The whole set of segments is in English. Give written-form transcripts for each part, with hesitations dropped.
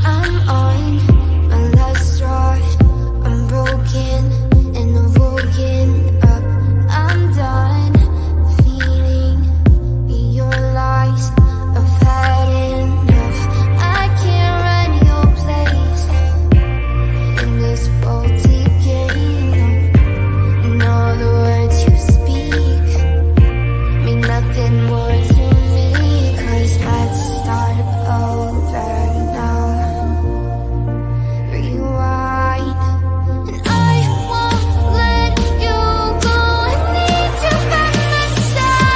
I'm on my last straw. I'm broken and I'm woken up. I'm done feeding your lies. I've had enough. I can't run your place in this faulty game. And all the words you speak mean nothing more to me. 'Cause let's start over now. Rewind. And I won't let you go. I need you by my side.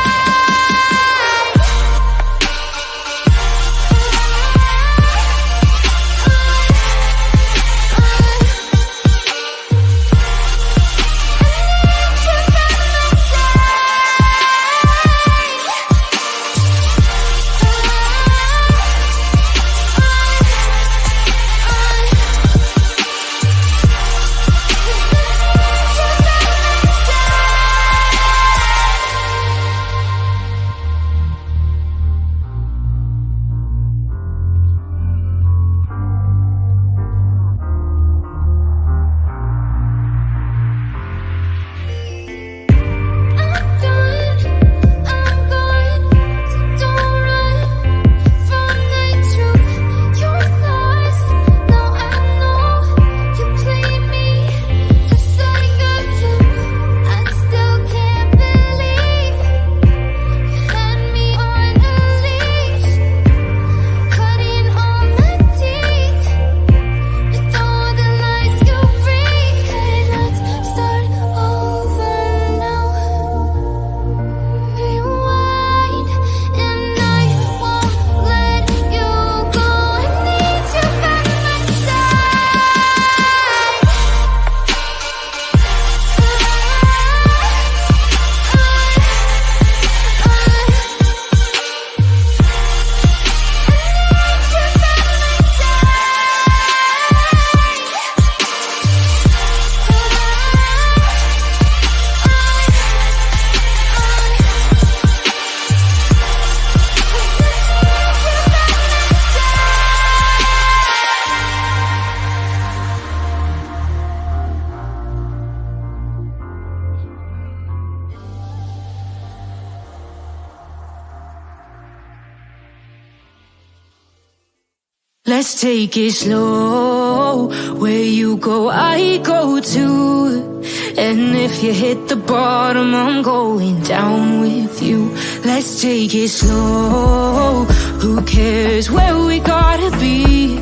Let's take it slow. Where you go, I go too. And if you hit the bottom, I'm going down with you. Let's take it slow. Who cares where we gotta be?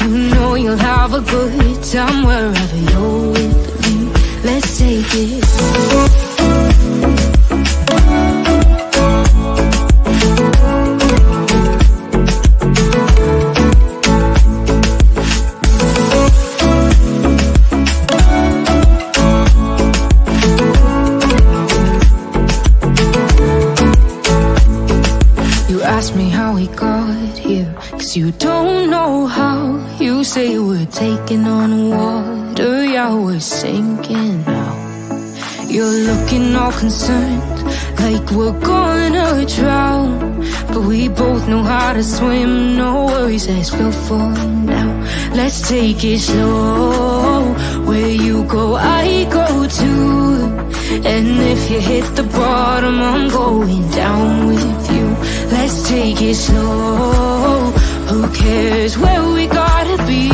You know you'll have a good time wherever you're with me. Let's take it slow. Ask me how we got here, 'cause you don't know how. You say we're taking on water, yeah, we're sinking now. You're looking all concerned, like we're gonna drown. But we both know how to swim, no worries, let's feel for now. Let's take it slow. Where you go, I go too. And if you hit the bottom, I'm going down with you. Let's take it slow. Who cares where we gotta be?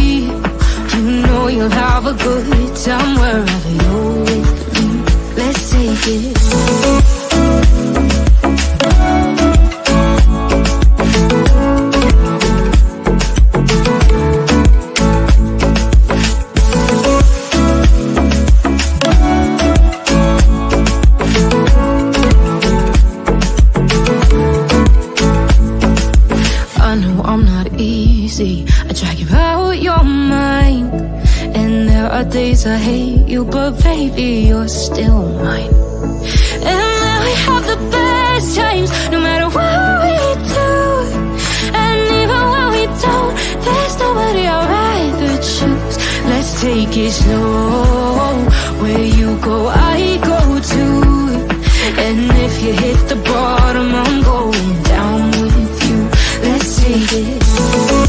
You know you'll have a good time wherever you're with me. Let's take it slow. I drag you out your mind, and there are days I hate you, but baby, you're still mine. And now we have the best times, no matter what we do. And even when we don't, there's nobody I'd rather choose. Let's take it slow. Where you go, I go too. And if you hit the bottom, I'm going down with you. Let's take it slow.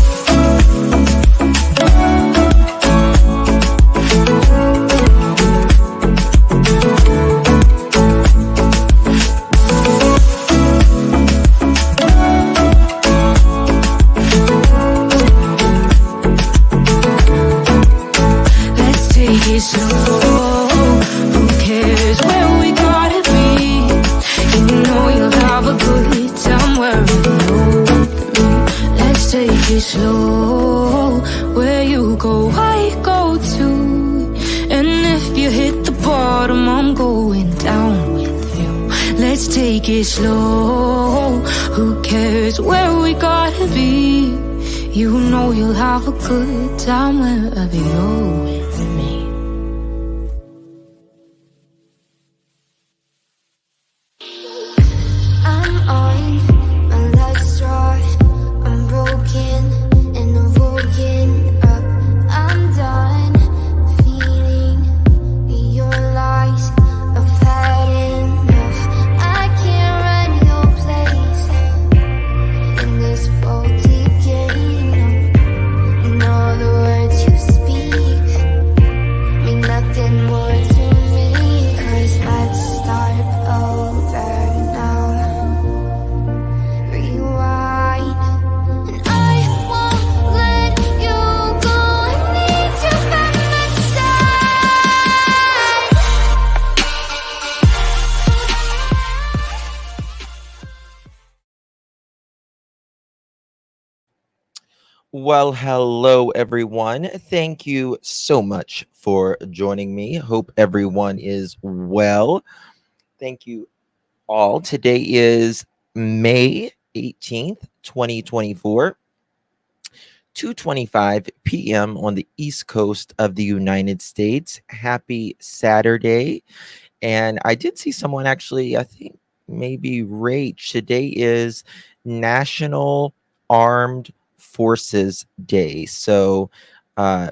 slow. Where you go, I go too. And if you hit the bottom, I'm going down with you. Let's take it slow. Who cares where we gotta be? You know you'll have a good time wherever you're with me. I'm on my last straw. I'm broken and I'm woken up. I'm done feeling your lies. I've had enough. I can't run your place in this faulty game. And all the words you speak mean nothing more to me. 'Cause let's start over now. Rewind. And I won't let you go. I need you by my side. Well, hello, everyone. Thank you so much for joining me. Hope everyone is well. Thank you all. Today is May 18th, 2024, 2:25 p.m. on the East Coast of the United States. Happy Saturday. And I did see someone actually, I think maybe Rach. Today is National Armed Forces Day. So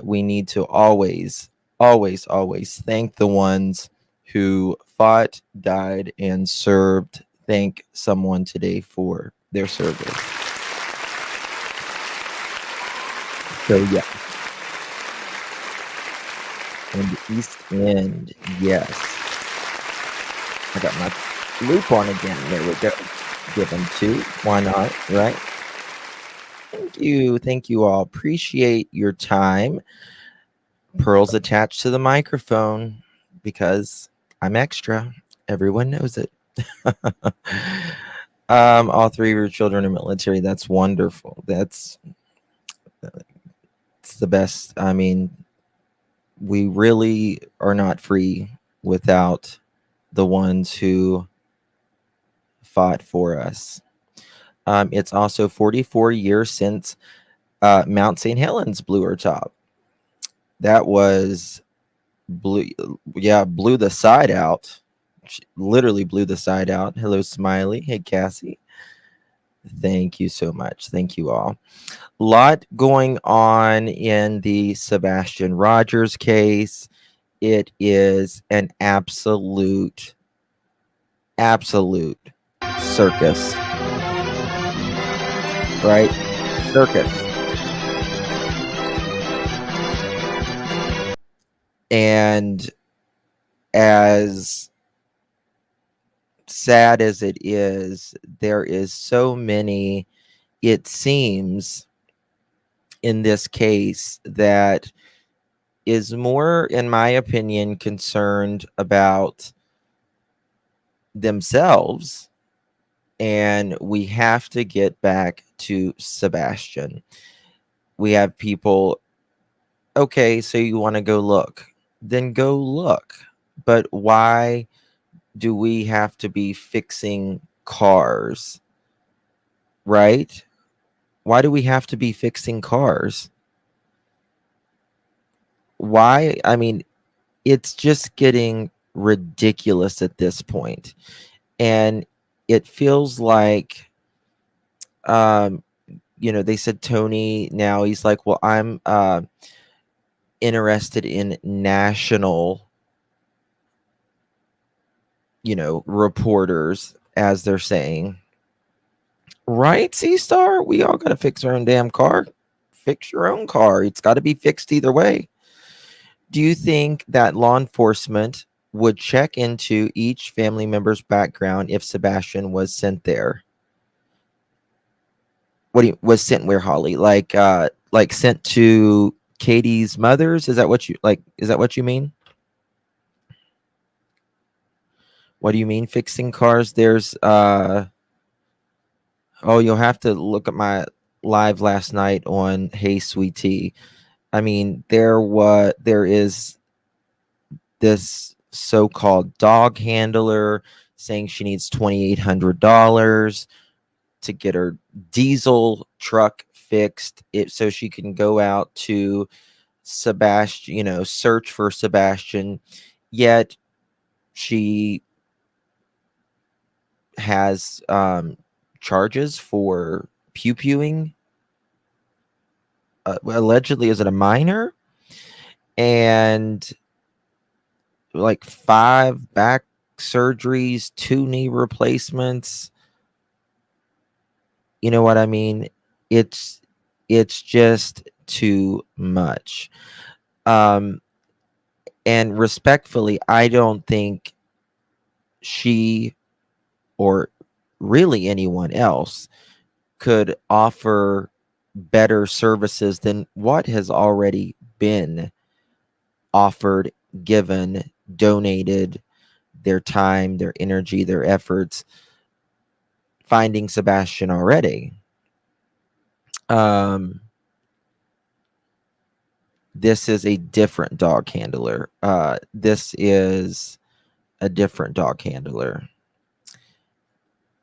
we need to always, always, always thank the ones who fought, died, and served. Thank someone today for their service. So, yeah. On the East End, yes. I got my loop on again. There we go. Give them two. Why not? Right? Thank you. Thank you all. Appreciate your time. Pearls attached to the microphone because I'm extra. Everyone knows it. All three of your children are military. That's wonderful. It's the best. I mean, we really are not free without the ones who fought for us. It's also 44 years since Mount St. Helens blew her top. That was blew the side out. She literally blew the side out. Hello, Smiley. Hey, Cassie. Thank you so much. Thank you all. A lot going on in the Sebastian Rogers case. It is an absolute circus. Right? Circus. And as sad as it is, there is so many, it seems, in this case that is more, in my opinion, concerned about themselves. And we have to get back to Sebastian. We have people, okay, so you want to go look, then go look. But why do we have to be fixing cars? Right? Why do we have to be fixing cars? Why? I mean, it's just getting ridiculous at this point. And it feels like, they said Tony, now he's like, well, I'm interested in national, reporters, as they're saying. Right, C-Star? We all got to fix our own damn car. Fix your own car. It's got to be fixed either way. Do you think that law enforcement would check into each family member's background if Sebastian was sent there? Was sent where, Holly? Like sent to Katie's mother's? Is that what you mean? What do you mean fixing cars? There's you'll have to look at my live last night on Hey Sweet Tea. I mean, there is this so-called dog handler saying she needs $2,800 to get her diesel truck fixed it so she can go out to Sebastian, search for Sebastian. Yet she has charges for pew-pewing, allegedly as a minor, and like 5 back surgeries, 2 knee replacements. You know what I mean? It's just too much. Um, and respectfully, I don't think she or really anyone else could offer better services than what has already been offered, given, donated, their time, their energy, their efforts finding Sebastian already. This is a different dog handler. This is a different dog handler.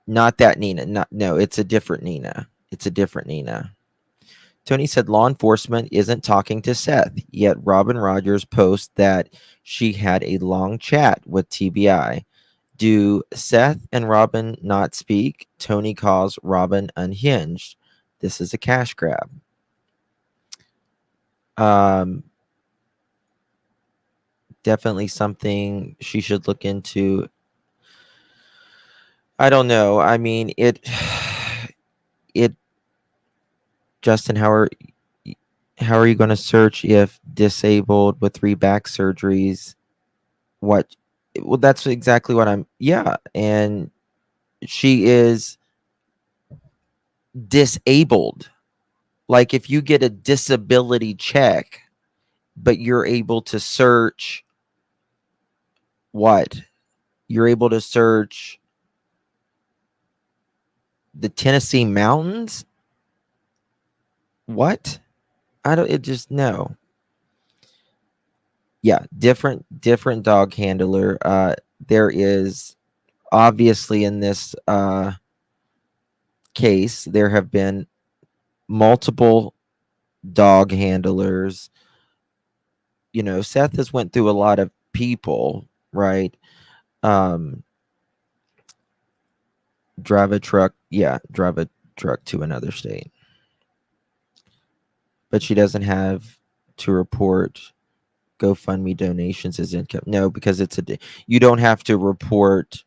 Not that Nina. No, it's a different Nina. It's a different Nina. Tony said law enforcement isn't talking to Seth, yet Robin Rogers posts that she had a long chat with TBI. Do Seth and Robin not speak? Tony calls Robin unhinged. This is a cash grab. Definitely something she should look into. I don't know. I mean, it Justin, how are you going to search if disabled with 3 back surgeries? What? Well, that's exactly what yeah, and she is disabled. Like, if you get a disability check, but you're able to search what? You're able to search the Tennessee mountains? What? I don't, it just, no. Yeah, different dog handler. There is obviously in this case, there have been multiple dog handlers. Seth has went through a lot of people, right? Drive a truck to another state, but she doesn't have to report GoFundMe donations as income. No, because you don't have to report,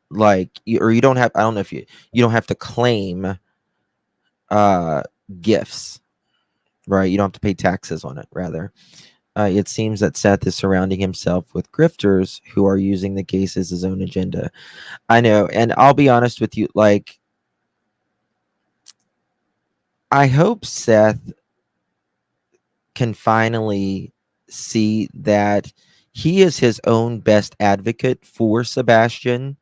like, or you don't have, I don't know if you don't have to claim gifts, right? You don't have to pay taxes on it. Rather, it seems that Seth is surrounding himself with grifters who are using the case as his own agenda. I know, and I'll be honest with you, like, I hope Seth can finally see that he is his own best advocate for Sebastian.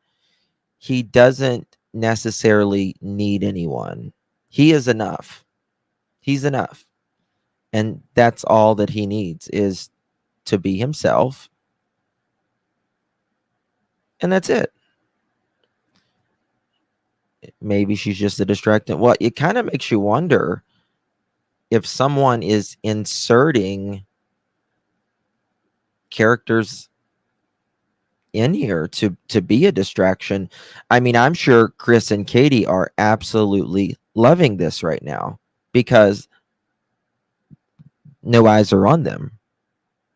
He doesn't necessarily need anyone. He is enough. He's enough. And that's all that he needs, is to be himself. And that's it. Maybe she's just a distractant. Well, it kind of makes you wonder if someone is inserting characters in here to be a distraction. I mean, I'm sure Chris and Katie are absolutely loving this right now because no eyes are on them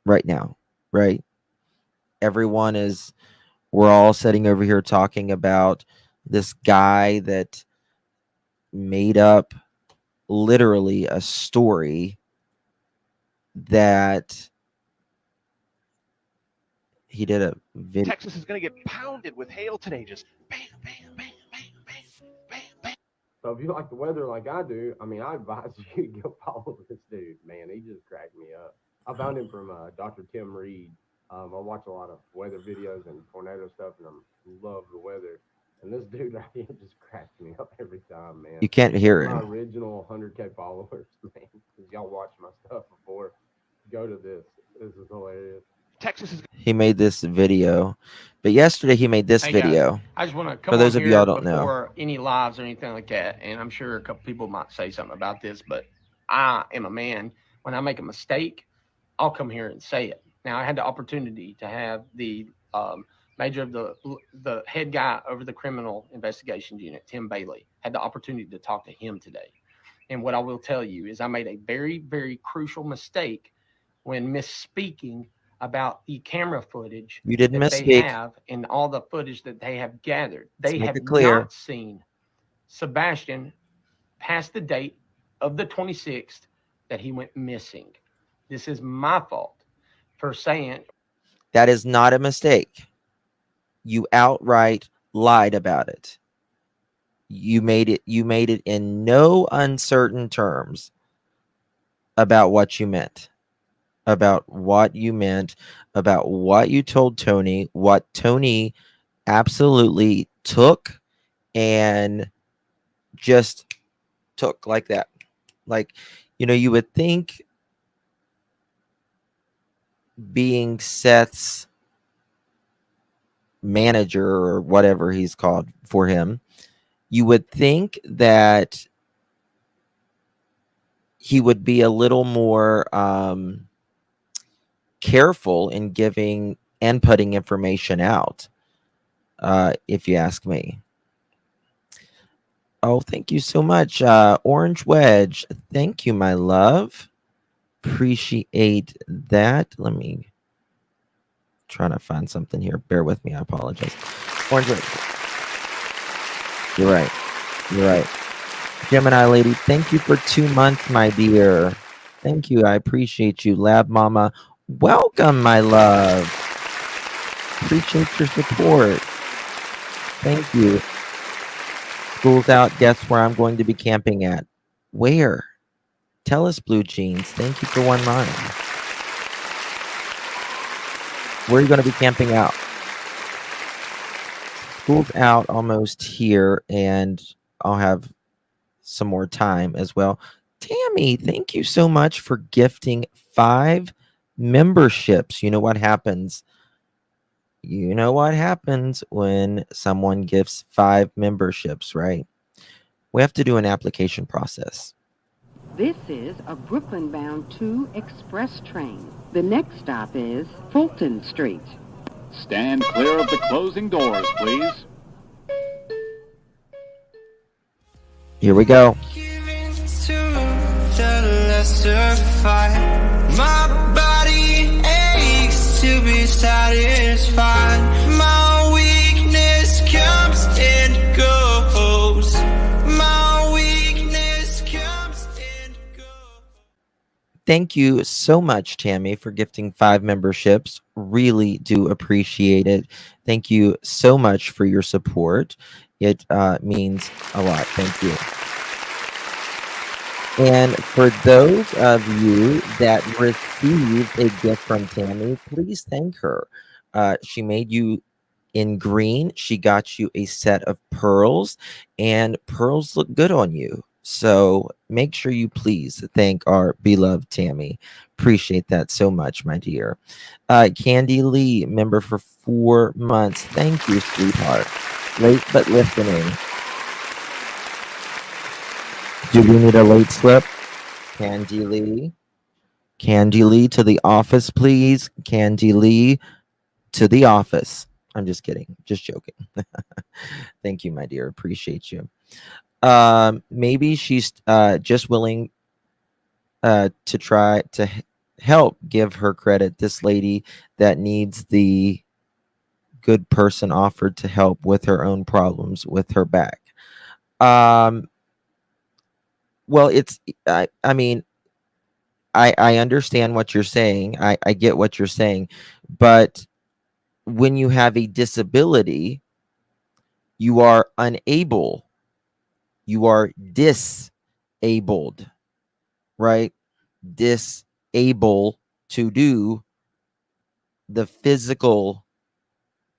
right now, right? We're all sitting over here talking about this guy that made up literally a story that he did a video. Texas is going to get pounded with hail today. Just bam, bam, bam, bam, bam, bam, bam. So if you like the weather like I do, I mean, I advise you to go follow this dude, man. He just cracked me up. I found him from Dr. Tim Reed. I watch a lot of weather videos and tornado stuff, and I love the weather. And this dude right here just cracks me up every time, man. You can't hear My him. original 100K followers, man, because y'all watched my stuff before. Go to this. This is hilarious. Texas is He made this video, but yesterday he made this Hey guys, video. I just want to For come those on of y'all here don't know, before any lives or anything like that, and I'm sure a couple people might say something about this, but I am a man. When I make a mistake, I'll come here and say it. Now, I had the opportunity to have the major of the head guy over the criminal investigations unit, Tim Bailey, had the opportunity to talk to him today. And what I will tell you is I made a very, very crucial mistake when misspeaking about the camera footage you didn't that they misspeak. have and all the footage that they have gathered. Let's They make have it clear. not seen Sebastian past the date of the 26th that he went missing. This is my fault for saying That is not a mistake. You outright lied about it. You made it in no uncertain terms about what you meant. About what you meant, about what you told Tony, what Tony absolutely took and just took like that. Like, you would think being Seth's manager or whatever he's called for him, you would think that he would be a little more careful in giving and putting information out, if you ask me. Oh, thank you so much, Orange Wedge. Thank you, my love. Appreciate that. Let me try to find something here. Bear with me. I apologize. Orange Wedge. You're right. You're right. Gemini lady, thank you for 2 months, my dear. Thank you. I appreciate you. Lab Mama, welcome, my love. Appreciate your support. Thank you. School's out. Guess where I'm going to be camping at? Where? Tell us, Blue Jeans. Thank you for 1 month. Where are you going to be camping out? School's out almost here, and I'll have some more time as well. Tammy, thank you so much for gifting 5 memberships. You know what happens? You know what happens when someone gifts 5 memberships, right? We have to do an application process. This is a Brooklyn-bound 2 express train. The next stop is Fulton Street. Stand clear of the closing doors, please. Here we go. My body aches to be satisfied. My weakness comes and goes. My weakness comes and goes. Thank you so much, Tammy, for gifting 5 memberships. Really do appreciate it. Thank you so much for your support. It means a lot. Thank you. And for those of you that received a gift from Tammy, please thank her. She made you in green. She got you a set of pearls, and pearls look good on you. So make sure you please thank our beloved Tammy. Appreciate that so much, my dear. Candy Lee, member for 4 months. Thank you, sweetheart. Late but listening. Do we need a late slip? Candy Lee. Candy Lee to the office, please. Candy Lee to the office. I'm just kidding. Just joking. Thank you, my dear. Appreciate you. Maybe she's just willing to try to help give her credit. This lady that needs the good person offered to help with her own problems with her back. Well, it's, I mean, I understand what you're saying. I get what you're saying. But when you have a disability, you are unable, you are disabled, right? Disable to do the physical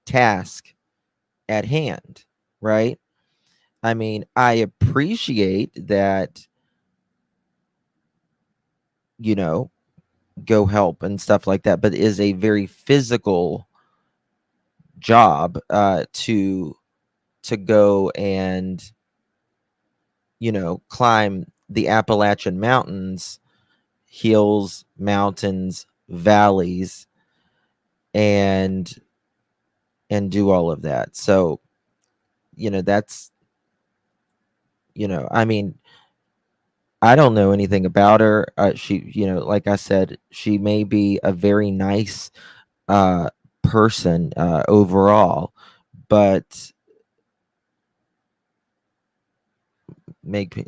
task at hand. right? I mean, I appreciate that, you know, go help and stuff like that, but it is a very physical job to go and, you know, climb the Appalachian Mountains, hills, mountains, valleys, and do all of that. So, you know, that's, you know, I mean, I don't know anything about her. She, you know, like I said, she may be a very nice uh person overall, but make me,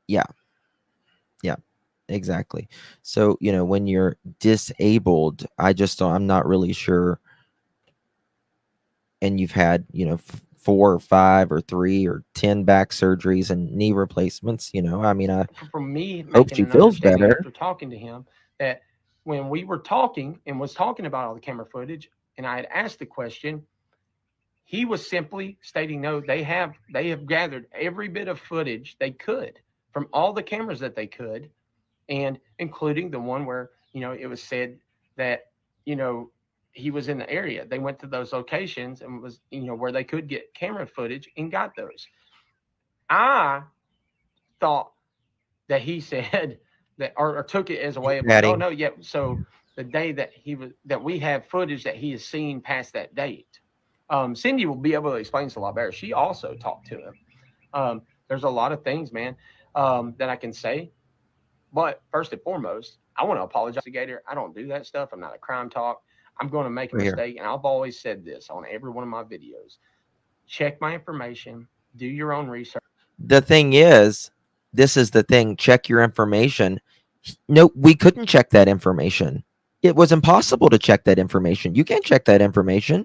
yeah, yeah, exactly. So, you know, when you're disabled, I'm not really sure, and you've had, you know, 4 or 5 or 3 or 10 back surgeries and knee replacements, you know, I mean, I From me hope making she an feels understanding better. after talking to him that when we were talking and was talking about all the camera footage, and I had asked the question, he was simply stating, no, they have gathered every bit of footage they could from all the cameras that they could, and including the one where, you know, it was said that, you know, he was in the area. They went to those locations and was, you know, where they could get camera footage and got those. I thought that he said that, or took it as a You're way of like, oh adding, no, yeah. So the day that we have footage that he has seen past that date. Cindy will be able to explain this a lot better. She also talked to him. There's a lot of things, man, that I can say. But first and foremost, I want to apologize to Gator. I don't do that stuff. I'm not a crime talk. I'm going to make a over here. mistake. And I've always said this on every one of my videos. Check my information, do your own research. The thing is, this is the thing, check your information. No, we couldn't check that information. It was impossible to check that information. You can't check that information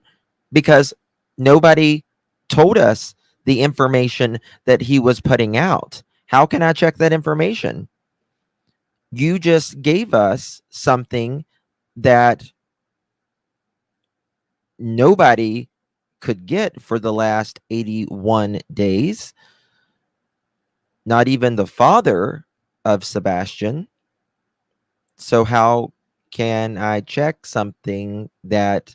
because nobody told us the information that he was putting out. How can I check that information? You just gave us something that nobody could get for the last 81 days. Not even the father of Sebastian. So how can I check something that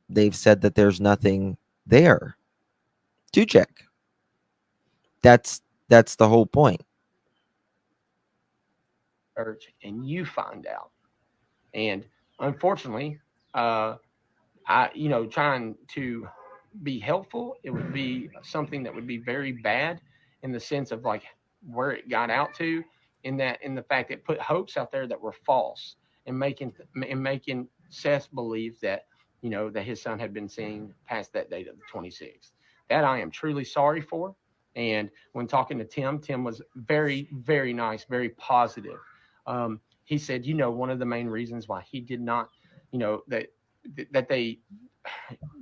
they've said that there's nothing there to check? That's the whole point. And you find out. And unfortunately, you know, trying to be helpful, it would be something that would be very bad in the sense of like where it got out to, in the fact that it put hopes out there that were false, and making Seth believe that, you know, that his son had been seen past that date of the 26th. That I am truly sorry for. And when talking to Tim was very, very nice, very positive. He said, you know, one of the main reasons why he did not, you know, that they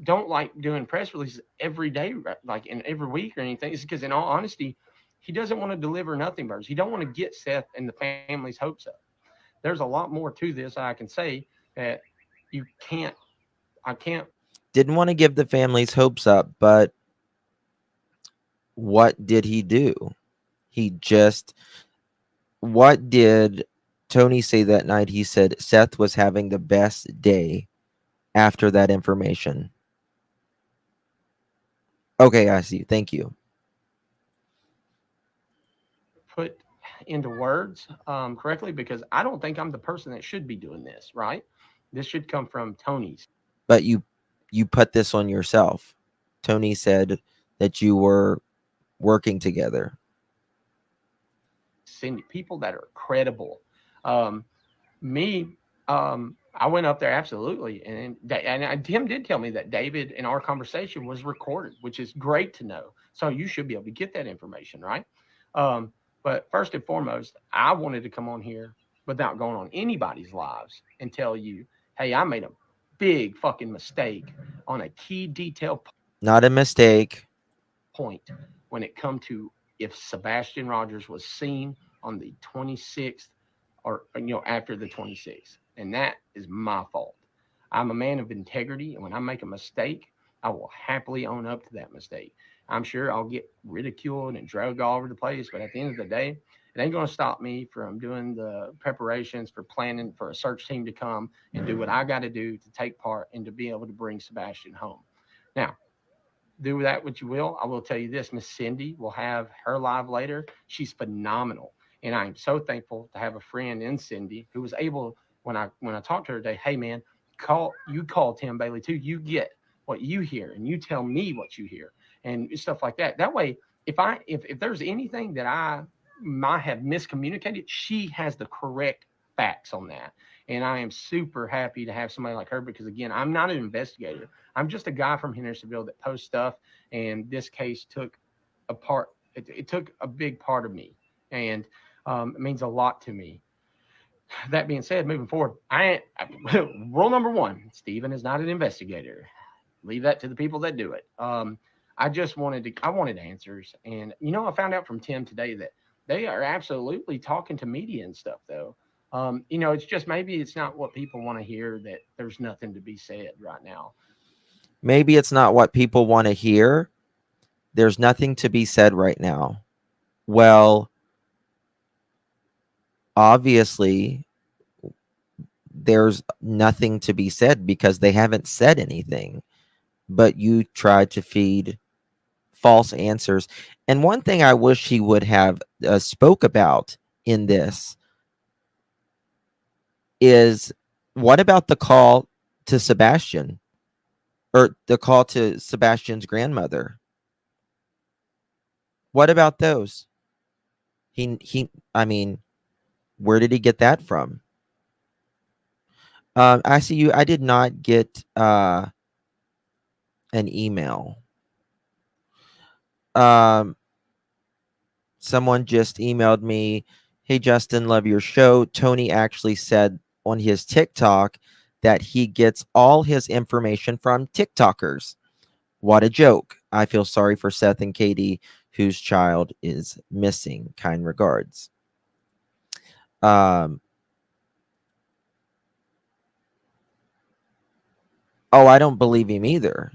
don't like doing press releases every day, like in every week or anything, is because in all honesty, he doesn't want to deliver nothing burgers. He don't want to get Seth and the family's hopes up. There's a lot more to this I can say that I can't. Didn't want to give the family's hopes up, but what did he do? What did Tony say that night? He said Seth was having the best day after that information. Okay, I see. Thank you. Put into words correctly, because I don't think I'm the person that should be doing this, right? This should come from Tony's. But you put this on yourself. Tony said that you were working together. Send people that are credible. I went up there, absolutely, and Tim did tell me that David in our conversation was recorded, which is great to know. So you should be able to get that information, right? But first and foremost, I wanted to come on here without going on anybody's lives and tell you, hey, I made a big fucking mistake on a key detail Not a mistake. point when it come to if Sebastian Rogers was seen on the 26th or, you know, after the 26th. And that is my fault. I'm a man of integrity, and when I make a mistake, I will happily own up to that mistake. I'm sure I'll get ridiculed and dragged all over the place, but at the end of the day, it ain't going to stop me from doing the preparations for planning for a search team to come and do what I got to do to take part and to be able to bring Sebastian home. Now, do with that what you will. I will tell you this: Miss Cindy will have her live later. She's phenomenal, and I am so thankful to have a friend in Cindy who was able, when I talked to her today, hey man, call Tim Bailey too. You get what you hear, and you tell me what you hear, and stuff like that. That way, if there's anything that I might have miscommunicated, she has the correct facts on that. And I am super happy to have somebody like her because, again, I'm not an investigator. I'm just a guy from Hendersonville that posts stuff. And this case took a part, it took a big part of me. And it means a lot to me. That being said, moving forward, rule number one, Stephen is not an investigator. Leave that to the people that do it. I wanted answers. And, I found out from Tim today that they are absolutely talking to media and stuff, though. It's just maybe it's not what people want to hear, that there's nothing to be said right now. Maybe it's not what people want to hear. There's nothing to be said right now. Well, obviously, there's nothing to be said because they haven't said anything. But you tried to feed false answers. And one thing I wish he would have spoke about in this is, what about the call to Sebastian, or the call to Sebastian's grandmother? What about those? I mean, where did he get that from? I see you. I did not get an email. Someone just emailed me, hey Justin, love your show. Tony actually said on his TikTok that he gets all his information from TikTokers. What a joke. I feel sorry for Seth and Katie, whose child is missing. Kind regards. Oh, I don't believe him either.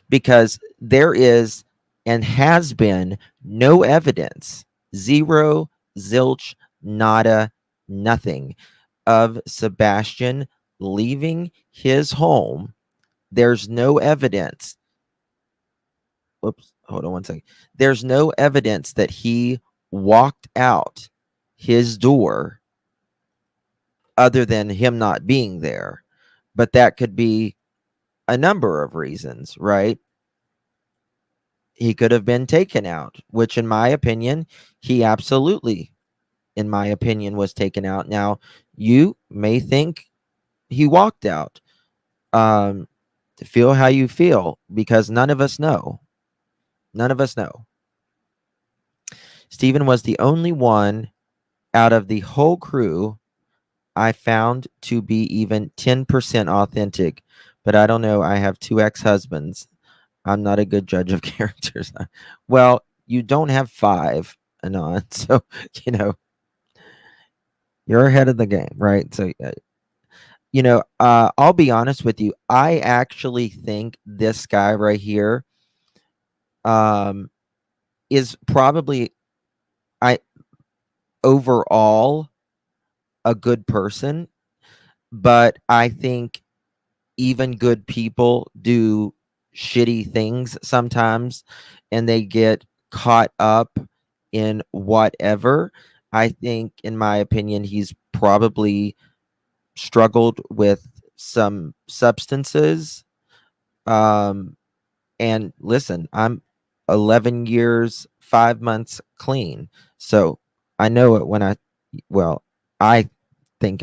Because there is and has been no evidence, zero, zilch, nada, nothing, of Sebastian leaving his home. There's no evidence. Whoops, hold on one second. There's no evidence that he walked out his door other than him not being there. But that could be a number of reasons, right? He could have been taken out, which in my opinion, he absolutely, in my opinion, was taken out. Now, you may think he walked out. Feel how you feel, because none of us know. None of us know. Stephen was the only one out of the whole crew I found to be even 10% authentic. But I don't know. I have 2 ex-husbands. I'm not a good judge of characters. Well, you don't have 5, Anon. So, you're ahead of the game, right? So, I'll be honest with you. I actually think this guy right here is probably, overall a good person, but I think even good people do shitty things sometimes, and they get caught up in whatever. I think, in my opinion, he's probably struggled with some substances. And listen, I'm 11 years, 5 months clean. So I know it when I think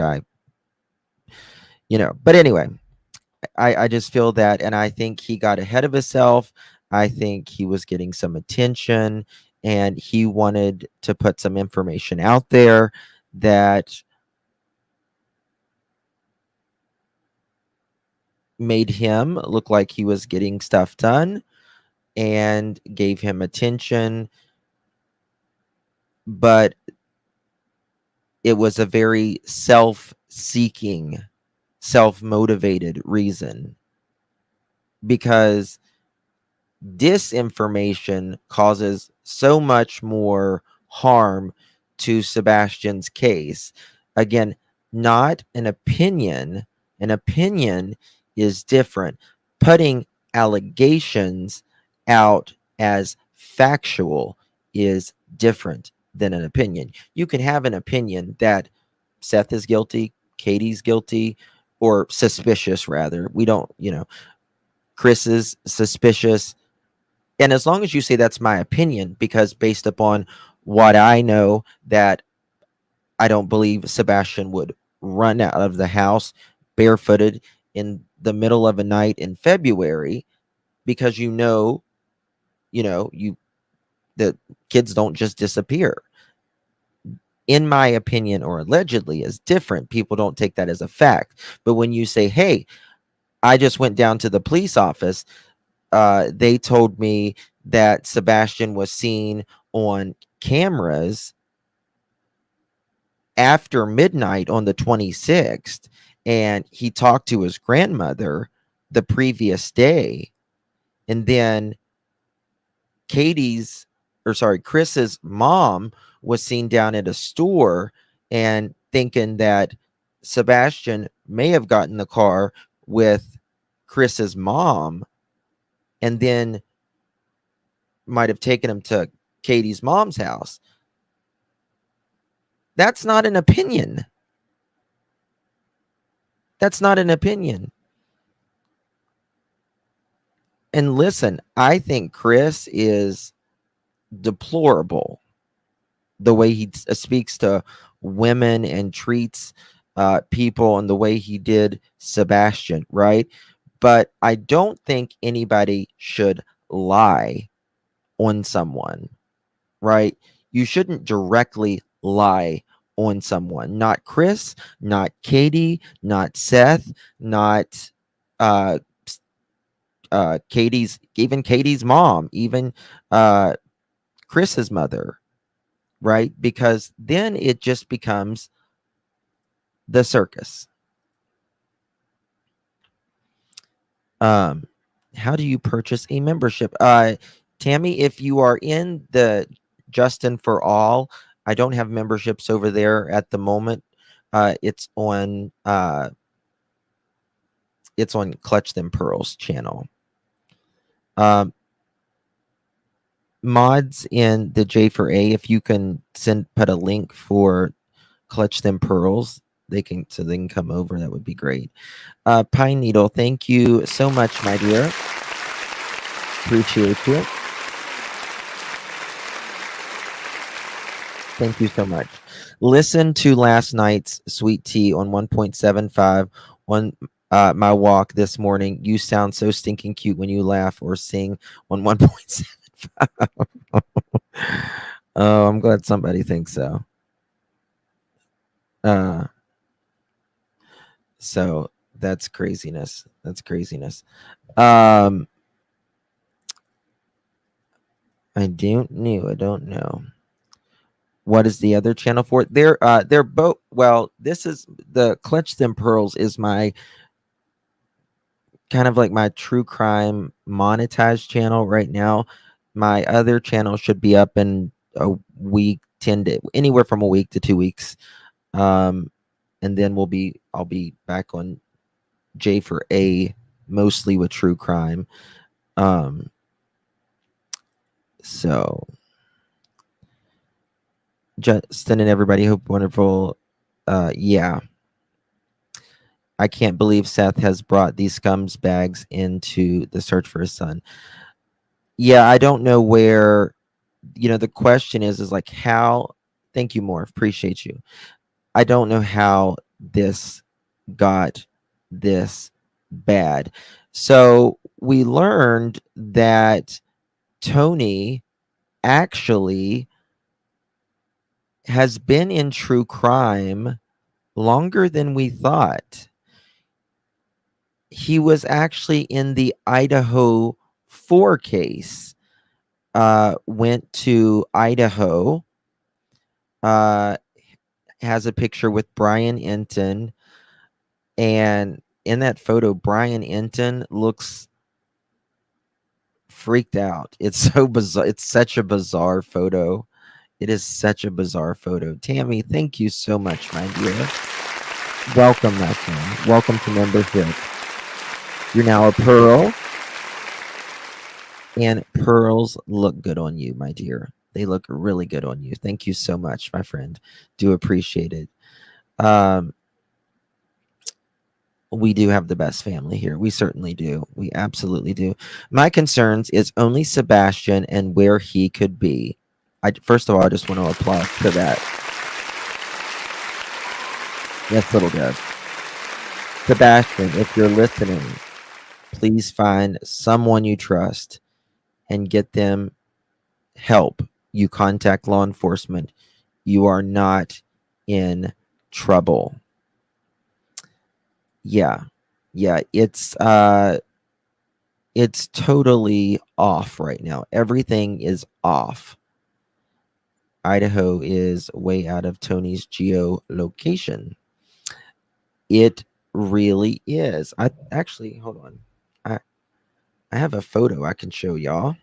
but anyway, I just feel that, and I think he got ahead of himself. I think he was getting some attention, and he wanted to put some information out there that made him look like he was getting stuff done and gave him attention. But it was a very self-seeking self-motivated reason, because disinformation causes so much more harm to Sebastian's case. Again, not an opinion. An opinion is different. Putting allegations out as factual is different than an opinion. You can have an opinion that Seth is guilty, Katie's guilty, or suspicious, rather. We don't, Chris is suspicious. And as long as you say that's my opinion, because based upon what I know, that I don't believe Sebastian would run out of the house barefooted in the middle of a night in February, because the kids don't just disappear. In my opinion, or allegedly, is different. People don't take that as a fact. But when you say, hey, I just went down to the police office, they told me that Sebastian was seen on cameras after midnight on the 26th, and he talked to his grandmother the previous day, and then Chris's mom was seen down at a store, and thinking that Sebastian may have gotten the car with Chris's mom and then might have taken him to Katie's mom's house. That's not an opinion. That's not an opinion. And listen, I think Chris is deplorable the way he speaks to women and treats people, and the way he did Sebastian, right? But I don't think anybody should lie on someone, right? You shouldn't directly lie on someone. Not Chris, not Katie, not Seth, not Katie's mom, even Chris's mother, right? Because then it just becomes the circus. How do you purchase a membership? Tammy, if you are in the Justin for All, I don't have memberships over there at the moment. It's on Clutch Them Pearls channel. Mods in the J for A, if you can put a link for Clutch Them Pearls, they can come over. That would be great. Pine Needle, thank you so much, my dear. Appreciate you. Thank you so much. Listen to last night's Sweet Tea on 1.75 on my walk this morning. You sound so stinking cute when you laugh or sing on 1.75. Oh, I'm glad somebody thinks so. So that's craziness. That's craziness. I don't know. What is the other channel for? They're both, well, this is the Clutch Them Pearls is my kind of like my true crime monetized channel right now. My other channel should be up in a week, anywhere from a week to 2 weeks. And then I'll be back on J for A, mostly with true crime. So Justin and everybody, hope wonderful. Yeah. I can't believe Seth has brought these scumbags into the search for his son. Yeah, I don't know where, the question is like how, thank you, Morph, appreciate you. I don't know how this got this bad. So we learned that Tony actually has been in true crime longer than we thought. He was actually in the Idaho 4 case, went to Idaho, has a picture with Brian Enton, And in that photo, Brian Enton looks freaked out. It's so bizarre. It's such a bizarre photo. It is such a bizarre photo. Tammy, thank you so much, my dear. Welcome, my friend. Welcome to membership. You're now a Pearl. And pearls look good on you, my dear. They look really good on you. Thank you so much, my friend. Do appreciate it. We do have the best family here. We certainly do. We absolutely do. My concerns is only Sebastian and where he could be. First of all, I just want to applaud for that. Yes, little Dev. Sebastian, if you're listening, please find someone you trust and get them help. You contact law enforcement. You are not in trouble. Yeah, it's totally off right now. Everything is off. Idaho is way out of Tony's geolocation. It really is. I actually, hold on. I have a photo I can show y'all.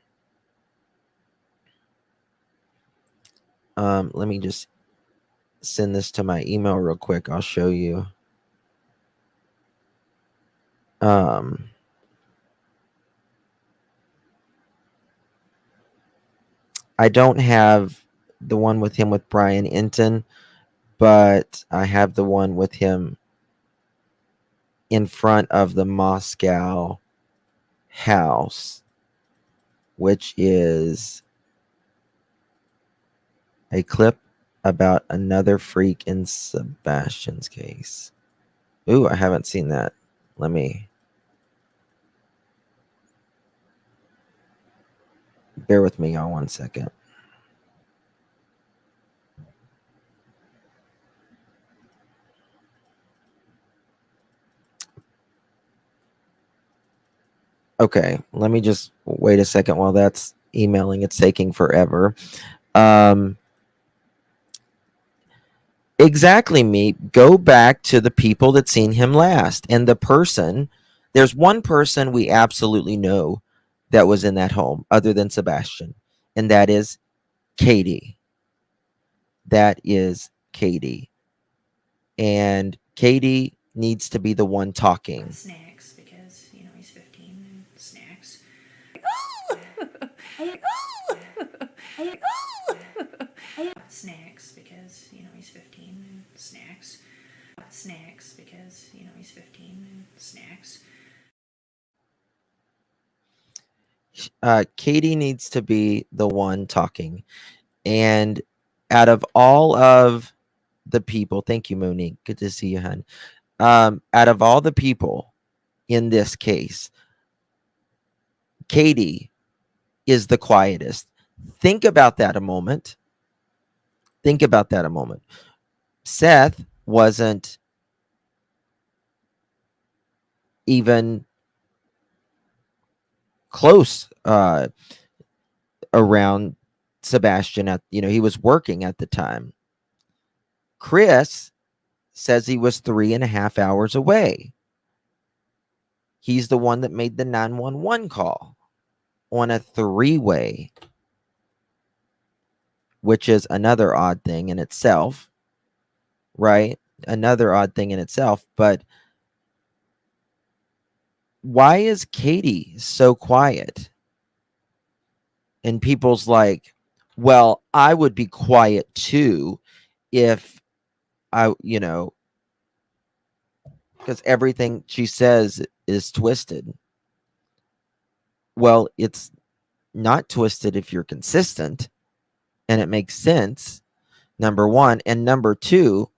Let me just send this to my email real quick. I'll show you. I don't have the one with him with Brian Enton, but I have the one with him in front of the Moscow house, which is a clip about another freak in Sebastian's case. Ooh, I haven't seen that. Let me. Bear with me, y'all, 1 second. Okay, let me just wait a second while that's emailing. It's taking forever. Exactly, me. Go back to the people that seen him last. And the person, there's one person we absolutely know that was in that home other than Sebastian, and that is Katie. That is Katie. And Katie needs to be the one talking. Snacks, because, you know, he's 15 and snacks. Snacks, because, you know, he's 15 and snacks. Snacks, because, you know, he's 15 and snacks. Katie needs to be the one talking. And out of all of the people, thank you, Monique. Good to see you, hon. Out of all the people in this case, Katie is the quietest. Think about that a moment. Think about that a moment. Seth wasn't even close around Sebastian at, you know, he was working at the time. Chris says he was 3.5 hours away. He's the one that made the 911 call on a three-way, which is another odd thing in itself, right? Another odd thing in itself. But why is Katie so quiet? And people's like, well, I would be quiet too if I, you know, because everything she says is twisted. Well, it's not twisted if you're consistent and it makes sense, number one. And number two,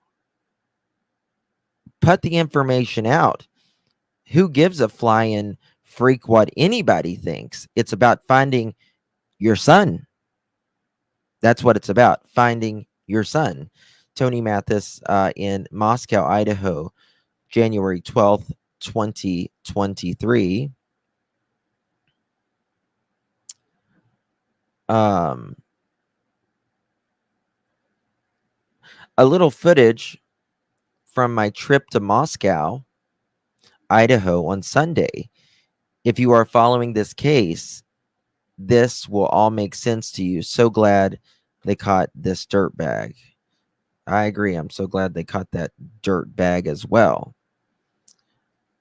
put the information out. Who gives a flying freak what anybody thinks? It's about finding your son. That's what it's about, finding your son. Tony Mathis in Moscow, Idaho, January 12th, 2023. A little footage from my trip to Moscow Idaho on Sunday. If you are following this case, this will all make sense to you. So glad they caught this dirt bag. I agree. I'm so glad they caught that dirt bag as well.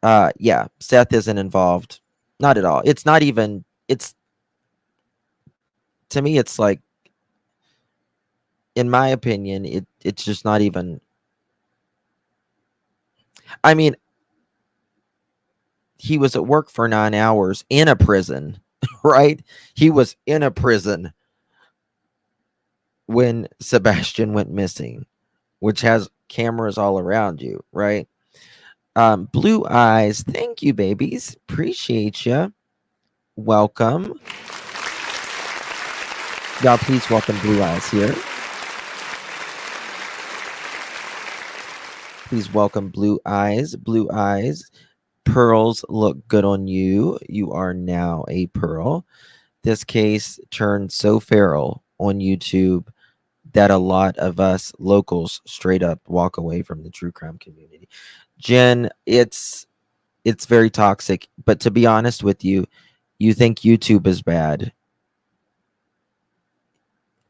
Yeah, Seth isn't involved. Not at all. It's not even, it's, to me, it's like, in my opinion, it's just not even, I mean, he was at work for 9 hours in a prison, right? He was in a prison when Sebastian went missing, which has cameras all around you, right? Blue Eyes, thank you, babies. Appreciate you. Welcome. Y'all, please welcome Blue Eyes here. Please welcome Blue Eyes. Blue Eyes, pearls look good on you. You are now a pearl. This case turned so feral on YouTube that a lot of us locals straight up walk away from the true crime community. Jen, it's very toxic, but to be honest with you, you think YouTube is bad.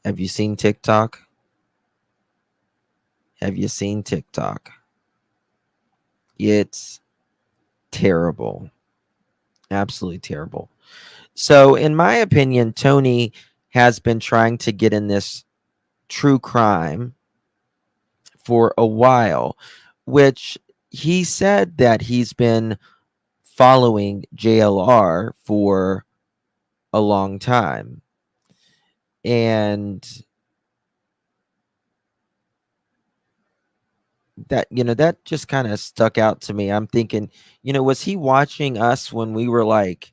Have you seen TikTok? Have you seen TikTok? It's terrible. Absolutely terrible. So, in my opinion, Tony has been trying to get in this true crime for a while, which he said that he's been following JLR for a long time. And that, that just kind of stuck out to me. I'm thinking, was he watching us when we were like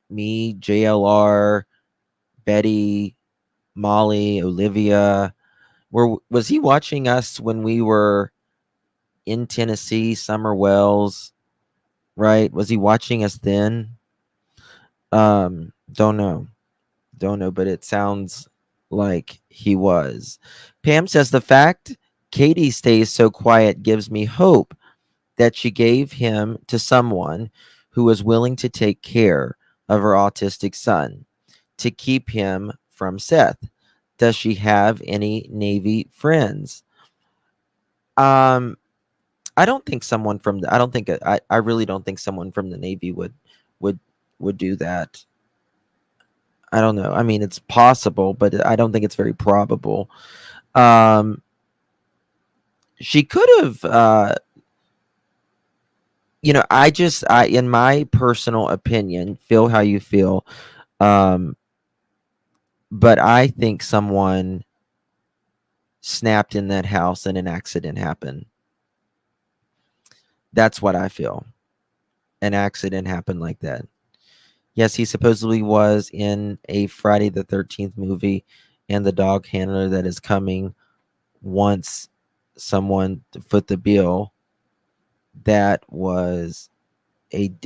me, JLR, Betty, Molly, Olivia? Was he watching us when we were in Tennessee, Summer Wells, right? Was he watching us then? Don't know, but it sounds like he was. Pam says the fact Katie stays so quiet gives me hope that she gave him to someone who was willing to take care of her autistic son to keep him from Seth. Does she have any Navy friends? I don't think someone from the, I really don't think someone from the Navy would do that. I don't know. I mean, it's possible, but I don't think it's very probable. She could have, in my personal opinion, feel how you feel. But I think someone snapped in that house and an accident happened. That's what I feel. An accident happened like that. Yes, he supposedly was in a Friday the 13th movie and the dog handler that is coming once someone to foot the bill. That was on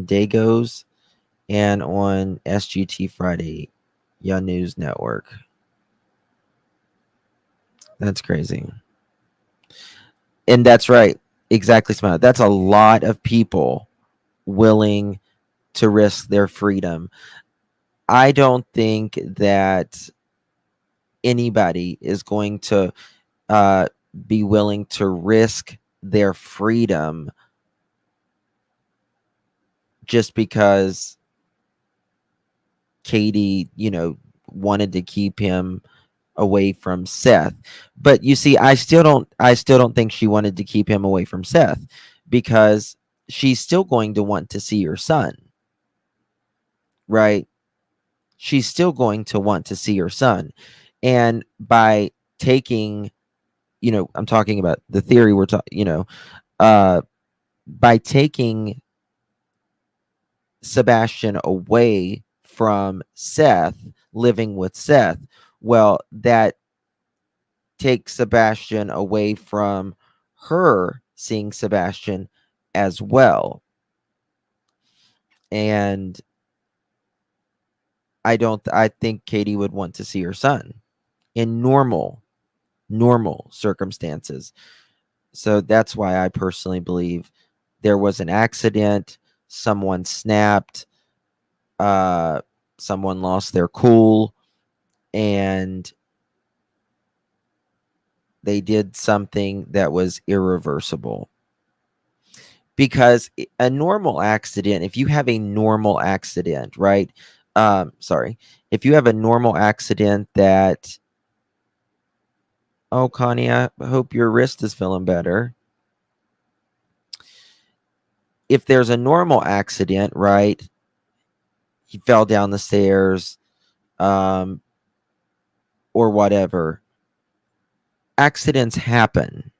Dago's and on SGT Friday, Ya News Network. That's crazy. And that's right. Exactly, Smile. That's a lot of people willing to risk their freedom. I don't think that anybody is going to be willing to risk their freedom just because Katie, wanted to keep him away from Seth. But you see, I still don't think she wanted to keep him away from Seth, because she's still going to want to see her son, right? She's still going to want to see her son. And by taking, I'm talking about the theory we're talking, by taking Sebastian away from Seth, living with Seth, well, that takes Sebastian away from her seeing Sebastian as well. And I think Katie would want to see her son in normal circumstances. So that's why I personally believe there was an accident, someone snapped, someone lost their cool, and they did something that was irreversible. Because a normal accident, if you have a normal accident, right? If you have a normal accident that, oh, Connie, I hope your wrist is feeling better. If there's a normal accident, right? He fell down the stairs, or whatever. Accidents happen.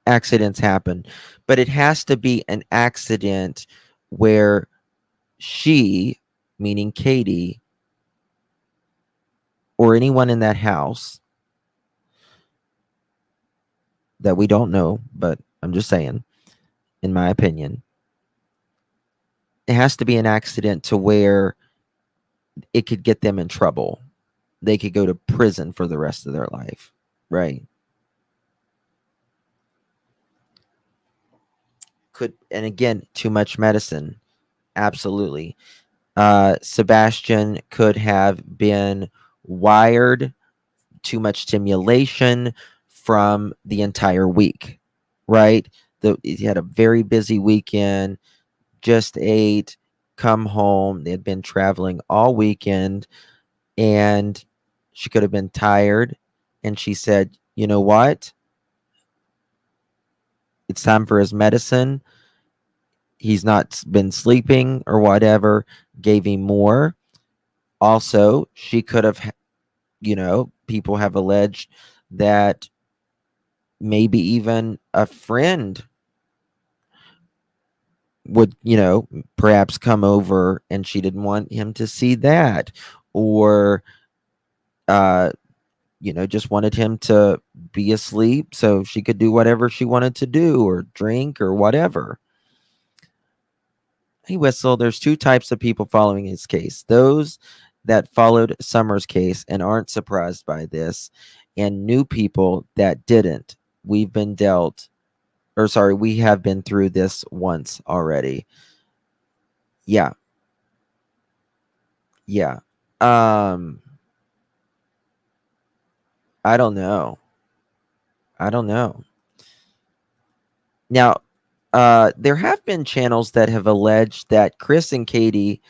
Accidents happen. But it has to be an accident where she, meaning Katie, or anyone in that house that we don't know, but I'm just saying, in my opinion, it has to be an accident to where it could get them in trouble. They could go to prison for the rest of their life, right? And again, too much medicine. Absolutely. Sebastian could have been wired, too much stimulation from the entire week, right? He had a very busy weekend, just ate, come home. They had been traveling all weekend, and she could have been tired. And she said, you know what? It's time for his medicine. He's not been sleeping or whatever, gave him more. Also, she could have, people have alleged that maybe even a friend would, perhaps come over and she didn't want him to see that, or, just wanted him to be asleep so she could do whatever she wanted to do or drink or whatever. Hey, Whistle, there's two types of people following his case. Those that followed Summer's case and aren't surprised by this, and new people that didn't. We have been through this once already. Yeah. I don't know. Now, there have been channels that have alleged that Chris and Katie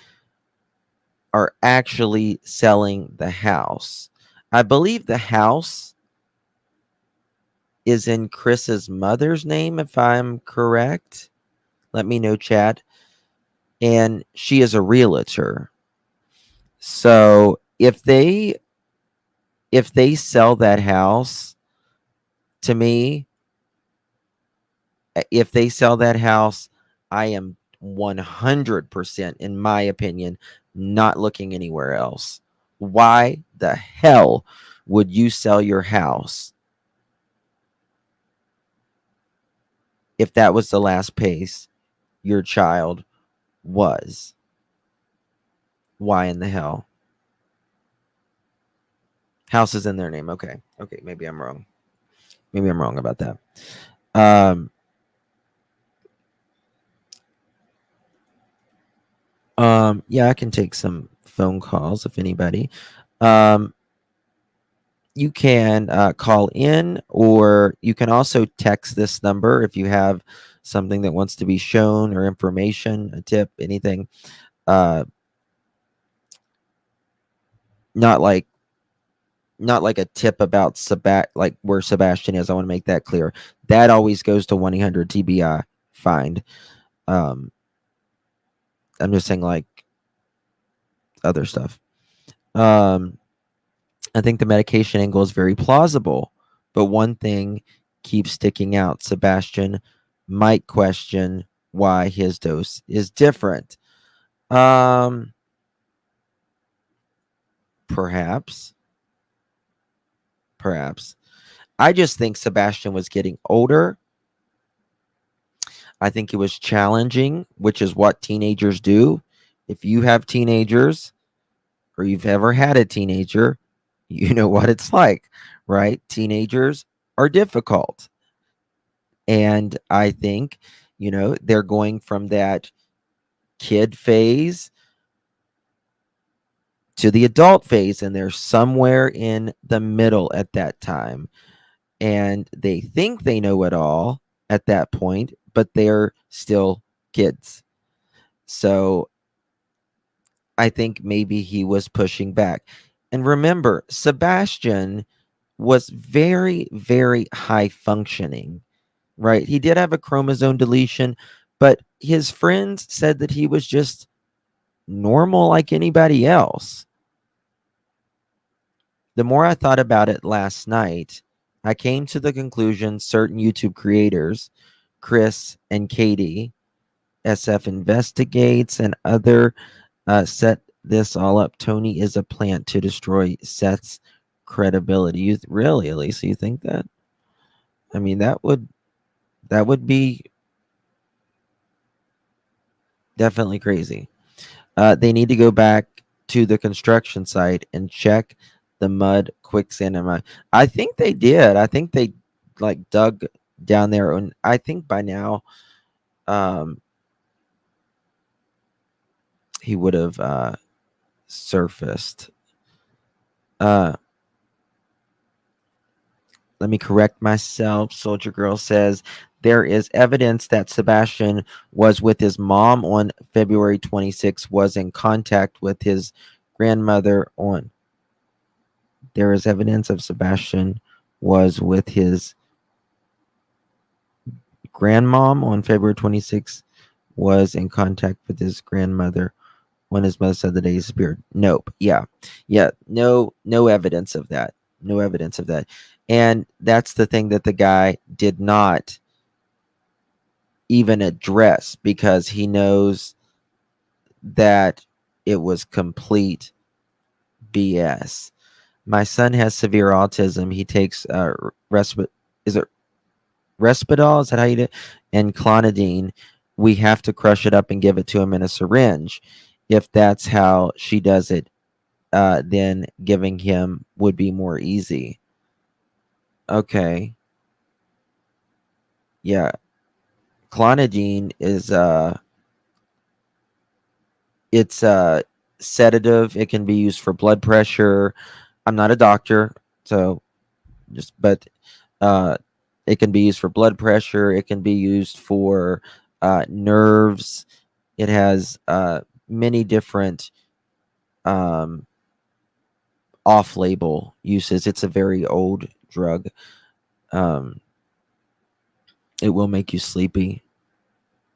are actually selling the house. I believe the house is in Chris's mother's name, if I'm correct. Let me know, chat. And she is a realtor. So if they sell that house, to me, if they sell that house, I am 100%, in my opinion, not looking anywhere else. Why the hell would you sell your house if that was the last place your child was? Why in the hell? House is in their name. Okay, maybe I'm wrong. Maybe I'm wrong about that. Yeah, I can take some phone calls if anybody. You can call in, or you can also text this number if you have something that wants to be shown, or information, a tip, anything. Not like a tip about like where Sebastian is. I want to make that clear. That always goes to 1-800-TBI find. I'm just saying, like, other stuff. I think the medication angle is very plausible, but one thing keeps sticking out. Sebastian might question why his dose is different. Perhaps. I just think Sebastian was getting older. I think it was challenging, which is what teenagers do. If you have teenagers, or you've ever had a teenager, you know what it's like, right? Teenagers are difficult. And I think, they're going from that kid phase to the adult phase, and they're somewhere in the middle at that time. And they think they know it all at that point, but they're still kids. So I think maybe he was pushing back. And remember, Sebastian was very, very high functioning, right? He did have a chromosome deletion, but his friends said that he was just normal like anybody else. The more I thought about it last night, I came to the conclusion certain YouTube creators, Chris and Katie, SF Investigates, and other set this all up. Tony is a plant to destroy Seth's credibility. Really, Elisa, you think that? I mean, that would be definitely crazy. They need to go back to the construction site and check the mud, quicksand, and I think they did. I think they dug down there, and I think by now, he would have surfaced. Let me correct myself. Soldier Girl says there is evidence that Sebastian was with his mom on February 26th, was in contact with his grandmother on. There is evidence of Sebastian was with his grandmom on February 26th, was in contact with his grandmother when his mother said the day he disappeared. Nope. Yeah. No evidence of that. No evidence of that. And that's the thing that the guy did not even address, because he knows that it was complete BS. My son has severe autism. He takes Risperdal, is that how you do it? And clonidine. We have to crush it up and give it to him in a syringe. If that's how she does it, then giving him would be more easy. Okay. Yeah. Clonidine is it's a sedative. It can be used for blood pressure. I'm not a doctor, so but it can be used for blood pressure. It can be used for nerves. It has many different off-label uses. It's a very old drug. It will make you sleepy.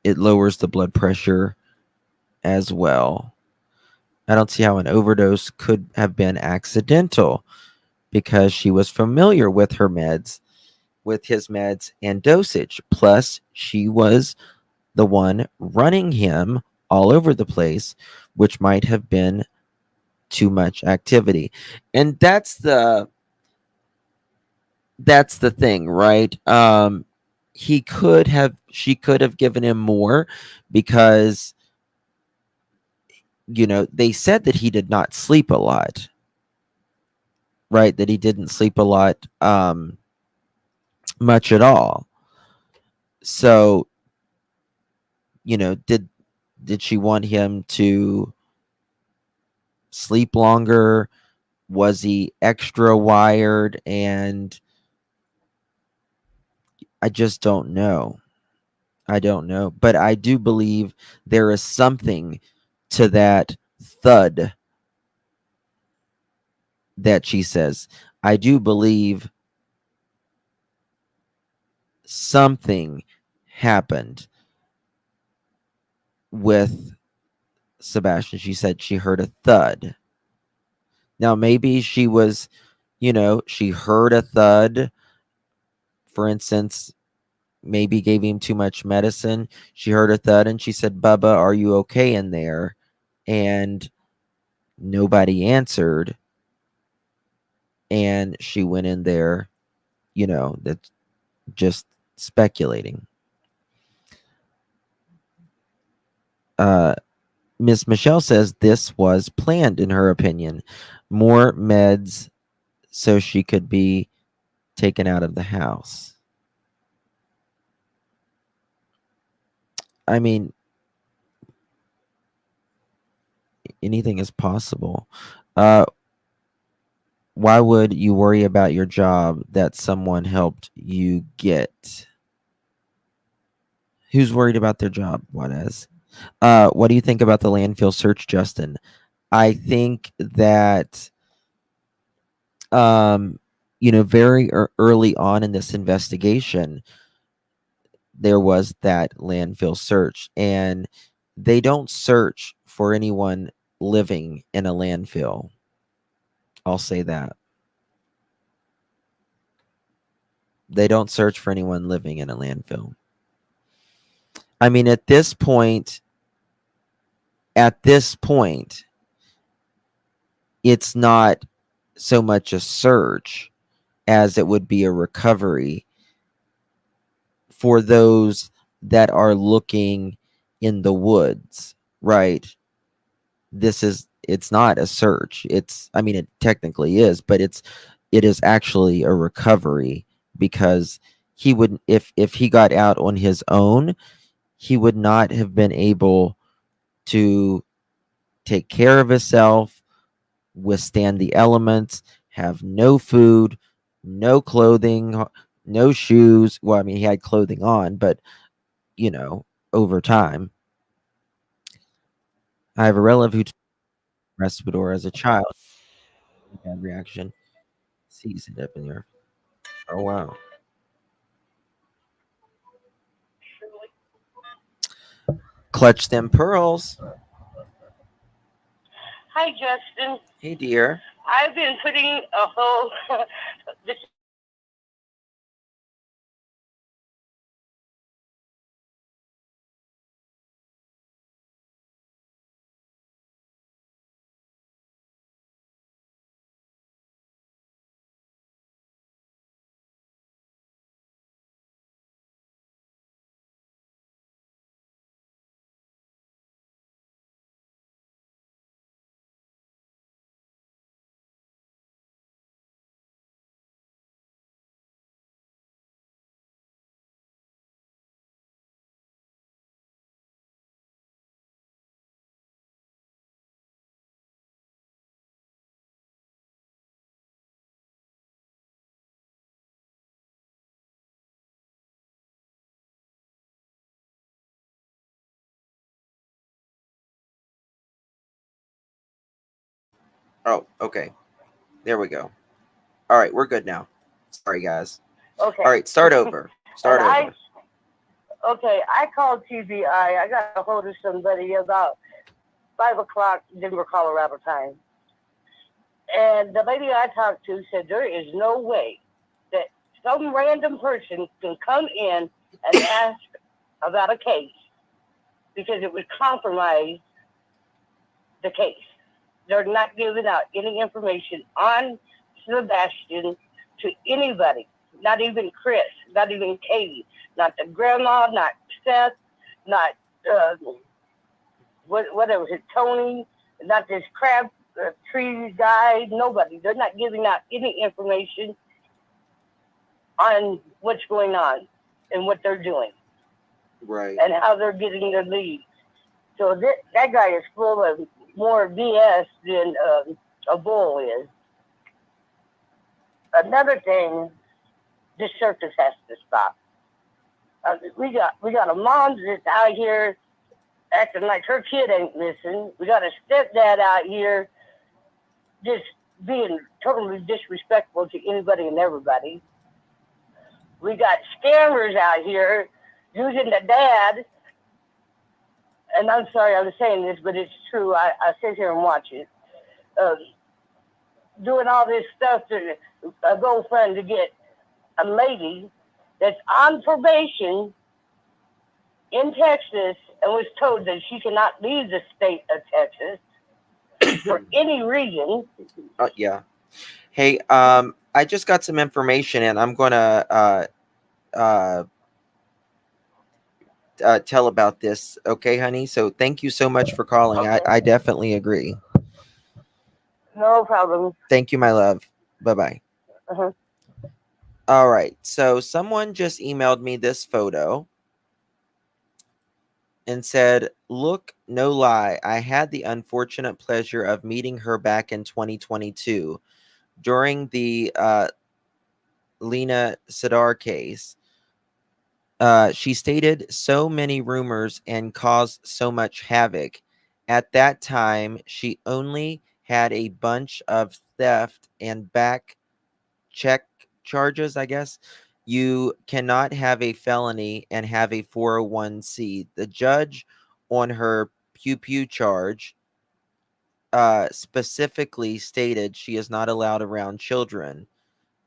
It lowers the blood pressure as well. I don't see how an overdose could have been accidental, because she was familiar with her meds, with his meds and dosage. Plus, she was the one running him all over the place, which might have been too much activity. And that's the thing, right? She could have given him more, because they said that he did not sleep a lot, right? That he didn't sleep a lot, much at all. So, did she want him to sleep longer? Was he extra wired? And I just don't know. But I do believe there is something to that thud that she says. I do believe something happened with Sebastian. She said she heard a thud. Now, maybe she was, she heard a thud. For instance, maybe gave him too much medicine. She heard a thud and she said, "Bubba, are you okay in there?" And nobody answered. And she went in there, that's just speculating. Miss Michelle says this was planned, in her opinion. More meds so she could be taken out of the house. I mean, anything is possible. Why would you worry about your job that someone helped you get? Who's worried about their job? Juarez? What do you think about the landfill search, Justin? I think that, very early on in this investigation, there was that landfill search, and they don't search for anyone living in a landfill. I'll say that. They don't search for anyone living in a landfill. I mean, at this point, it's not so much a search as it would be a recovery for those that are looking in the woods, right? It's not a search. It technically is, but it is actually a recovery, because he would, if he got out on his own, he would not have been able to take care of himself, withstand the elements, have no food, no clothing, no shoes. Well, I mean, he had clothing on, but over time. I have a relative who took Respitor as a child. Bad reaction. Sees it up in there. Oh wow. Clutch them pearls. Hi, Justin. Hey, dear. I've been putting a whole this. Oh, okay. There we go. All right, we're good now. Sorry, guys. Okay. All right, start over. Start over. I called TBI. I got a hold of somebody about 5 o'clock Denver, Colorado time. And the lady I talked to said there is no way that some random person can come in and ask about a case because it would compromise the case. They're not giving out any information on Sebastian to anybody, not even Chris, not even Katie, not the grandma, not Seth, not whatever, Tony, not this crab tree guy, nobody. They're not giving out any information on what's going on and what they're doing. Right. And how they're getting their leads. So that guy is full of more BS than a bull is. Another thing, this circus has to stop. We got a mom that's out here acting like her kid ain't missing. We got a stepdad out here just being totally disrespectful to anybody and everybody. We got scammers out here using the dad. And I'm sorry I'm saying this, but it's true. I sit here and watch it. Doing all this stuff to a GoFund to get a lady that's on probation in Texas and was told that she cannot leave the state of Texas for any reason. Yeah. Hey, I just got some information, and I'm gonna tell about this. Okay, honey. So thank you so much for calling. Okay. I definitely agree. No problem. Thank you, my love. Bye-bye. Uh-huh. All right. So someone just emailed me this photo and said, look, no lie, I had the unfortunate pleasure of meeting her back in 2022 during the Lena Sidar case. She stated so many rumors and caused so much havoc. At that time, she only had a bunch of theft and back check charges, I guess. You cannot have a felony and have a 401c. The judge on her pew pew charge specifically stated she is not allowed around children.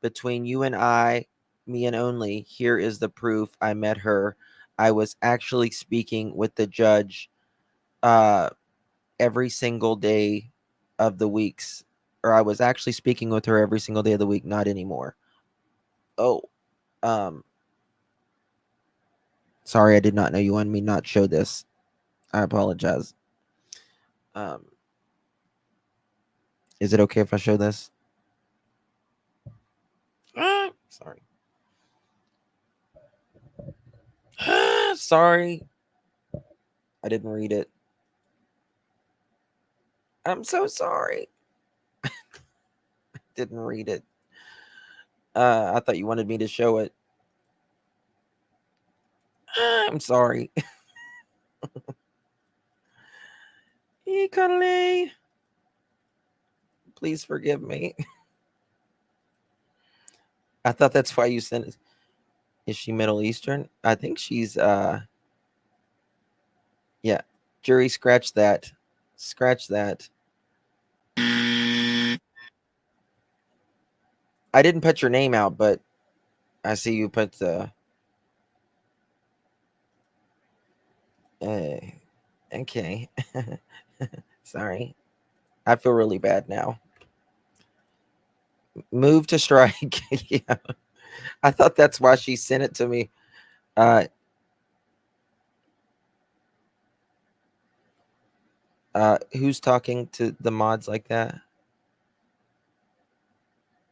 Between you and I, me and only, here is the proof. I met her. I was actually speaking with the judge every single day of the weeks, or I was actually speaking with her every single day of the week, not anymore. Oh, sorry, I did not know you wanted me not show this. I apologize. Is it okay if I show this? Sorry. Sorry. I didn't read it. I'm so sorry. Didn't read it. I thought you wanted me to show it. I'm sorry. Hey, cuddly. Please forgive me. I thought that's why you sent it. Is she Middle Eastern? I think she's yeah. Jury, scratch that. Scratch that. I didn't put your name out, but I see you put the okay. Sorry. I feel really bad now. Move to strike. Yeah. I thought that's why she sent it to me. Who's talking to the mods like that?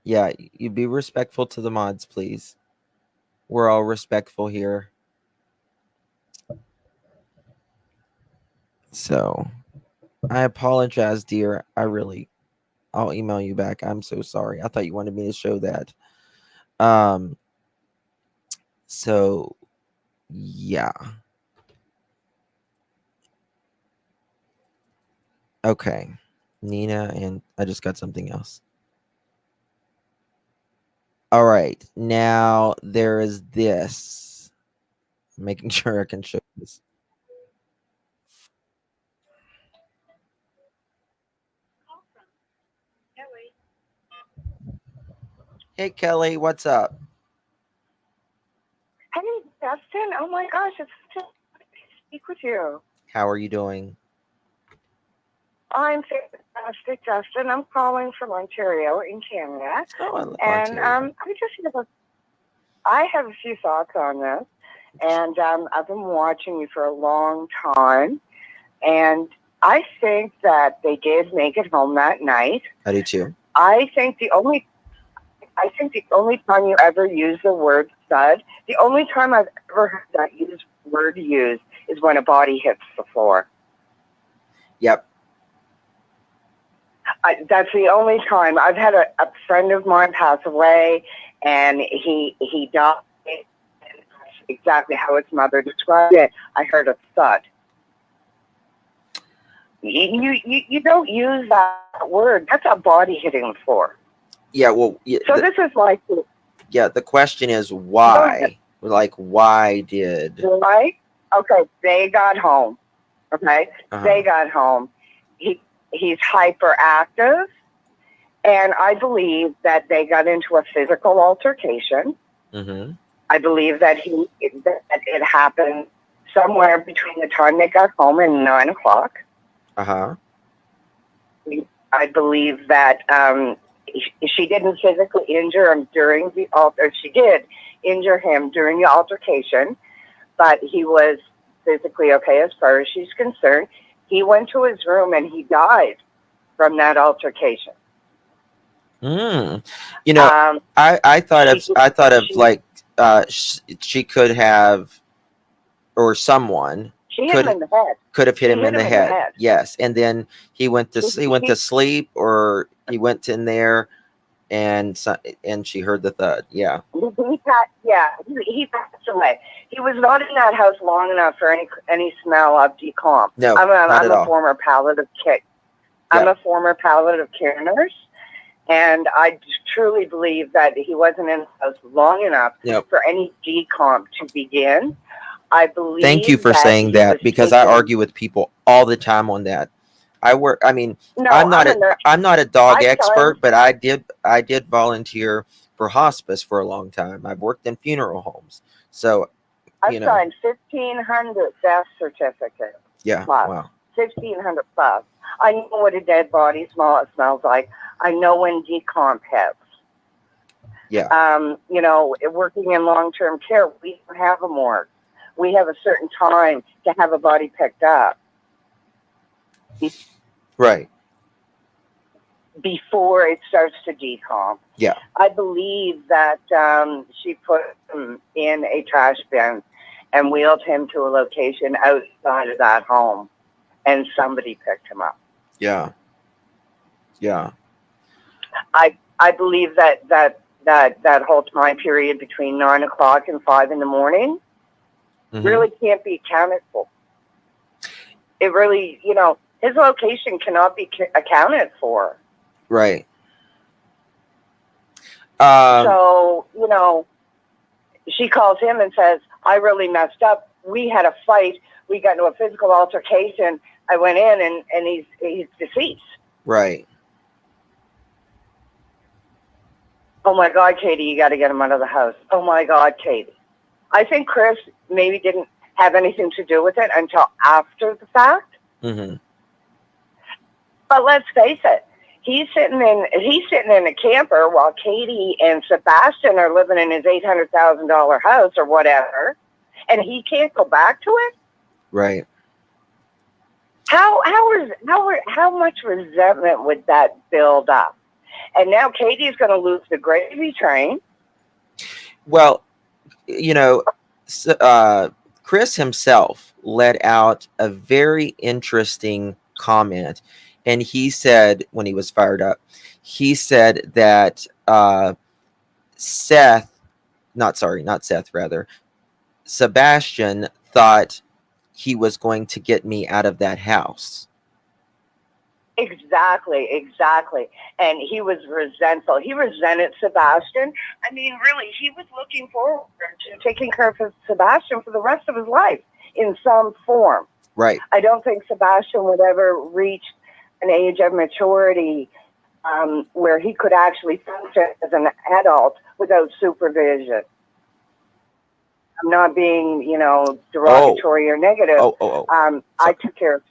Yeah, you be respectful to the mods, please. We're all respectful here. So, I apologize, dear. I'll email you back. I'm so sorry. I thought you wanted me to show that. So, yeah. Okay. Nina, and I just got something else. All right. Now there is this. I'm making sure I can show this. Hey, Kelly, what's up? Hey, Justin. Oh my gosh, it's such a pleasure to speak with you. How are you doing? I'm fantastic, Justin. I'm calling from Ontario in Canada. Oh, I love and Ontario. I have a few thoughts on this. And I've been watching you for a long time. And I think that they did make it home that night. I do too. I think the only time you ever use the word stud, the only time I've ever heard that word used is when a body hits the floor. Yep. That's the only time. I've had a friend of mine pass away, and he died. Exactly how his mother described it. I heard a thud. You don't use that word. That's a body hitting the floor. Yeah, well, yeah, so this is like... Yeah, the question is why? Like, why did... Right? Okay, they got home. Okay? They got home. He's hyperactive, and I believe that they got into a physical altercation. Mm-hmm. I believe that it happened somewhere between the time they got home and 9 o'clock. Uh-huh. I believe that she didn't physically injure him during the she did injure him during the altercation, but he was physically okay as far as she's concerned. He went to his room and he died from that altercation. You know, I thought of she- like she could have, or someone She hit him in the head. could have hit She him in the head. head. Yes, and then he went to He- sleep, or he went in there, and she heard the thud. Yeah. He passed away. He was not in that house long enough for any smell of decomp. No, I'm not at a all. former palliative care. I'm a former palliative care nurse, and I truly believe that he wasn't in the house long enough for any decomp to begin. I believe. Thank you for saying that, because I argue with people all the time on that. I mean, I'm not a dog expert, but I did volunteer for hospice for a long time. I've worked in funeral homes, so I've signed 1,500 death certificates. Yeah. Plus, Wow. 1,500 plus. I know what a dead body smells like. I know when decomp hits. Yeah. You know, working in long-term care, we don't have a morgue. We have a certain time to have a body picked up. Right. Before it starts to decomp. Yeah. I believe that she put him in a trash bin and wheeled him to a location outside of that home, and somebody picked him up. Yeah. Yeah. I believe that whole time period between 9 o'clock and 5 in the morning really can't be accounted for. It really, you know, his location cannot be accounted for. Right. So, you know, she calls him and says, I really messed up. We had a fight. We got into a physical altercation. I went in and he's deceased. Right. Oh my God, Katie, you got to get him out of the house. Oh my God, Katie. I think Chris maybe didn't have anything to do with it until after the fact. Mm-hmm. But let's face it, he's sitting in a camper while Katie and Sebastian are living in his $800,000 house or whatever, and he can't go back to it. Right. How much resentment would that build up? And now Katie's going to lose the gravy train. Well, you know, Chris himself let out a very interesting comment. And he said, when he was fired up, he said that Sebastian thought he was going to get me out of that house. Exactly. And he was resentful. He resented Sebastian. I mean, really, he was looking forward to taking care of Sebastian for the rest of his life in some form. Right. I don't think Sebastian would ever reach an age of maturity where he could actually function as an adult without supervision. I'm not being, you know, derogatory or negative. I took care of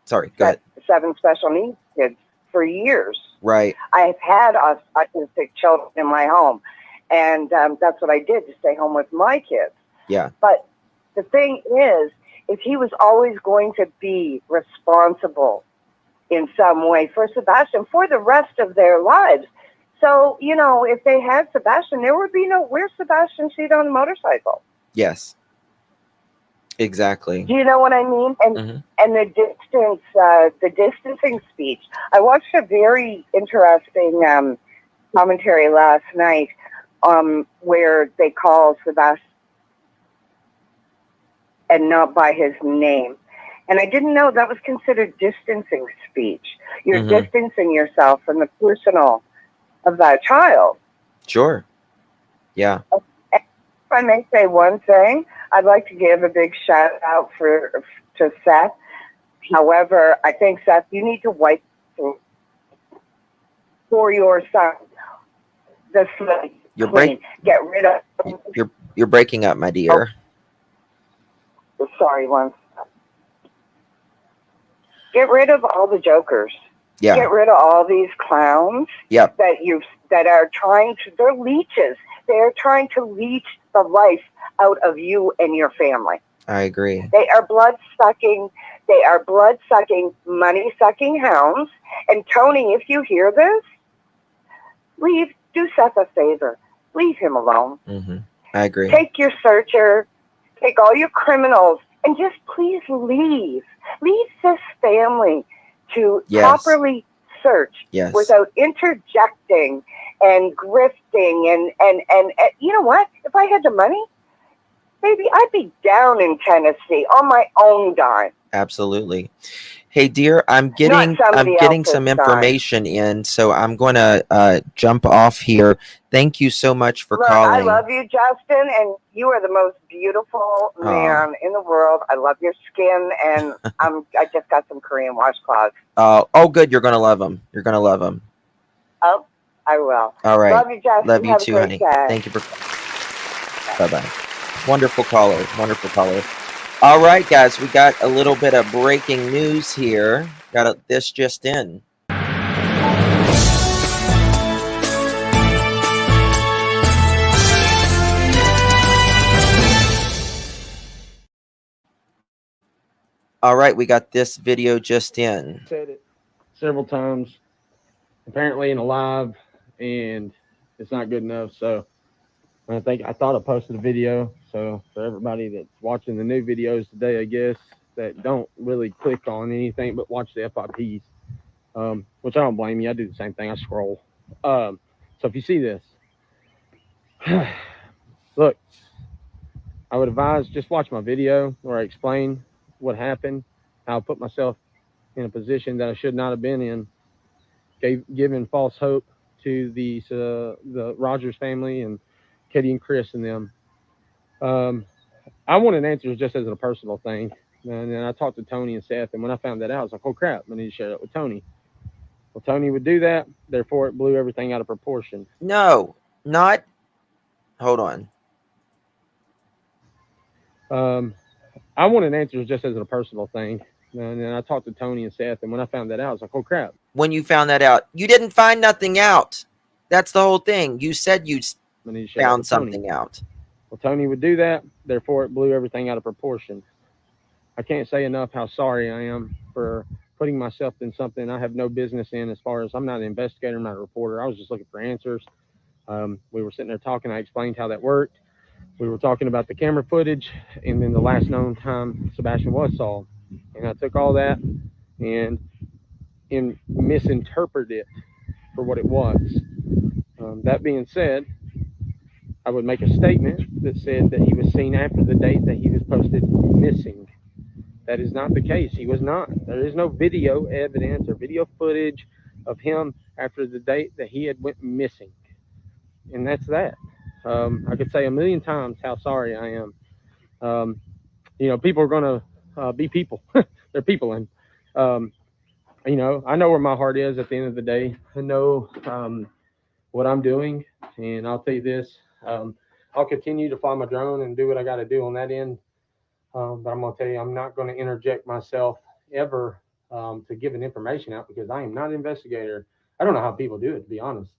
Sorry, go ahead. 7 special needs kids for years. Right. I've had autistic children in my home, and that's what I did to stay home with my kids. Yeah. But the thing is he was always going to be responsible in some way for Sebastian for the rest of their lives. So, you know, if they had Sebastian, there would be no, where's Sebastian seat on the motorcycle? Yes. Exactly. Do you know what I mean? And and the distancing speech. I watched a very interesting commentary last night where they call Sebastian and not by his name. And I didn't know that was considered distancing speech. You're distancing yourself from the personal of that child. Sure. Yeah. If I may say one thing, I'd like to give a big shout out to Seth. However, I think, Seth, you need to wipe for your son the slate clean. Get rid of. You're breaking up, my dear. Oh, sorry, one. Get rid of all the jokers. Yeah. Get rid of all these clowns. Yep. That are trying to. They're leeches. They're trying to leech the life out of you and your family. I agree. They are blood-sucking, money-sucking hounds. And Tony, if you hear this, do Seth a favor. Leave him alone. I agree. Take your searcher, take all your criminals, and just please leave. Leave this family to properly search without interjecting and grifting and you know what? If I had the money, maybe I'd be down in Tennessee on my own dime. Absolutely. Hey, dear, I'm getting some information in, so I'm going to jump off here. Thank you so much for calling. I love you, Justin, and you are the most beautiful man in the world. I love your skin, and I just got some Korean washcloths. Oh, good. You're going to love them. You're going to love them. Oh, I will. All right. Love you, Justin. Love you Have too, a honey. great day. Thank you for. Bye-bye. Wonderful caller. Wonderful caller. All right, guys, we got a little bit of breaking news here. Got this just in. All right, we got this video just in. Said it several times, apparently in a live, and it's not good enough. So I thought I posted a video. So for everybody that's watching the new videos today, I guess, that don't really click on anything but watch the FIPs, which I don't blame you. I do the same thing. I scroll. So if you see this, look, I would advise just watch my video where I explain what happened, how I put myself in a position that I should not have been in, giving false hope to the Rogers family and Katie and Chris and them. I wanted answers just as a personal thing. And then I talked to Tony and Seth, and when I found that out, I was like, oh crap, I need to share that with Tony. Well, Tony would do that, therefore it blew everything out of proportion. No, not. Hold on. I wanted answers just as a personal thing. And then I talked to Tony and Seth, and when I found that out, I was like, oh crap. When you found that out, you didn't find nothing out. That's the whole thing. You said you found something out. Well, Tony would do that, therefore it blew everything out of proportion. I can't say enough how sorry I am for putting myself in something I have no business in. As far as I'm not an investigator, I'm not a reporter. I was just looking for answers. We were sitting there talking. I explained how that worked. We were talking about the camera footage, and then the last known time Sebastian was saw. And I took all that and misinterpreted it for what it was. That being said, I would make a statement that said that he was seen after the date that he was posted missing. That is not the case. He was not. There is no video evidence or video footage of him after the date that he had went missing. And that's that. I could say a million times how sorry I am. You know, people are going to be people. They're people. And, you know, I know where my heart is at the end of the day. I know what I'm doing. And I'll tell you this. I'll continue to fly my drone and do what I got to do on that end. But I'm going to tell you, I'm not going to interject myself ever to give an information out because I am not an investigator. I don't know how people do it, to be honest.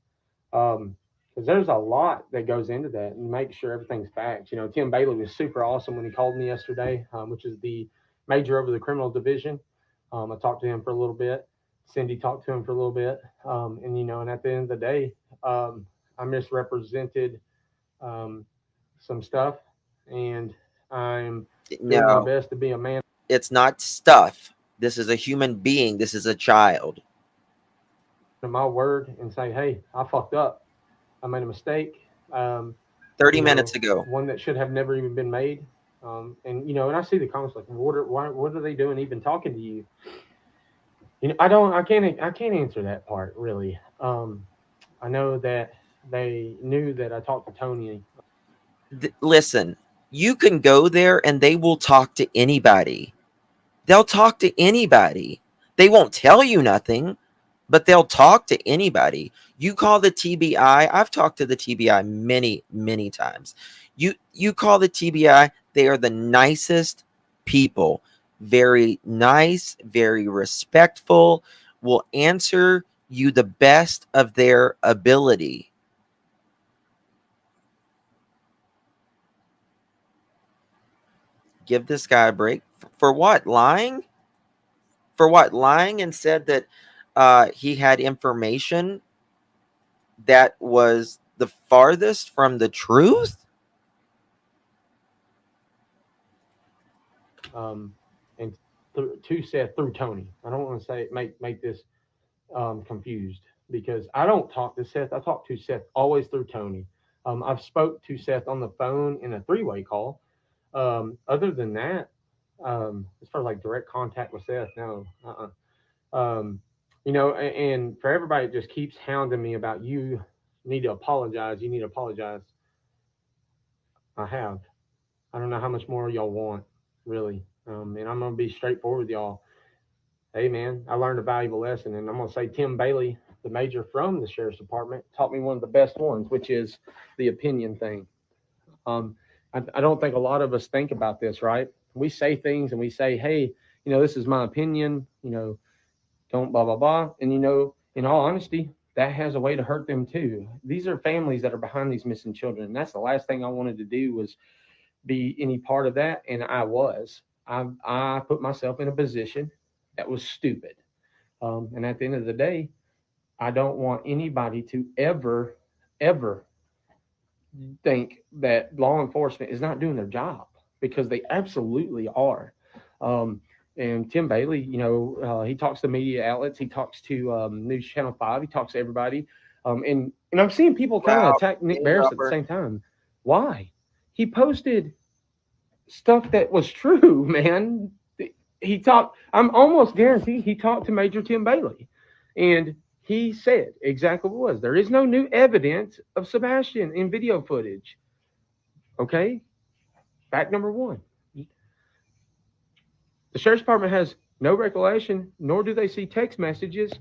Because there's a lot that goes into that and make sure everything's facts. You know, Tim Bailey was super awesome when he called me yesterday, which is the major over the criminal division. I talked to him for a little bit. Cindy talked to him for a little bit. And, you know, and at the end of the day, I misrepresented some stuff, and I'm doing my best to be a man. It's not stuff. This is a human being. This is a child. My word and say, hey, I fucked up. I made a mistake. 30 minutes ago. One that should have never even been made. And, you know, and I see the comments like, what are they doing even talking to you? You know, I can't answer that part really. I know that they knew that I talked to Tony. Listen, you can go there and they will talk to anybody. They'll talk to anybody. They won't tell you nothing, but they'll talk to anybody. You call the TBI. I've talked to the TBI many, many times. You call the TBI. They are the nicest people. Very nice, very respectful, will answer you the best of their ability. Give this guy a break. For what? Lying? For what? Lying and said that he had information that was the farthest from the truth? And to Seth through Tony. I don't want to say make this confused, because I don't talk to Seth. I talk to Seth always through Tony. I've spoke to Seth on the phone in a 3-way call. Other than that, as far as like direct contact with Seth, no. You know, and for everybody that just keeps hounding me about you need to apologize. You need to apologize. I have. I don't know how much more y'all want, really. And I'm gonna be straightforward with y'all. Hey man, I learned a valuable lesson, and I'm gonna say Tim Bailey, the major from the sheriff's department, taught me one of the best ones, which is the opinion thing. I don't think a lot of us think about this, right? We say things and we say, hey, you know, this is my opinion, you know, don't blah, blah, blah. And, you know, in all honesty, that has a way to hurt them too. These are families that are behind these missing children. And that's the last thing I wanted to do was be any part of that. And I was. I put myself in a position that was stupid. And at the end of the day, I don't want anybody to ever think that law enforcement is not doing their job, because they absolutely are. And Tim Bailey, you know, he talks to media outlets, he talks to News Channel 5, he talks to everybody. And I'm seeing people kind of attack Nick Barris at the same time. Why? He posted stuff that was true, man. He talked, I'm almost guaranteed he talked to Major Tim Bailey. And he said exactly what it was. There is no new evidence of Sebastian in video footage. Okay? Fact number one. The sheriff's department has no recollection, nor do they see text messages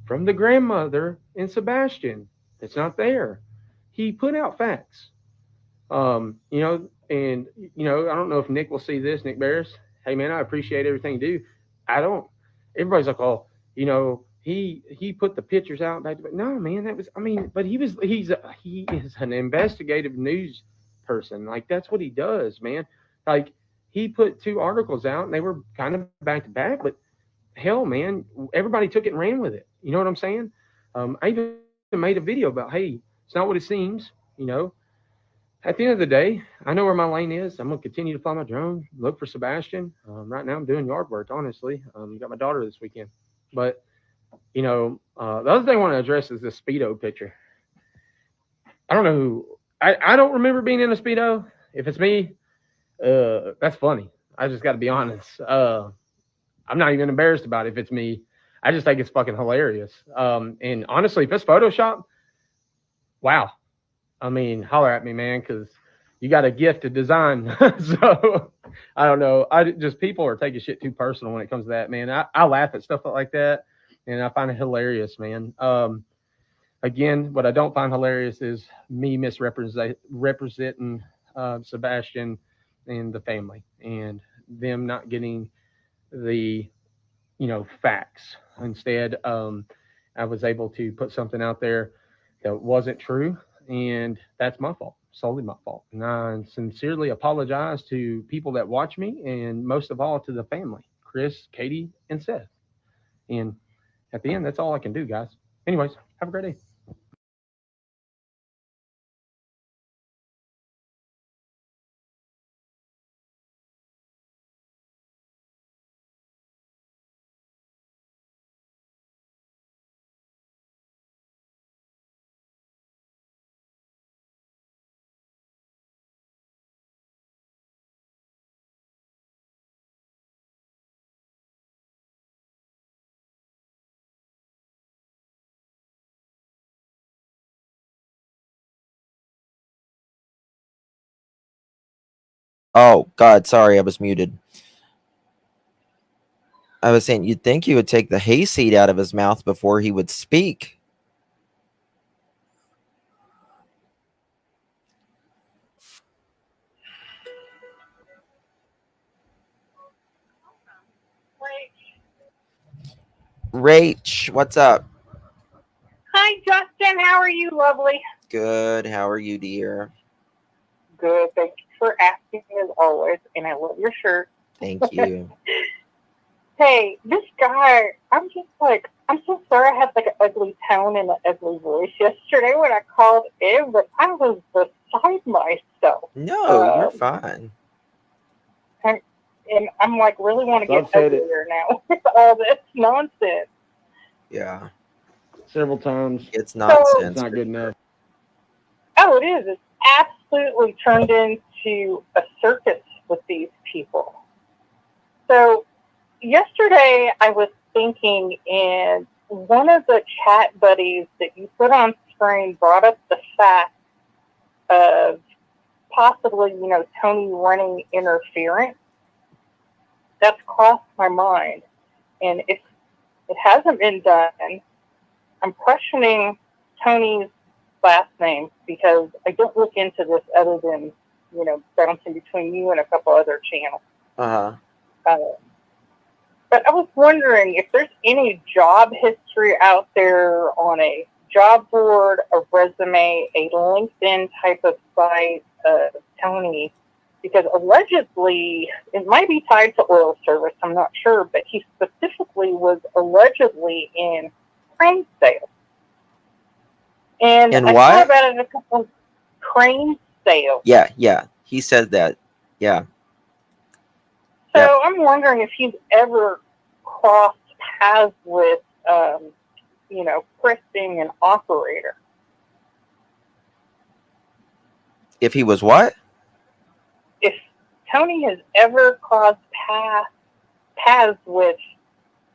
from the grandmother and Sebastian. It's not there. He put out facts. You know, and, you know, I don't know if Nick will see this, Nick Barris. Hey, man, I appreciate everything you do. I don't. Everybody's like, oh, you know, he put the pictures out. But no, man, that was, I mean, but he is an investigative news person. Like, that's what he does, man. Like, he put 2 articles out and they were kind of back to back, but hell, man, everybody took it and ran with it. You know what I'm saying? I even made a video about, hey, it's not what it seems, you know. At the end of the day, I know where my lane is. I'm going to continue to fly my drone, look for Sebastian. Right now I'm doing yard work, honestly. Got my daughter this weekend. But, you know, the other thing I want to address is this Speedo picture. I don't know who, I don't remember being in a Speedo. If it's me, that's funny. I just got to be honest. I'm not even embarrassed about it if it's me. I just think it's fucking hilarious. And honestly, if it's Photoshop, wow. I mean, holler at me, man, because you got a gift to design. So I don't know. People are taking shit too personal when it comes to that, man. I laugh at stuff like that, and I find it hilarious, man. Again, what I don't find hilarious is me representing Sebastian and the family, and them not getting the, you know, facts. Instead, I was able to put something out there that wasn't true. And that's my fault, solely my fault. And I sincerely apologize to people that watch me, and most of all to the family, Chris, Katie, and Seth. And at the end, that's all I can do, guys. Anyways, have a great day. Oh, God, sorry, I was muted. I was saying, you'd think you would take the hayseed out of his mouth before he would speak. Rach, what's up? Hi, Justin. How are you, lovely? Good. How are you, dear? Good. Thank you for asking, as always. And I love your shirt. Thank you. Hey, this guy, I'm just like, I'm so sorry I had like an ugly tone and an ugly voice yesterday when I called in, but I was beside myself. No, you're fine. And I'm like really want to get I've said it. uglier now with all this nonsense. Yeah, Several times. it's nonsense. It's not good enough. Oh, it is. It's absolutely turned into a circus with these people. So yesterday I was thinking, and one of the chat buddies that you put on screen brought up the fact of possibly, Tony running interference. That's crossed my mind. And if it hasn't been done, I'm questioning Tony's last name because I don't look into this other than, bouncing between you and a couple other channels. Uh-huh. But I was wondering if there's any job history out there on a job board, a resume, a LinkedIn type of site of Tony, because allegedly, it might be tied to oil service, I'm not sure, but he specifically was allegedly in crane sales. And I what? thought about it a couple of crane sales. Yeah. He said that. Yeah. So I'm wondering if he's ever crossed paths with, Chris being an operator. If he was what? If Tony has ever crossed paths with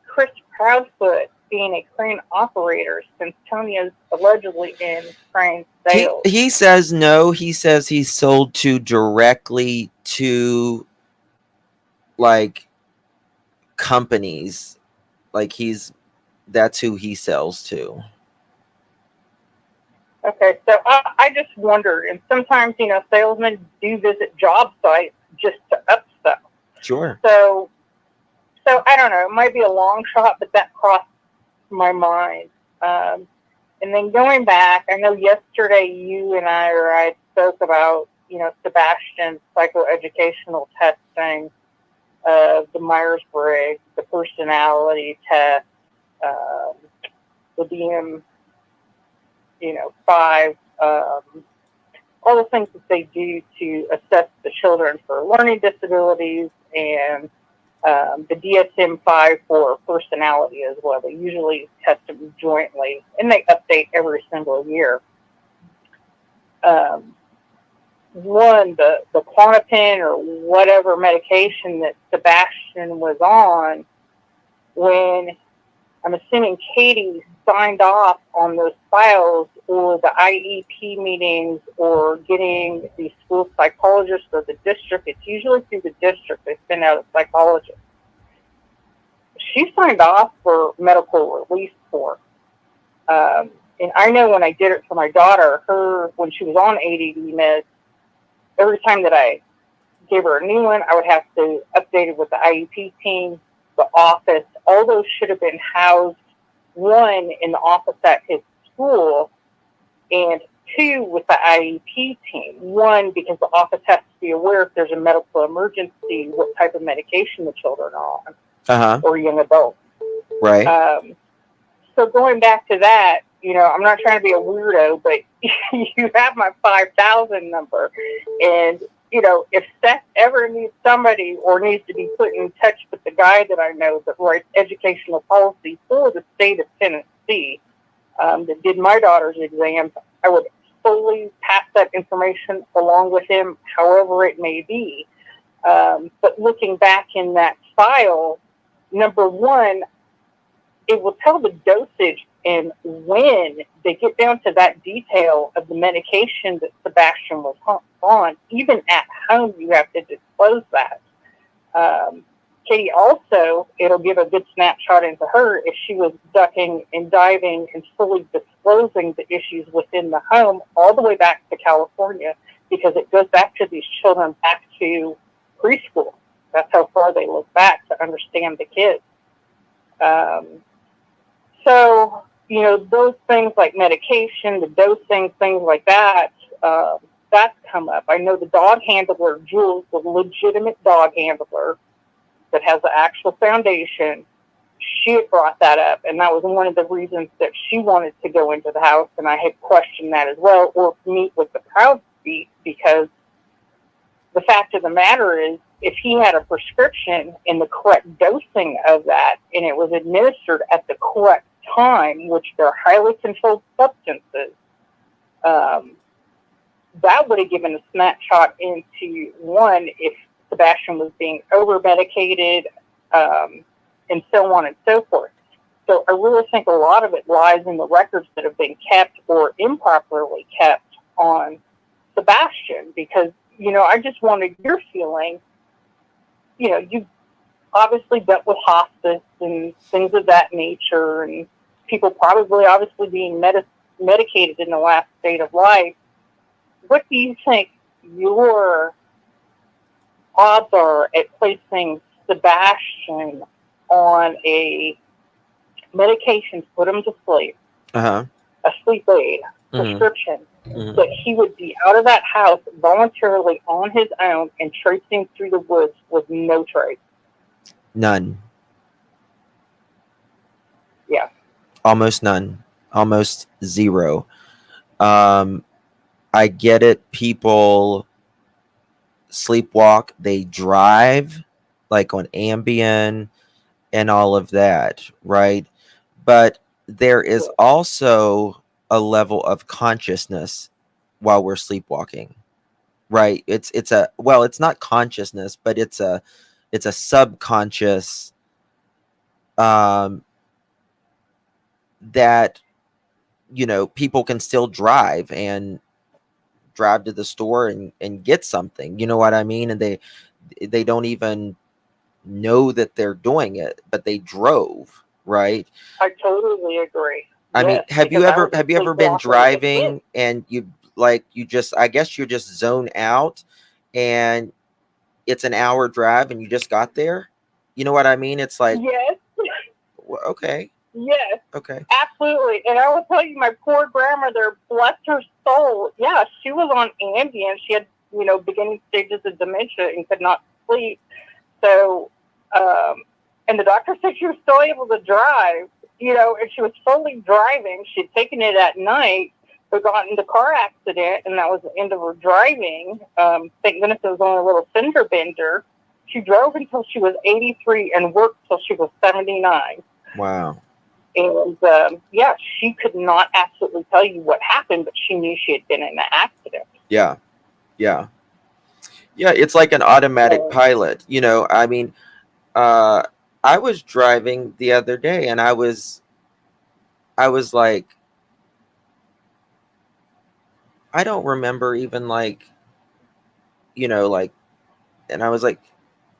Chris Proudfoot being a crane operator, since Tony is allegedly in crane sales. He says no. He says he's sold directly to like companies. Like that's who he sells to. Okay, so I just wondered, and sometimes, salesmen do visit job sites just to upsell. Sure. So I don't know, it might be a long shot, but that crossed my mind. And then going back, I know yesterday you and I spoke about, Sebastian's psychoeducational testing, the Myers-Briggs, the personality test, the DM, 5, all the things that they do to assess the children for learning disabilities, and the DSM-5 for personality as well. They usually test them jointly, and they update every single year. One, the Klonopin or whatever medication that Sebastian was on, when I'm assuming Katie signed off on those files, or the IEP meetings, or getting the school psychologist or the district. It's usually through the district they send out a psychologist. She signed off for medical release form. And I know when I did it for my daughter, when she was on ADD meds, every time that I gave her a new one, I would have to update it with the IEP team, the office. All those should have been housed, one, in the office at his school, and two, with the IEP team. One, because the office has to be aware if there's a medical emergency, what type of medication the children are on, or young adults. Right. So going back to that, I'm not trying to be a weirdo, but you have my 5,000 number, and if Seth ever needs somebody or needs to be put in touch with the guy that I know that writes educational policy for the state of Tennessee, that did my daughter's exams, I would fully pass that information along with him, however it may be. But looking back in that file, number one, it will tell the dosage, and when they get down to that detail of the medication that Sebastian was on, even at home, you have to disclose that. Katie also, it'll give a good snapshot into her if she was ducking and diving and fully disclosing the issues within the home all the way back to California, because it goes back to these children back to preschool. That's how far they look back to understand the kids. So, those things like medication, the dosing, things like that, that's come up. I know the dog handler, Jules, the legitimate dog handler that has the actual foundation, she had brought that up, and that was one of the reasons that she wanted to go into the house, and I had questioned that as well, or meet with the Proud Street, because the fact of the matter is, if he had a prescription and the correct dosing of that, and it was administered at the correct time, which they're highly controlled substances, that would have given a snapshot into, one, if Sebastian was being over-medicated, and so on and so forth. So I really think a lot of it lies in the records that have been kept or improperly kept on Sebastian, because, you know, I just wanted your feeling. You know, you obviously dealt with hospice and things of that nature, and people probably obviously being medicated in the last state of life. What do you think your odds are at placing Sebastian on a medication to put him to sleep, a sleep aid, prescription, that he would be out of that house voluntarily on his own and tracing through the woods with no trace? None. Yeah. Almost none. Almost zero. I get it. People sleepwalk. They drive, like on Ambien and all of that, right? But there is also a level of consciousness while we're sleepwalking, right? It's not consciousness, but it's a subconscious that, you know, people can still drive to the store and get something, you know what I mean? And they don't even know that they're doing it, but they drove, right? I totally agree. I mean, have you ever been driving and I guess you just zone out and it's an hour drive and you just got there? You know what I mean? It's like, yes. Okay. Yes. Okay. Absolutely. And I will tell you, my poor grandmother, bless her soul, yeah, she was on Ambien. She had, you know, beginning stages of dementia and could not sleep. So, and the doctor said she was still able to drive, you know, and she was fully driving. She'd taken it at night, but got into a car accident, and that was the end of her driving. Thank goodness it was only a little fender bender. She drove until she was 83 and worked till she was 79. Wow. And, yeah, she could not absolutely tell you what happened, but she knew she had been in an accident. Yeah. Yeah. Yeah, it's like an automatic pilot. You know, I mean, I was driving the other day and I was like, I don't remember even like, you know, like, and I was like,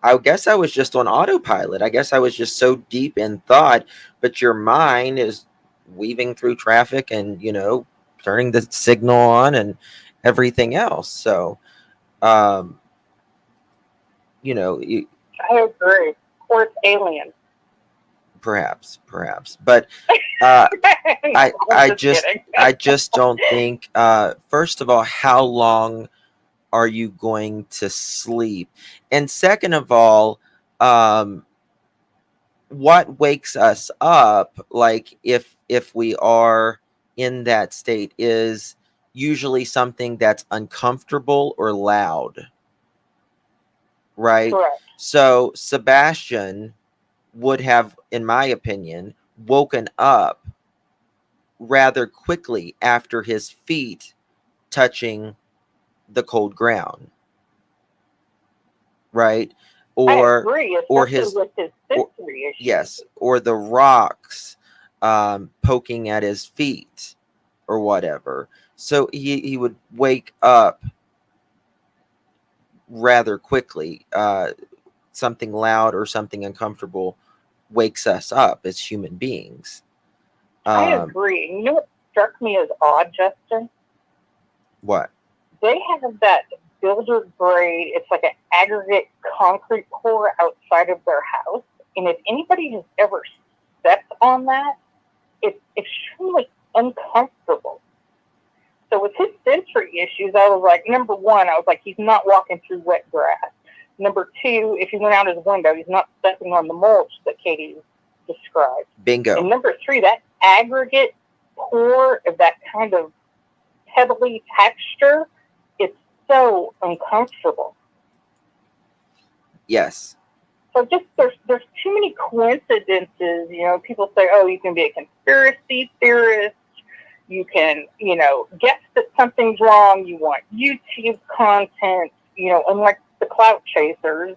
I guess I was just on autopilot. I guess I was just so deep in thought, but your mind is weaving through traffic and, you know, turning the signal on and everything else. So, you know, I agree. Or it's alien. Perhaps, but I just don't think. First of all, how long are you going to sleep? And second of all, what wakes us up, like if we are in that state, is usually something that's uncomfortable or loud, right? Correct. So Sebastian would have, in my opinion, woken up rather quickly after his feet touching the cold ground, right? Or I agree, or with his sensory issues. Yes, or the rocks poking at his feet or whatever. So he would wake up rather quickly. Something loud or something uncomfortable wakes us up as human beings. I agree. You know what struck me as odd, Justin? What? They have that builder grade, it's like an aggregate concrete pour outside of their house. And if anybody has ever stepped on that, it's extremely uncomfortable. So with his sensory issues, I was like, number one, I was like, he's not walking through wet grass. Number two, if he went out his window, he's not stepping on the mulch that Katie's, described. Bingo. And number 3, that aggregate pour of that kind of pebbly texture, it's so uncomfortable. Yes. So just there's too many coincidences. You know, people say, oh, you can be a conspiracy theorist. You can, you know, guess that something's wrong. You want YouTube content, you know, unlike the clout chasers.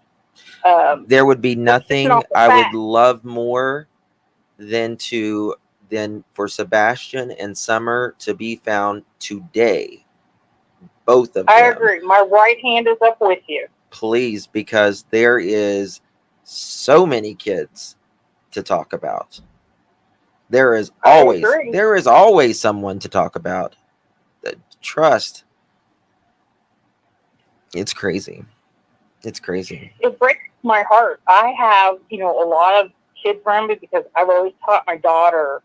There would be nothing I fact. would love more than for Sebastian and Summer to be found today. Both of them. I agree. My right hand is up with you. Please, because there is so many kids to talk about. There is always someone to talk about. Trust. It's crazy. It's crazy. It breaks my heart. I have, you know, a lot of kids around me because I've always taught my daughter,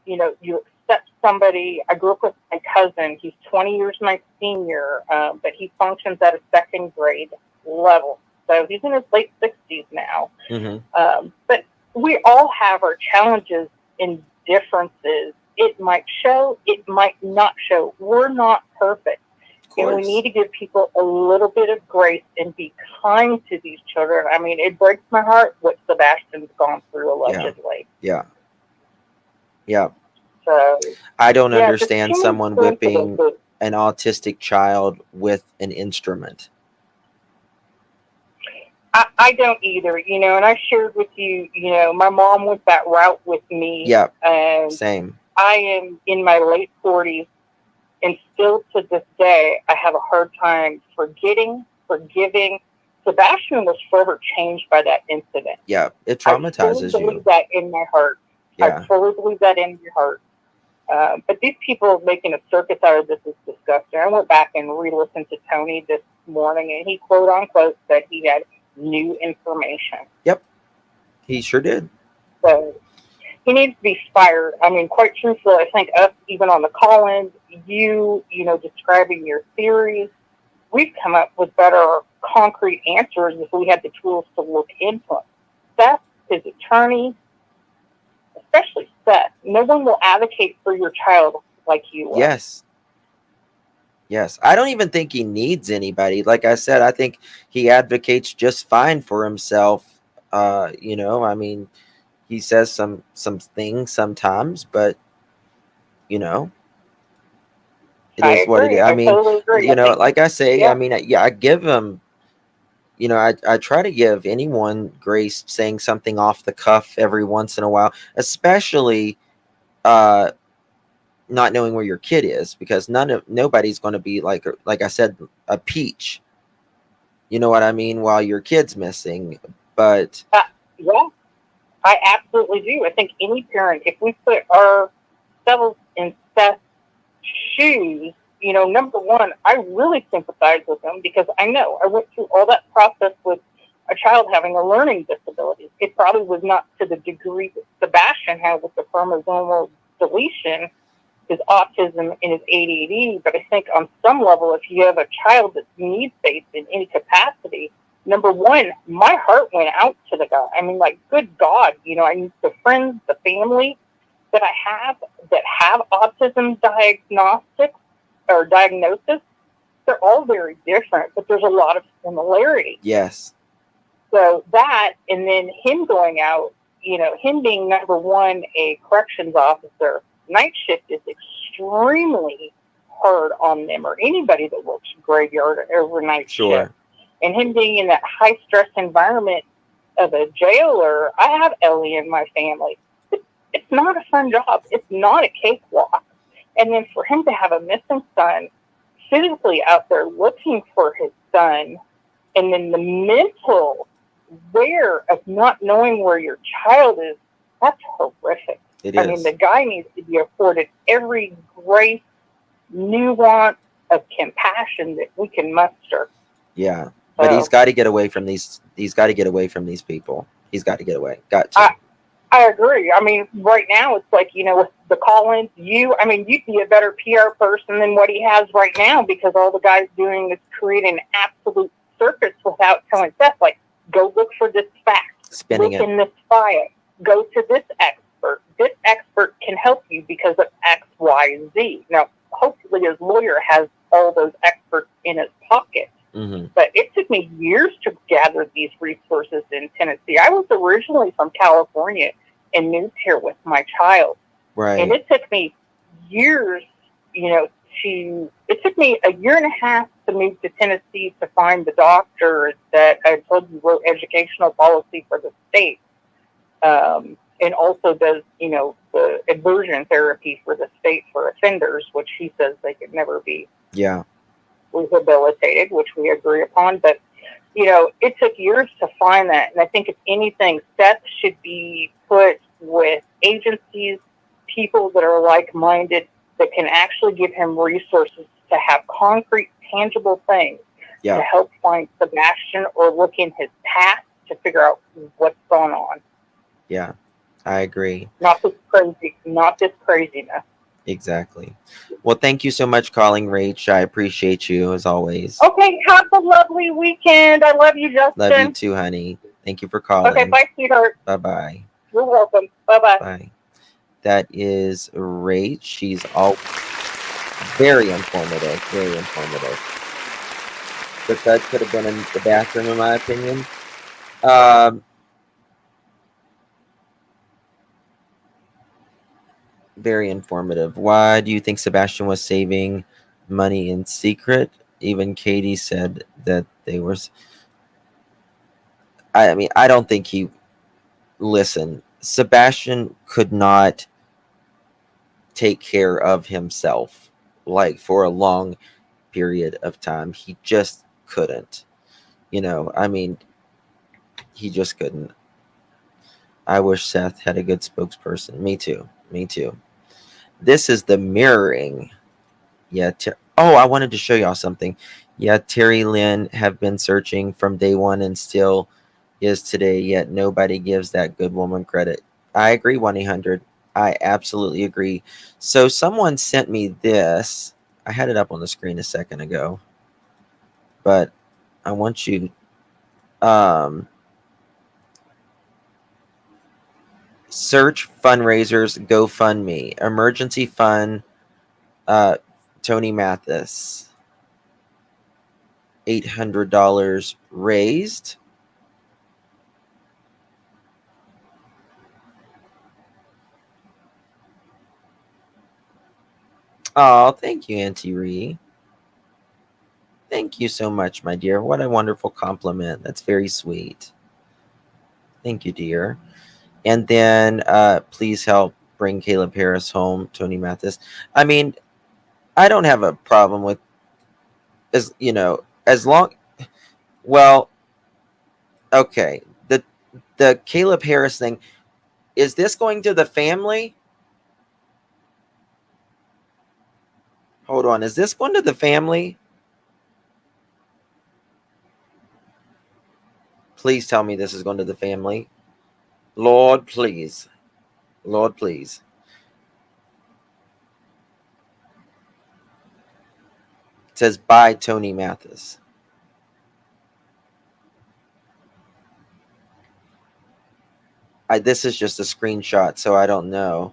you know, you accept somebody. I grew up with my cousin. He's 20 years my senior, but he functions at a second grade level. So he's in his late 60s now. Mm-hmm. But we all have our challenges and differences. It might show, it might not show. We're not perfect. And we need to give people a little bit of grace and be kind to these children. I mean, it breaks my heart what Sebastian's gone through allegedly. Yeah. So I don't understand someone whipping an autistic child with an instrument. I don't either, you know, and I shared with you, you know, my mom went that route with me. Yeah, and same. I am in my late 40s, and still to this day, I have a hard time forgiving. Sebastian was forever changed by that incident. Yeah, it traumatizes I fully believe that in my heart. Yeah. I fully believe that in your heart. But these people making a circus out of this is disgusting. I went back and re-listened to Tony this morning, and he quote unquote said he had new information. Yep, he sure did. So he needs to be fired. I mean, quite truthfully, I think us, even on the call-ins, you know, describing your theories, we've come up with better concrete answers if we had the tools to look into them. Seth, his attorney, especially Seth, no one will advocate for your child like you will. Yes. I don't even think he needs anybody. Like I said, I think he advocates just fine for himself. You know, I mean, he says some things sometimes, but you know, it is what it is. I mean, totally agree. you know, like I say, I mean, yeah, I give him, you know, I try to give anyone grace saying something off the cuff every once in a while, especially not knowing where your kid is, because nobody's going to be like I said, a peach. You know what I mean? While your kid's missing, but yeah, I absolutely do. I think any parent, if we put ourselves in Seth's shoes, you know, number one, I really sympathize with him because I know I went through all that process with a child having a learning disability. It probably was not to the degree that Sebastian had with the chromosomal deletion, his autism and his ADD, but I think on some level, if you have a child that's needs-based in any capacity, number one, my heart went out to the guy. I mean, like, good God, you know, I need the friends, the family that I have that have autism diagnosis, they're all very different, but there's a lot of similarity. yes, So that, and then him going out, you know, him being number one, a corrections officer, night shift is extremely hard on them, or anybody that works graveyard or overnight shift. And him being in that high stress environment of a jailer, I have Ellie in my family. It's not a fun job. It's not a cakewalk. And then for him to have a missing son, physically out there looking for his son, and then the mental wear of not knowing where your child is, that's horrific. it I is. mean, the guy needs to be afforded every grace, nuance of compassion that we can muster. Yeah, but he's got to get away from these. He's got to get away from these people. He's got to get away. Got to. I agree. I mean, right now it's like, you know, with the call-ins, you'd be a better PR person than what he has right now, because all the guy's doing is creating an absolute circus without telling Seth, like, go look for this fact. Spinning look it. in this file. go to this expert. This expert can help you because of X, Y, Z. Now, hopefully his lawyer has all those experts in his pocket. Mm-hmm. But it took me years to gather these resources in Tennessee. I was originally from California and moved here with my child. Right. And it took me years, it took me a year and a half to move to Tennessee to find the doctor that I told you wrote educational policy for the state. And also does, the aversion therapy for the state for offenders, which he says they could never be rehabilitated, which we agree upon. But, it took years to find that. And I think if anything, Seth should be put with agencies, people that are like-minded, that can actually give him resources to have concrete, tangible things to help find Sebastian or look in his past to figure out what's going on. Yeah, I agree. Not this craziness. Exactly. Well, thank you so much, calling, Rach. I appreciate you as always. Okay, have a lovely weekend. I love you, Justin. Love you too, honey. Thank you for calling. Okay, bye, sweetheart. Bye-bye. You're welcome. Bye-bye. Bye. That is Rach. She's all very informative. Very informative. But that could have been in the bathroom, in my opinion. Very informative. Why do you think Sebastian was saving money in secret? Even Katie said that they were. I mean, I don't think he. Listen, Sebastian could not take care of himself like for a long period of time. He just couldn't. I mean, he just couldn't. I wish Seth had a good spokesperson. Me too. This is the mirroring. Yeah. I wanted to show y'all something. Yeah, Terry Lynn have been searching from day one and still is today, yet nobody gives that good woman credit. I agree, 1-800. I absolutely agree. So someone sent me this. I had it up on the screen a second ago, but I want you search fundraisers, GoFundMe, emergency fund, Tony Mathis, $800 raised. Oh, thank you, Auntie Ree. Thank you so much, my dear. What a wonderful compliment. That's very sweet. Thank you, dear. And then please help bring Caleb Harris home, Tony Mathis. I mean, I don't have a problem with, as long, well, okay. The Caleb Harris thing, is this going to the family? Hold on. Is this going to the family? Please tell me this is going to the family. Lord, please. Lord, please. It says, by Tony Mathis. This is just a screenshot, so I don't know.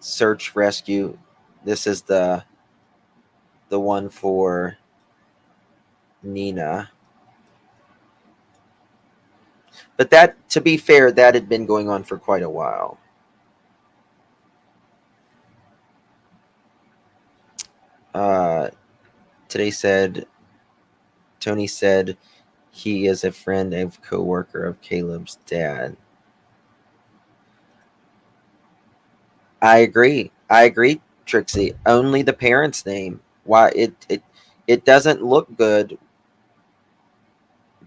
Search rescue. This is the one for Nina. But that, to be fair, that had been going on for quite a while. Today said, Tony said he is a friend and co-worker of Caleb's dad. I agree, Trixie. Only the parent's name. Why it doesn't look good.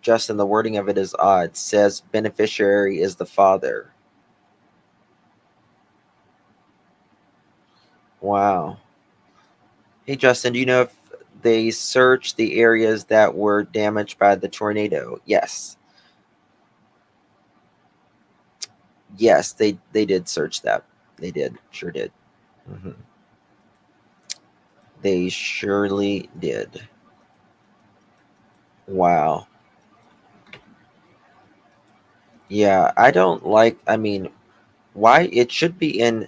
Justin, the wording of it is odd. It says beneficiary is the father. Wow. Hey, Justin, do you know if they searched the areas that were damaged by the tornado? Yes. Yes, they did search that. They did. Sure did. They surely did. Wow. Yeah, I don't like, I mean, why it should be in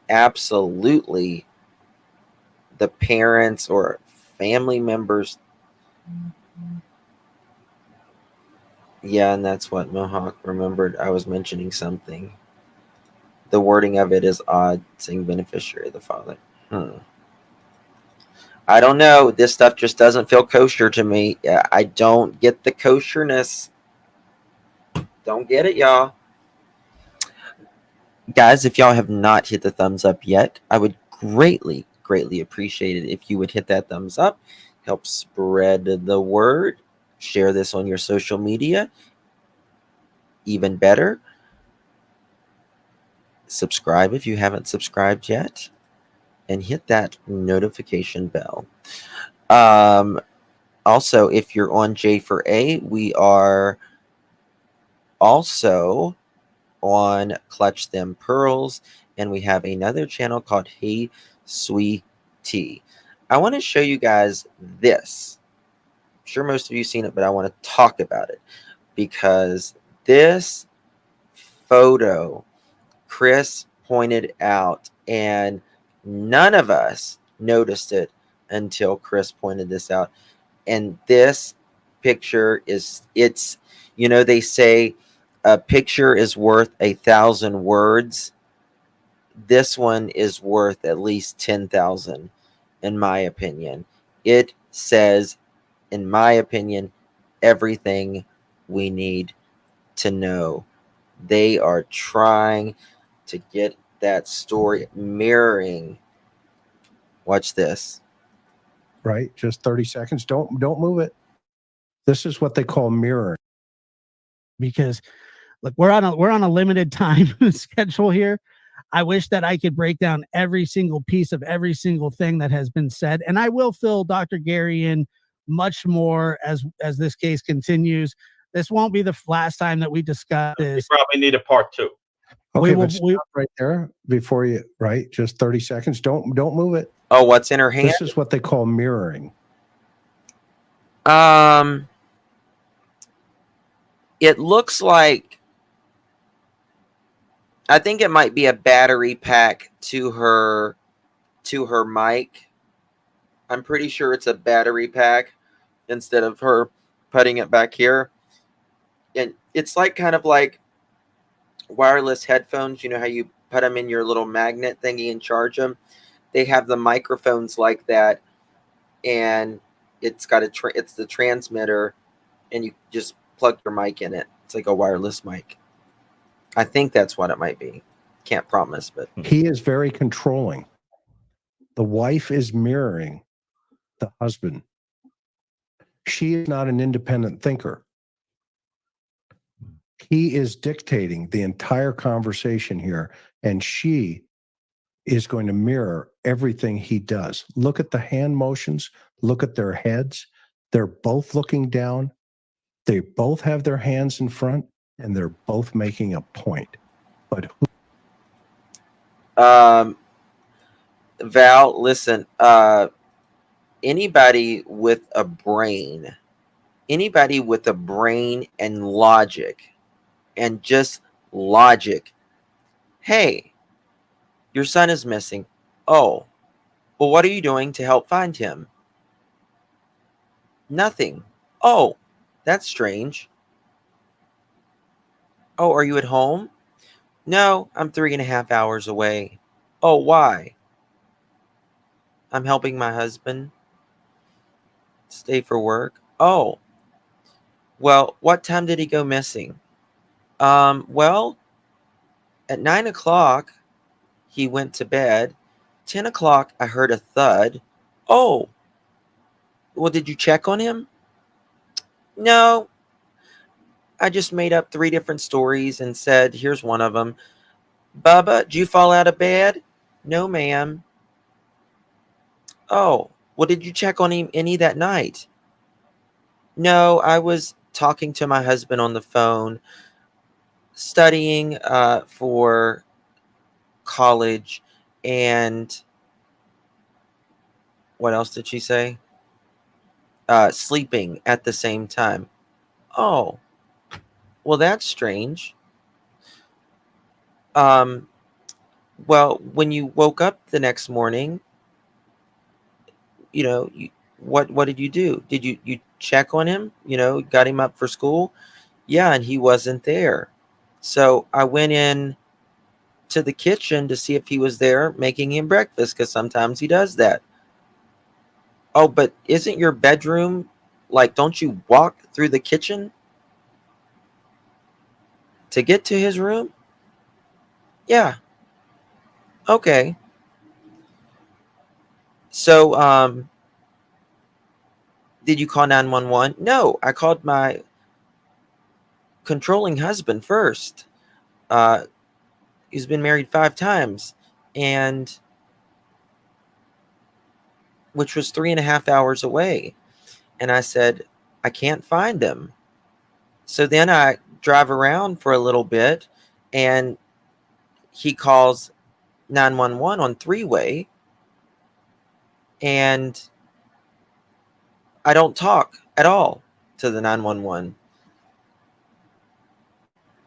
absolutely the parents or family members. Yeah, and that's what Mohawk remembered. I was mentioning something. The wording of it is odd, saying beneficiary of the father. I don't know. This stuff just doesn't feel kosher to me. I don't get the kosherness. Don't get it, y'all. Guys, if y'all have not hit the thumbs up yet, I would greatly, greatly appreciate it if you would hit that thumbs up. Help spread the word. Share this on your social media. Even better, subscribe if you haven't subscribed yet. And hit that notification bell. Also, if you're on J4A, we are also on Clutch Them Pearls, and we have another channel called Hey Sweet Tea. I want to show you guys this. I'm sure most of you have seen it, but I want to talk about it because this photo Chris pointed out, and none of us noticed it until Chris pointed this out. And this picture is, it's, you know, they say a picture is worth 1,000 words. This one is worth at least 10,000, in my opinion. It says, in my opinion, everything we need to know. They are trying to get that story mirroring. Watch this. Right, just 30 seconds. Don't move it. This is what they call mirroring. Because look, we're on a limited time schedule here. I wish that I could break down every single piece of every single thing that has been said, and I will fill Dr. Gary in much more as this case continues. This won't be the last time that we discuss this. We probably need a part 2. Okay, but stop right there before you, right? Just 30 seconds. Don't move it. Oh, what's in her hand? This is what they call mirroring. It looks like, I think it might be a battery pack to her mic. I'm pretty sure it's a battery pack instead of her putting it back here. And it's like kind of like wireless headphones. You know how you put them in your little magnet thingy and charge them? They have the microphones like that, and it's got it's the transmitter, and you just plug your mic in it. It's like a wireless mic. I think that's what it might be. Can't promise, but he is very controlling. The wife is mirroring the husband. She is not an independent thinker. He is dictating the entire conversation here, and she is going to mirror everything he does. Look at the hand motions. Look at their heads. They're both looking down. They both have their hands in front, and they're both making a point. But Val, listen, anybody with a brain and logic, and just logic, hey, your son is missing. Oh, well, what are you doing to help find him? Nothing. Oh, that's strange. Oh, are you at home? No, I'm 3.5 hours away. Oh, why? I'm helping my husband stay for work. Oh, well, what time did he go missing? Well, at 9 o'clock, he went to bed. 10 o'clock, I heard a thud. Oh, well, did you check on him? No, I just made up 3 different stories and said, here's one of them. Bubba, did you fall out of bed? No, ma'am. Oh, well, did you check on him any that night? No, I was talking to my husband on the phone, studying for college, and what else did she say? sleeping at the same time. Oh, well, that's strange. Well, when you woke up the next morning, what did you do? Did you check on him? Got him up for school? Yeah, and he wasn't there. So I went in to the kitchen to see if he was there making him breakfast, because sometimes he does that. Oh, but isn't your bedroom, like, don't you walk through the kitchen to get to his room? Yeah. Okay. So, did you call 911? No, I called my controlling husband first. He's been married 5 times, and which was 3.5 hours away. And I said, I can't find him. So then I drive around for a little bit, and he calls 911 on 3-way, and I don't talk at all to the 911.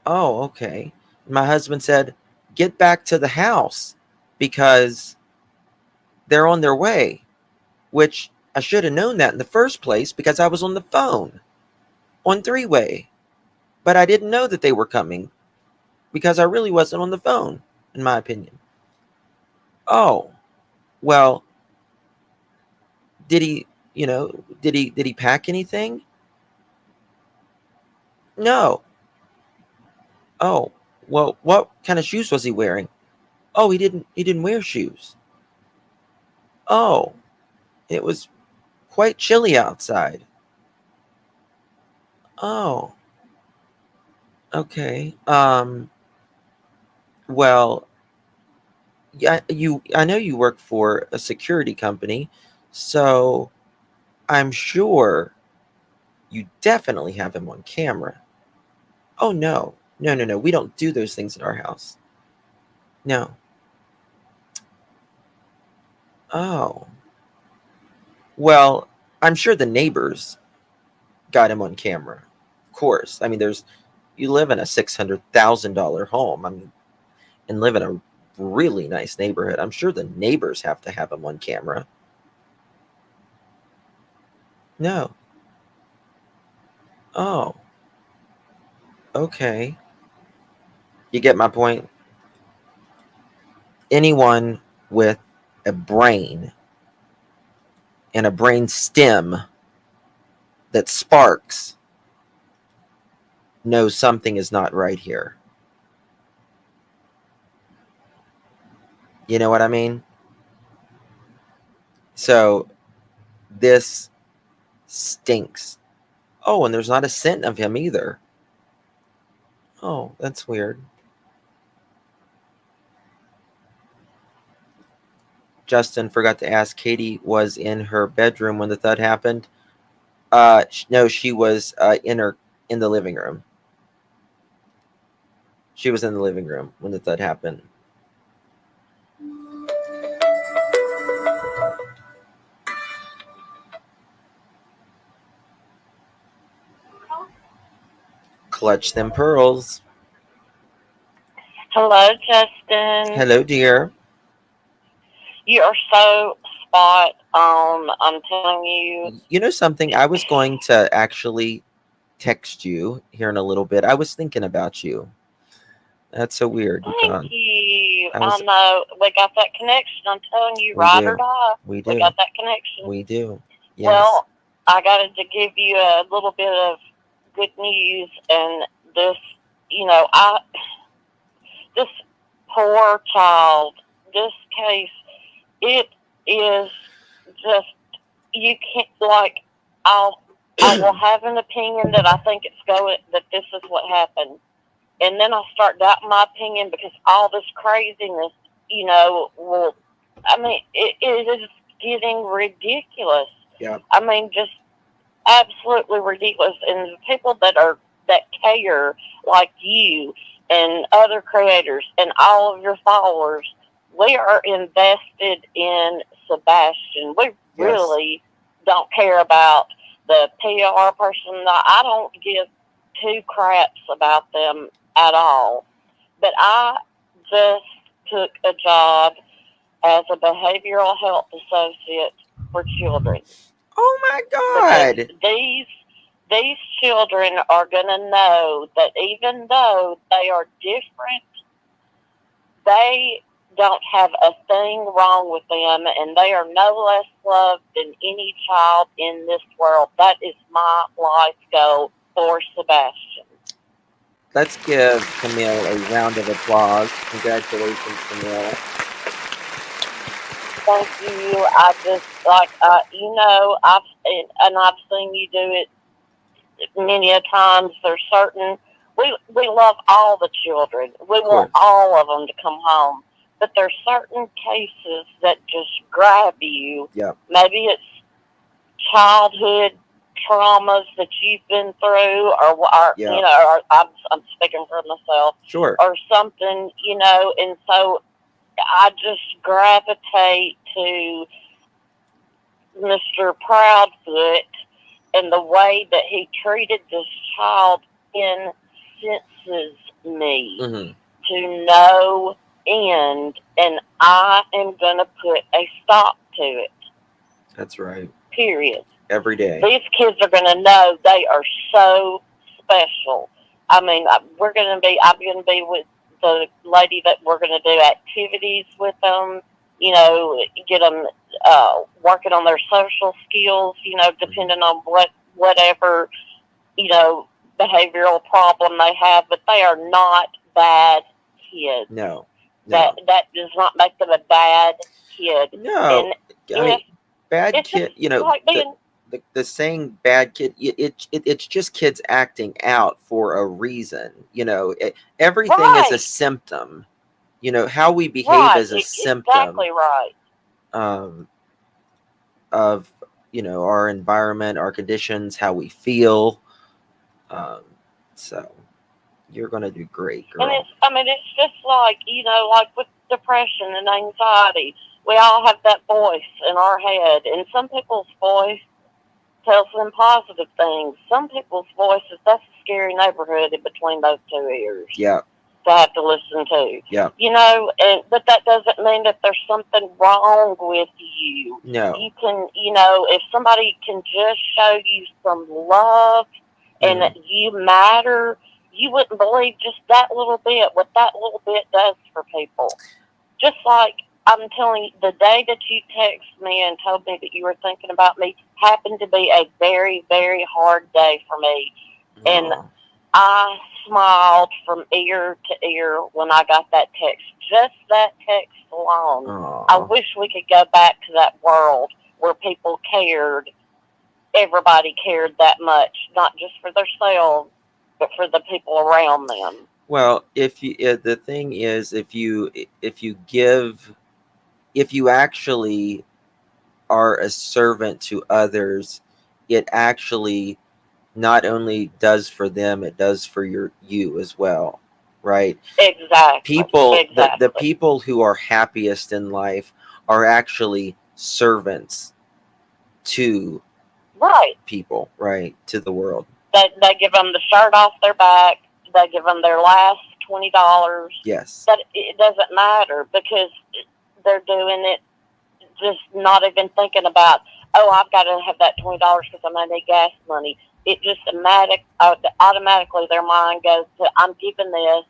Oh, okay. My husband said, get back to the house because they're on their way, which I should have known that in the first place because I was on the phone on 3-way. But I didn't know that they were coming because I really wasn't on the phone, in my opinion. Oh, well, did he pack anything? No. Oh, well, what kind of shoes was he wearing? Oh, he didn't wear shoes. Oh, it was quite chilly outside. Oh, okay. Well, yeah, I know you work for a security company, so I'm sure you definitely have him on camera. Oh, no. No. We don't do those things in our house. No. Oh. Well, I'm sure the neighbors got him on camera. Of course. I mean, you live in a $600,000 home. I mean, and live in a really nice neighborhood. I'm sure the neighbors have to have him on camera. No. Oh. Okay. You get my point? Anyone with a brain and a brain stem that sparks knows something is not right here. You know what I mean? So this stinks. Oh, and there's not a scent of him either. Oh, that's weird. Justin forgot to ask, Katie was in her bedroom when the thud happened. No, she was in the living room. She was in the living room when the thud happened. Clutch them pearls. Hello, Justin. Hello, dear. You are so spot on. I'm telling you. You know something? I was going to actually text you here in a little bit. I was thinking about you. That's so weird. Thank you. I know. We got that connection. I'm telling you, ride or die. We do. We got that connection. We do. Yes. Well, I got to give you a little bit of good news. And this, this poor child, this case, it is just, you can't, I will have an opinion that I think that this is what happened. And then I start doubting my opinion because all this craziness, it is getting ridiculous. Yeah. I mean, just absolutely ridiculous. And the people that care, like you and other creators and all of your followers, we are invested in Sebastian. We really don't care about the PR person, I don't give two craps about them at all. But I just took a job as a behavioral health associate for children. Oh my God! Because these children are going to know that even though they are different, they don't have a thing wrong with them, and they are no less loved than any child in this world. That is my life goal for Sebastian. Let's give Camille a round of applause. Congratulations, Camille. Thank you. I just I've seen you do it many a times. There's certain we love all the children. We want all of them to come home, but there's certain cases that just grab you. Yeah. Maybe it's childhood traumas that you've been through, or I'm speaking for myself. Sure. Or something, and so I just gravitate to Mr. Proudfoot and the way that he treated this child incenses me to no end, and I am going to put a stop to it. That's right. Period. Every day. These kids are going to know they are so special. I mean, I'm going to be with the lady that we're going to do activities with them, get them working on their social skills, depending on whatever, behavioral problem they have, but they are not bad kids. No. That does not make them a bad kid. No. And bad kid, like the saying bad kid, it's just kids acting out for a reason. Everything is a symptom. How we behave is a symptom. Exactly right. Of our environment, our conditions, how we feel. So you're gonna do great, girl. And it's just like with depression and anxiety, we all have that voice in our head, and some people's voice tells them positive things. Some people's voices, that's a scary neighborhood in between those two ears. Yeah. To have to listen to. Yeah. But that doesn't mean that there's something wrong with you. No. You can, if somebody can just show you some love and that you matter, you wouldn't believe just that little bit, what that little bit does for people. Just like I'm telling you, the day that you texted me and told me that you were thinking about me happened to be a very, very hard day for me. And I smiled from ear to ear when I got that text. Just that text alone. I wish we could go back to that world where people cared. Everybody cared that much, not just for themselves, but for the people around them. Well, the thing is, if you actually are a servant to others, it actually not only does for them, it does for you as well, right? Exactly. The people who are happiest in life are actually servants to people, right? To the world. They give them the shirt off their back. They give them their last $20. Yes. But it doesn't matter because they're doing it just not even thinking about, I've got to have that $20 because I'm going to need gas money. It just automatically their mind goes to, I'm giving this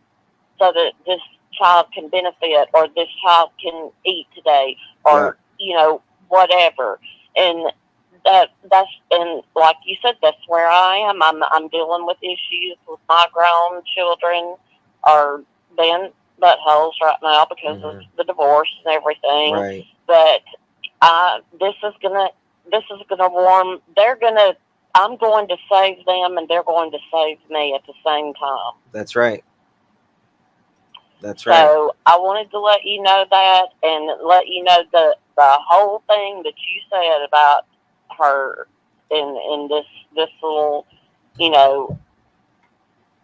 so that this child can benefit, or this child can eat today, or whatever. And that's and like you said, that's where I am. I'm dealing with issues with my grown children are being buttholes right now because of the divorce and everything. Right. But this is gonna warm. I'm going to save them, and they're going to save me at the same time. That's right. That's right. So I wanted to let you know that, and let you know the whole thing that you said about her in this little,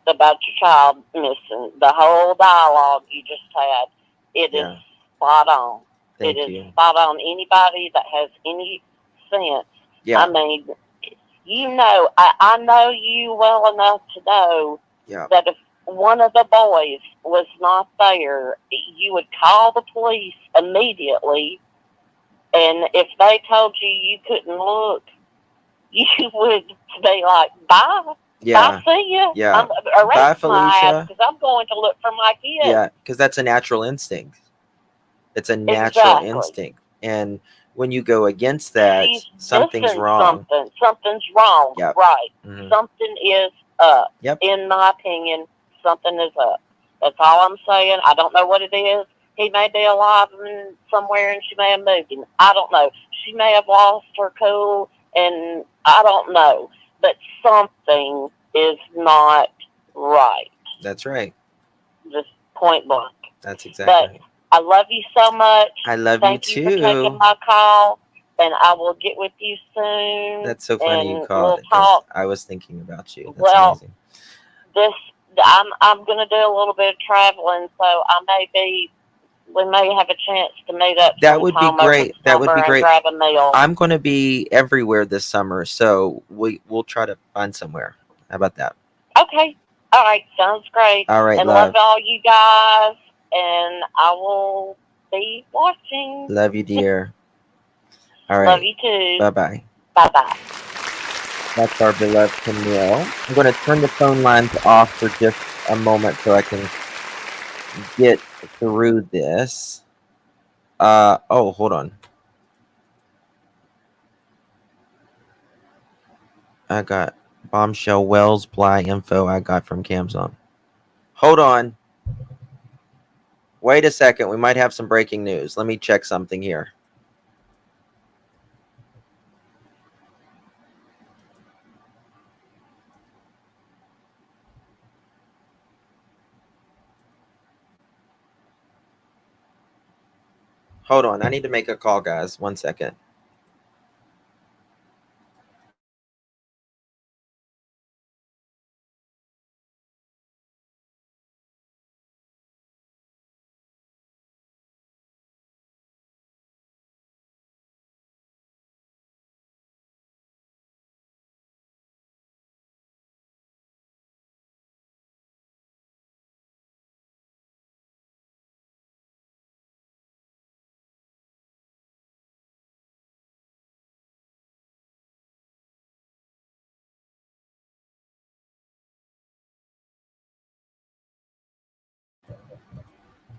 about your child missing. The whole dialogue you just had, it is spot on. Thank it you. is spot on. Anybody that has any sense. Yeah. I mean, You know, I know you well enough to know Yeah. that if one of the boys was not there, you would call the police immediately. And if they told you you couldn't look, you would be like, bye. Yeah. Bye, see ya. Yeah. Arrest Bye, my ass Felicia. because I'm going to look for my kid. Yeah, because that's a natural instinct. It's a natural instinct. And when you go against that, She's something's missing wrong. Something's wrong. Yep. Right. Mhm. Something is up. Yep. In my opinion, something is up. That's all I'm saying. I don't know what it is. He may be alive somewhere and she may have moved him. I don't know. She may have lost her cool and I don't know. But something is not right. That's right. Just point blank. That's exactly But right. I love you so much. I love Thank you you for taking too. my call, and I will get with you soon. That's so funny you and called we'll it 'cause talk. I was thinking about you. That's Well, amazing. I'm gonna do a little bit of traveling, so we may have a chance to meet up. That would be sometime over great. the That would be summer and great. grab a meal. I'm going to be everywhere this summer, so we'll try to find somewhere. How about that? Okay. All right. Sounds great. All right, and love. all you guys, and I will be watching. Love you, dear. All right. Love you too. Bye-bye. Bye-bye. That's our beloved Camille. I'm going to turn the phone lines off for just a moment so I can get through this. Oh, hold on. I got Bombshell Wells Bly info I got from Camzone. Hold on. Wait a second. We might have some breaking news. Let me check something here. Hold on. I need to make a call, guys. 1 second.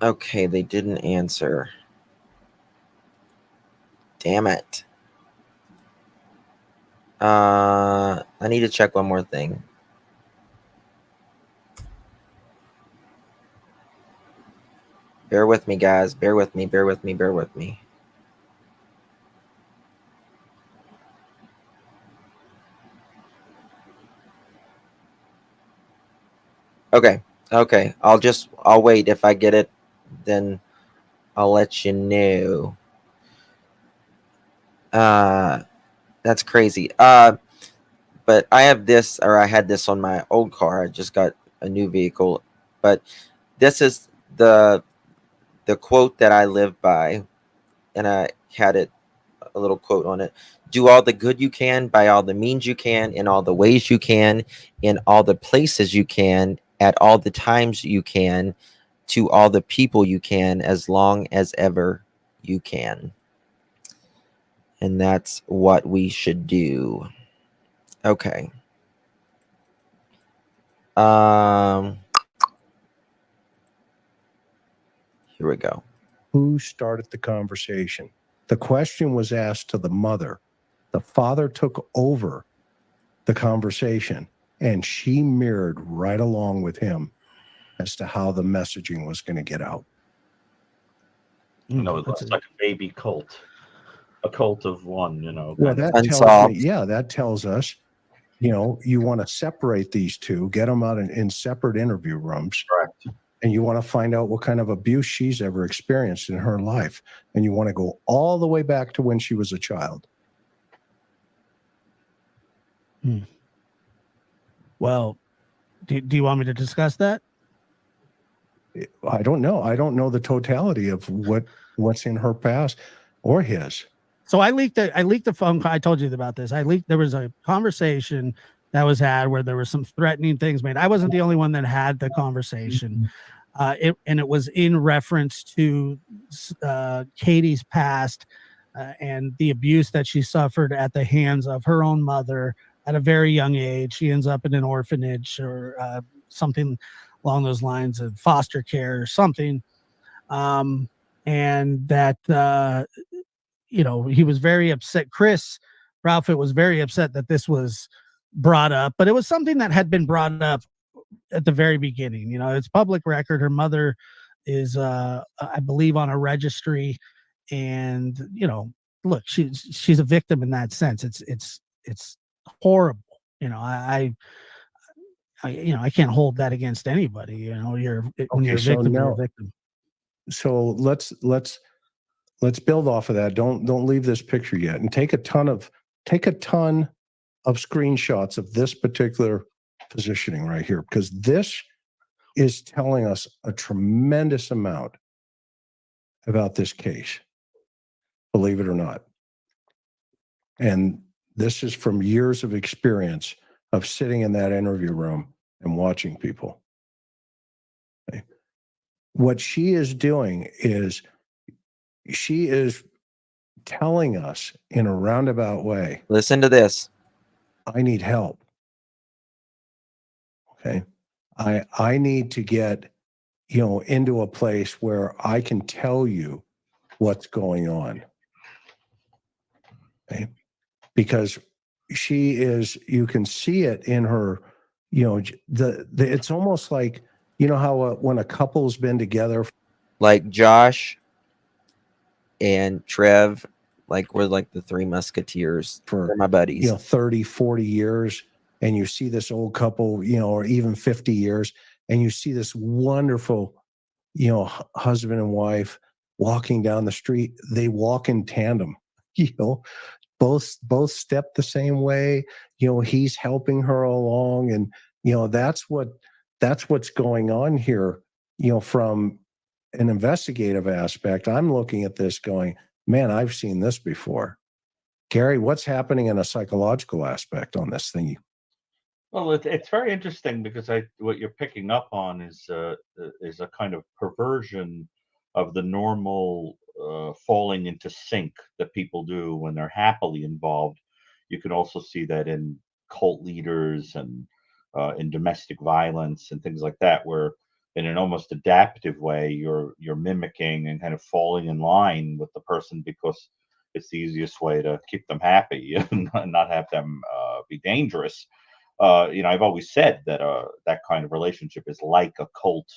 Okay, they didn't answer. Damn it. I need to check one more thing. Bear with me, guys. Bear with me. Bear with me. Bear with me. Okay. Okay. I'll wait. If I get it, then I'll let you know. That's crazy. But I have this, or I had this on my old car. I just got a new vehicle. But this is the quote that I live by, and I had a little quote on it. Do all the good you can, by all the means you can, in all the ways you can, in all the places you can, at all the times you can, to all the people you can, as long as ever you can. And that's what we should do. Okay. Here we go. Who started the conversation? The question was asked to the mother. The father took over the conversation, and she mirrored right along with him as to how the messaging was going to get out. No, it's like a baby cult. A cult of one, Well, that tells me, that tells us, you want to separate these two, get them out in separate interview rooms. Correct. And you want to find out what kind of abuse she's ever experienced in her life. And you want to go all the way back to when she was a child. Well, do you want me to discuss that? I don't know. I don't know the totality of what's in her past or his. So I leaked the phone call. I told you about this. There was a conversation that was had where there were some threatening things made. I wasn't the only one that had the conversation. It was in reference to Katie's past and the abuse that she suffered at the hands of her own mother at a very young age. She ends up in an orphanage or something along those lines of foster care or something. And that, he was very upset. Chris Ralphit was very upset that this was brought up, but it was something that had been brought up at the very beginning. It's public record. Her mother is, I believe, on a registry, and look, she's a victim in that sense. It's horrible. I can't hold that against anybody. When you're a victim, you're a victim. So let's build off of that. Don't leave this picture yet, and take a ton of screenshots of this particular positioning right here, because this is telling us a tremendous amount about this case, believe it or not. And this is from years of experience of sitting in that interview room and watching people. Okay. What she is doing is she is telling us in a roundabout way, listen to this. I need help. Okay. I need to get, into a place where I can tell you what's going on. Okay. Because she is, you can see it in her, it's almost like, how when a couple's been together. Like Josh and Trev, we're like the three musketeers for my buddies. 30, 40 years. And you see this old couple, or even 50 years, and you see this wonderful, husband and wife walking down the street. They walk in tandem, both step the same way. He's helping her along, and that's what's going on here. From an investigative aspect, I'm looking at this going, man, I've seen this before. Gary, what's happening in a psychological aspect on this thing? Well, it's very interesting because what you're picking up on is a kind of perversion of the normal falling into sync that people do when they're happily involved. You can also see that in cult leaders and in domestic violence and things like that, where in an almost adaptive way you're mimicking and kind of falling in line with the person because it's the easiest way to keep them happy and not have them be dangerous. I've always said that that kind of relationship is like a cult,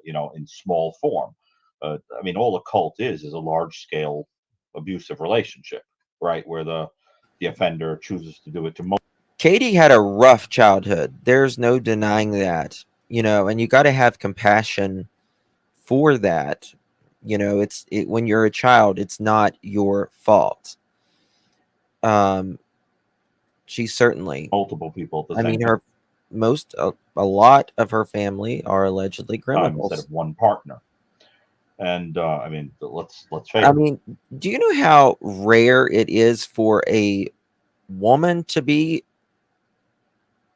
in small form. All a cult is a large-scale abusive relationship, right? Where the offender chooses to do it to most. Katie had a rough childhood. There's no denying that, and you got to have compassion for that. When you're a child, it's not your fault. She certainly multiple people. At the same time. A lot of her family are allegedly criminals. Instead of one partner. And let's face it. Do you know how rare it is for a woman to be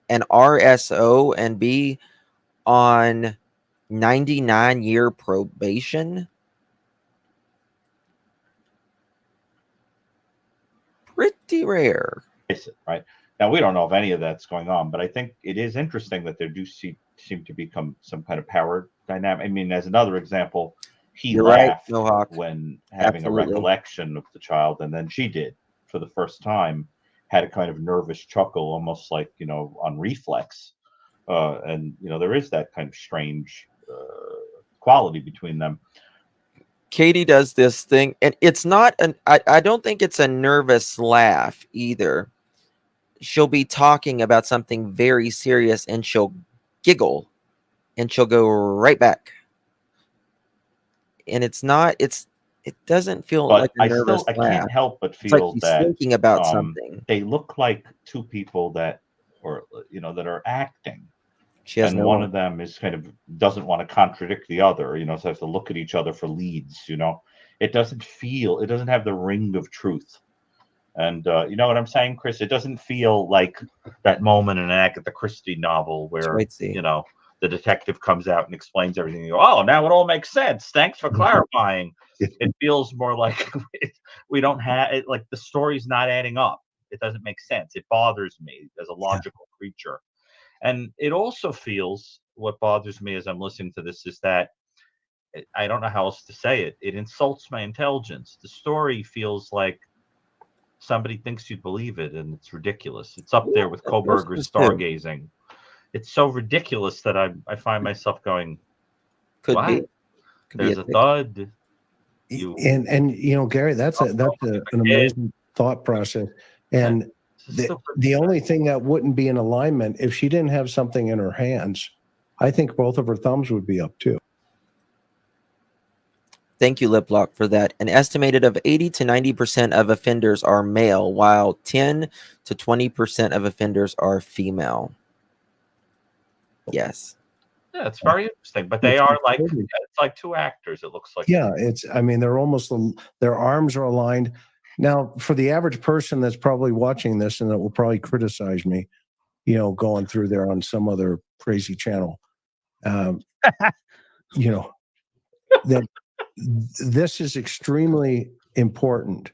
an RSO and be on 99-year probation? Pretty rare. Right now, we don't know if any of that's going on, but I think it is interesting that there do seem to become some kind of power dynamic. As another example, he laughed when having a recollection of the child, and then she did for the first time, had a kind of nervous chuckle, almost like on reflex, and there is that kind of strange quality between them. Katie does this thing, and it's not I don't think it's a nervous laugh either. She'll be talking about something very serious and she'll giggle and she'll go right back. And it doesn't feel like a nervous laugh. I can't help but feel like that thinking about something. They look like two people that are acting. And one of them is kind of doesn't want to contradict the other, so have to look at each other for leads, It doesn't have the ring of truth. And you know what I'm saying, Chris? It doesn't feel like that moment in an Agatha Christie novel where, you know, the detective comes out and explains everything. You go, oh, now it all makes sense. Thanks for clarifying. It feels more like we don't have it, like the story's not adding up. It doesn't make sense. It bothers me as a logical creature. And it also feels, what bothers me as I'm listening to this is that I don't know how else to say it. It insults my intelligence. The story feels like somebody thinks you'd believe it, and it's ridiculous. It's up there with Koberger's stargazing. It's so ridiculous that I find myself going, what? There's a thud. And you know, Gary, that's an amazing thought process. And the only thing that wouldn't be in alignment, if she didn't have something in her hands, I think both of her thumbs would be up too. Thank you, Liplock, for that. An estimated of 80 to 90% of offenders are male, while 10 to 20% of offenders are female. Yes. Yeah, it's very interesting. But they are like, it's like two actors, it looks like. Yeah, I mean, they're almost, their arms are aligned. Now, for the average person that's probably watching this and that will probably criticize me, you know, going through there on some other crazy channel, you know, that this is extremely important,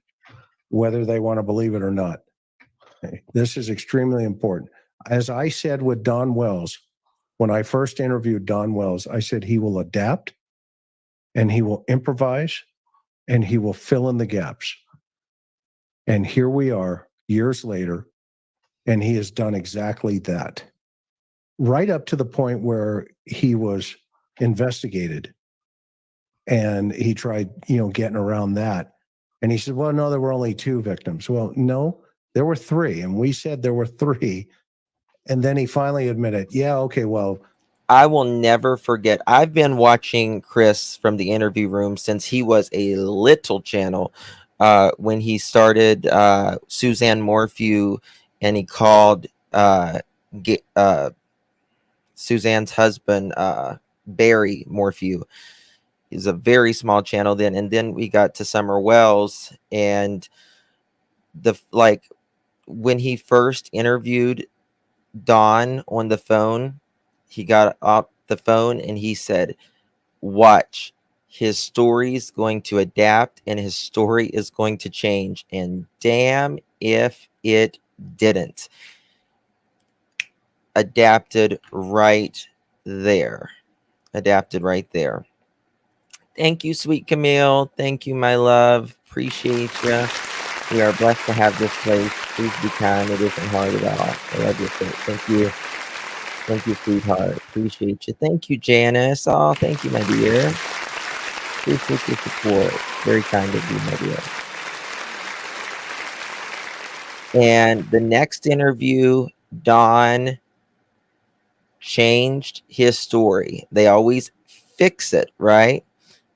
whether they want to believe it or not. Okay? This is extremely important. As I said with Don Wells, when I first interviewed Don Wells, I said he will adapt and he will improvise and he will fill in the gaps. And here we are years later, and he has done exactly that. Right up to the point where he was investigated and he tried, you know, getting around that. And he said, well, no, there were only 2 victims. Well, no, there were 3. And we said there were 3. And then he finally admitted, yeah, okay, well. I will never forget. I've been watching Chris from the interview room since he was a little channel. When he started Suzanne Morphew, and he called Suzanne's husband Barry Morphew. He's a very small channel then, and then we got to Summer Wells, and when he first interviewed Don on the phone, he got off the phone and he said, watch, his story is going to adapt and his story is going to change. And damn if it didn't. Adapted right there. Thank you, sweet Camille. Thank you, my love. Appreciate you. We are blessed to have this place. Please be kind. It isn't hard at all. I love you. Thank you. Thank you, sweetheart. Appreciate you. Thank you, Janice. Oh, thank you, my dear. Appreciate your support. Very kind of you, my dear. And the next interview, Don changed his story. They always fix it, right?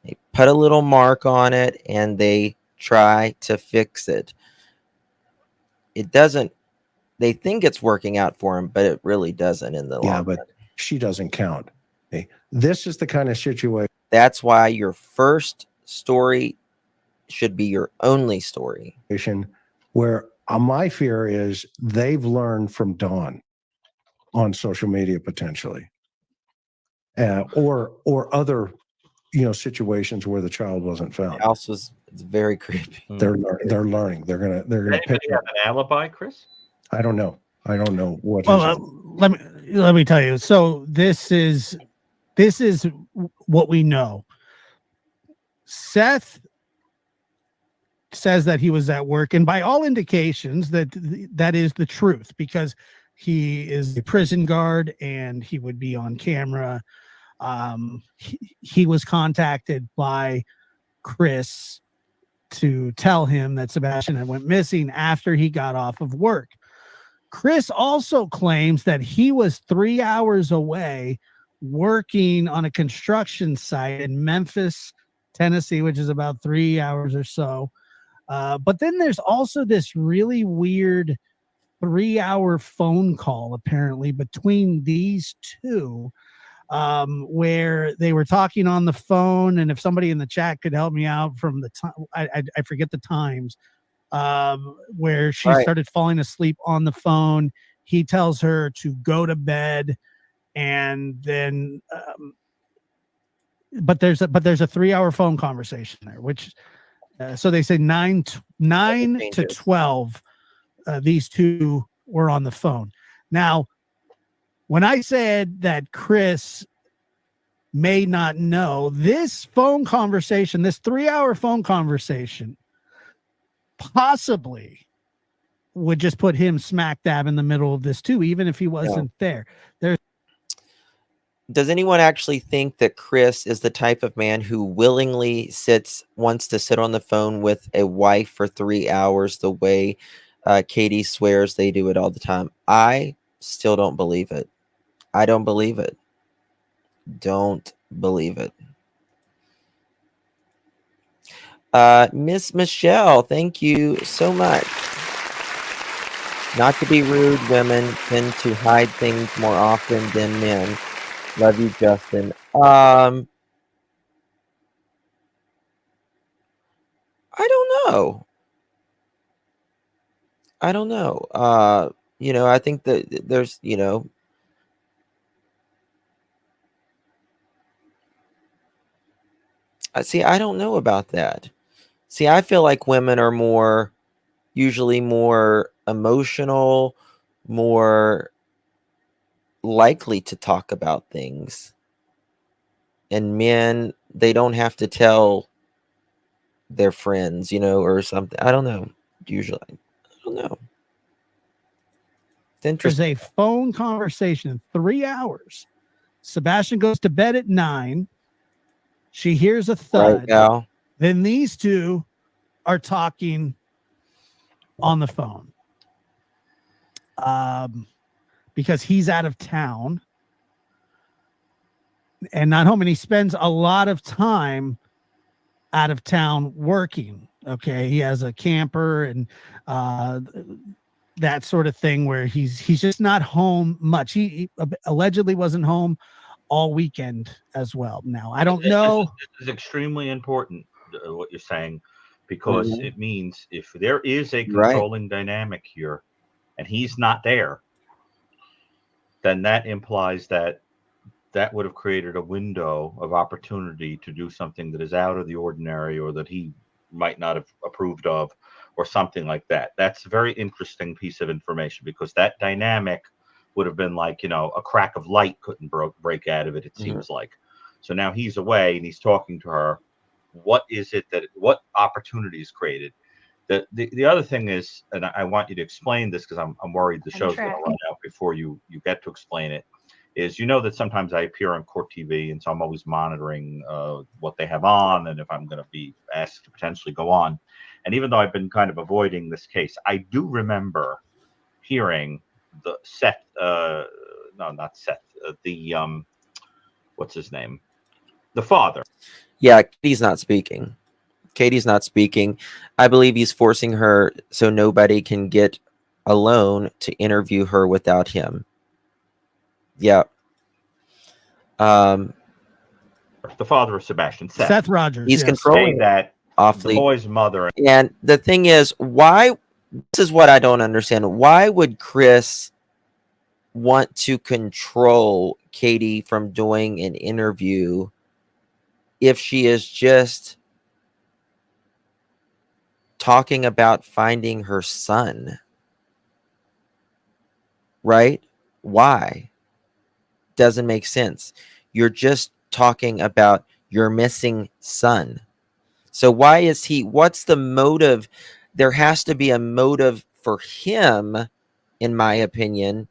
They put a little mark on it and they try to fix it. It doesn't. They think it's working out for him, but it really doesn't in the long run. She doesn't count. Okay? This is the kind of situation. That's why your first story should be your only story. Where my fear is they've learned from Dawn on social media potentially, or other, you know, situations where the child wasn't found. Also, it's very creepy. They're learning. They're gonna pick have an alibi, Chris? I don't know what. Well, let me tell you. So this is what we know. Seth says that he was at work, and by all indications that is the truth, because he is a prison guard and he would be on camera. He was contacted by Chris to tell him that Sebastian had went missing after he got off of work. Chris also claims that he was 3 hours away working on a construction site in Memphis, Tennessee, which is about 3 hours or so. But then there's also this really weird 3-hour phone call apparently between these two. where they were talking on the phone. And if somebody in the chat could help me out from the time, I forget the times, where she started falling asleep on the phone. He tells her to go to bed, and then but there's a 3-hour phone conversation there, which so they say 9 to 12 these two were on the phone. Now, when I said that Chris may not know, this phone conversation, this 3-hour phone conversation, possibly would just put him smack dab in the middle of this too, even if he wasn't there. Does anyone actually think that Chris is the type of man who willingly wants to sit on the phone with a wife for 3 hours the way Katie swears they do it all the time? I still don't believe it. I don't believe it. Don't believe it. Miss Michelle, thank you so much. Not to be rude, women tend to hide things more often than men. Love you, Justin. I don't know. I don't know. I think that there's, see, I don't know about that. See, I feel like women are usually more emotional, more likely to talk about things. And men, they don't have to tell their friends, or something. I don't know. Usually. I don't know. It's interesting. There's a phone conversation in 3 hours. Sebastian goes to bed at 9. She hears a thud. Right now. Then these two are talking on the phone. Because he's out of town and not home, and he spends a lot of time out of town working. Okay, he has a camper and that sort of thing where he's just not home much. He allegedly wasn't home all weekend as well. Now I don't know. This is extremely important, what you're saying, because it means if there is a controlling dynamic here and he's not there, then that implies that would have created a window of opportunity to do something that is out of the ordinary, or that he might not have approved of, or something like that. That's a very interesting piece of information, because that dynamic would have been like, a crack of light couldn't break out of it, it seems like. So now he's away and he's talking to her. What opportunity is created? The other thing is, and I want you to explain this because I'm worried the show's going to run out before you get to explain it, is that sometimes I appear on Court TV, and so I'm always monitoring what they have on and if I'm going to be asked to potentially go on. And even though I've been kind of avoiding this case, I do remember hearing the Seth, not Seth, what's his name? The father. Yeah, Katie's not speaking. I believe he's forcing her so nobody can get a loan to interview her without him. Yeah. The father of Sebastian, Seth Rogers. He's controlling that awfully. The boy's mother. And the thing is, this is what I don't understand. Why would Chris want to control Katie from doing an interview if she is just talking about finding her son? Right? Why? Doesn't make sense. You're just talking about your missing son. So what's the motive? There has to be a motive for him, in my opinion,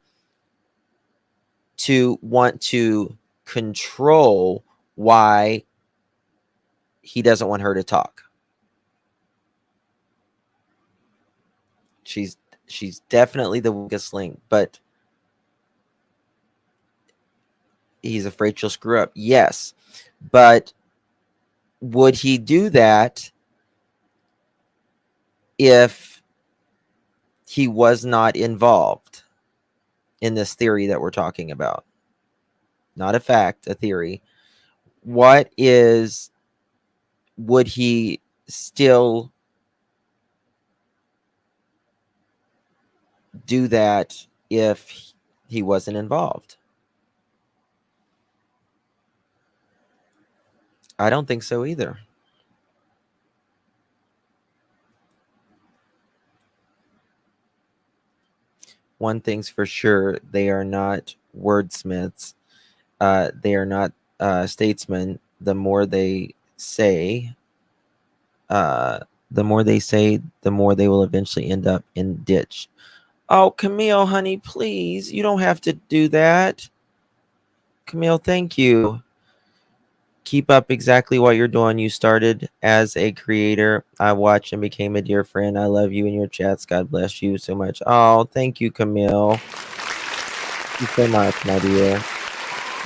to want to control why he doesn't want her to talk. She's definitely the weakest link, but he's afraid she'll screw up. Yes, but would he do that if he was not involved in this theory that we're talking about? not a fact, a theory. Would he still do that if he wasn't involved? I don't think so either. One thing's for sure, they are not wordsmiths. They are not statesmen. The more they say, the more they will eventually end up in ditch. Oh, Camille, honey, please. You don't have to do that. Camille, thank you. Keep up exactly what you're doing. You started as a creator. I watched and became a dear friend. I love you and your chats. God bless you so much. Oh, thank you, Camille. Thank you so much, my dear.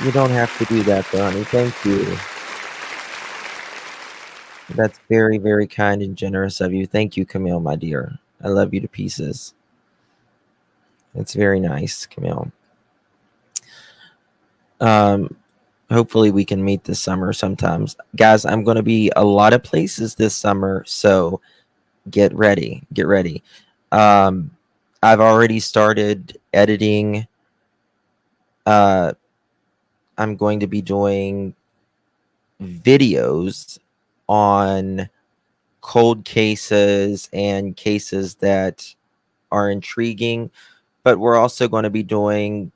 You don't have to do that, though, honey. Thank you. That's very, very kind and generous of you. Thank you, Camille, my dear. I love you to pieces. It's very nice, Camille. Hopefully we can meet this summer sometimes. Guys, I'm going to be a lot of places this summer, so get ready. Get ready. I've already started editing. I'm going to be doing videos on cold cases and cases that are intriguing, but we're also going to be doing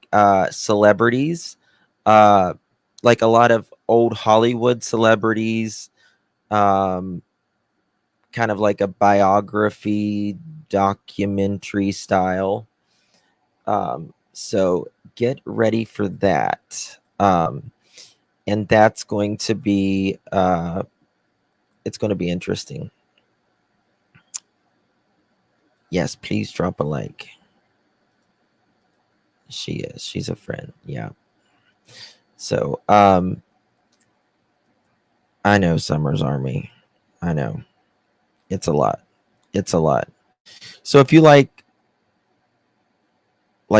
celebrities, like a lot of old Hollywood celebrities, kind of like a biography documentary style. So get ready for that. And that's going to be it's going to be interesting. Yes, please drop a like. She's a friend. Yeah. So I know Summer's Army. I know. It's a lot. It's a lot. So if you like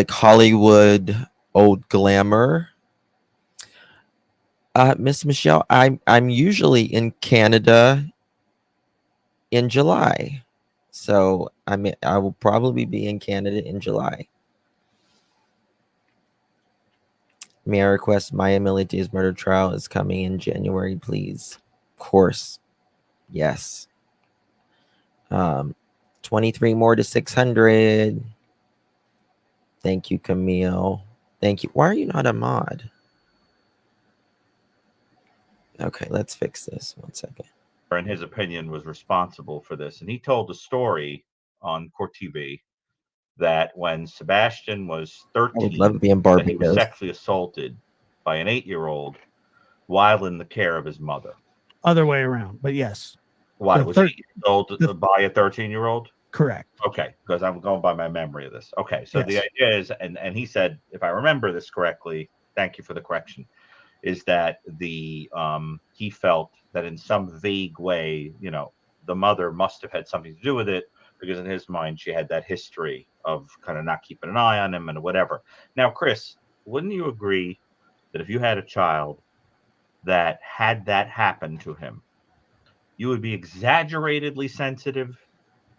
Hollywood old glamour, Miss Michelle, I'm usually in Canada in July. So I will probably be in Canada in July. May I request Maya Mility's murder trial is coming in January, please? Of course. Yes. 23 more to 600. Thank you, Camille. Thank you. Why are you not a mod? Okay, let's fix this. 1 second. In his opinion, was responsible for this. And he told a story on Court TV that when Sebastian was 13, I would love being that he was Barbados. sexually assaulted by an 8-year-old while in the care of his mother. Other way around, but yes. Why The was thir- 8 years old by a 13-year-old? Correct. Okay, because I'm going by my memory of this. Okay, so the Yes. idea is, and he said, if I remember this correctly, thank you for the correction, is that the he felt that in some vague way, the mother must have had something to do with it, because in his mind she had that history of kind of not keeping an eye on him and whatever. Now, Chris, wouldn't you agree that if you had a child that had that happen to him, you would be exaggeratedly sensitive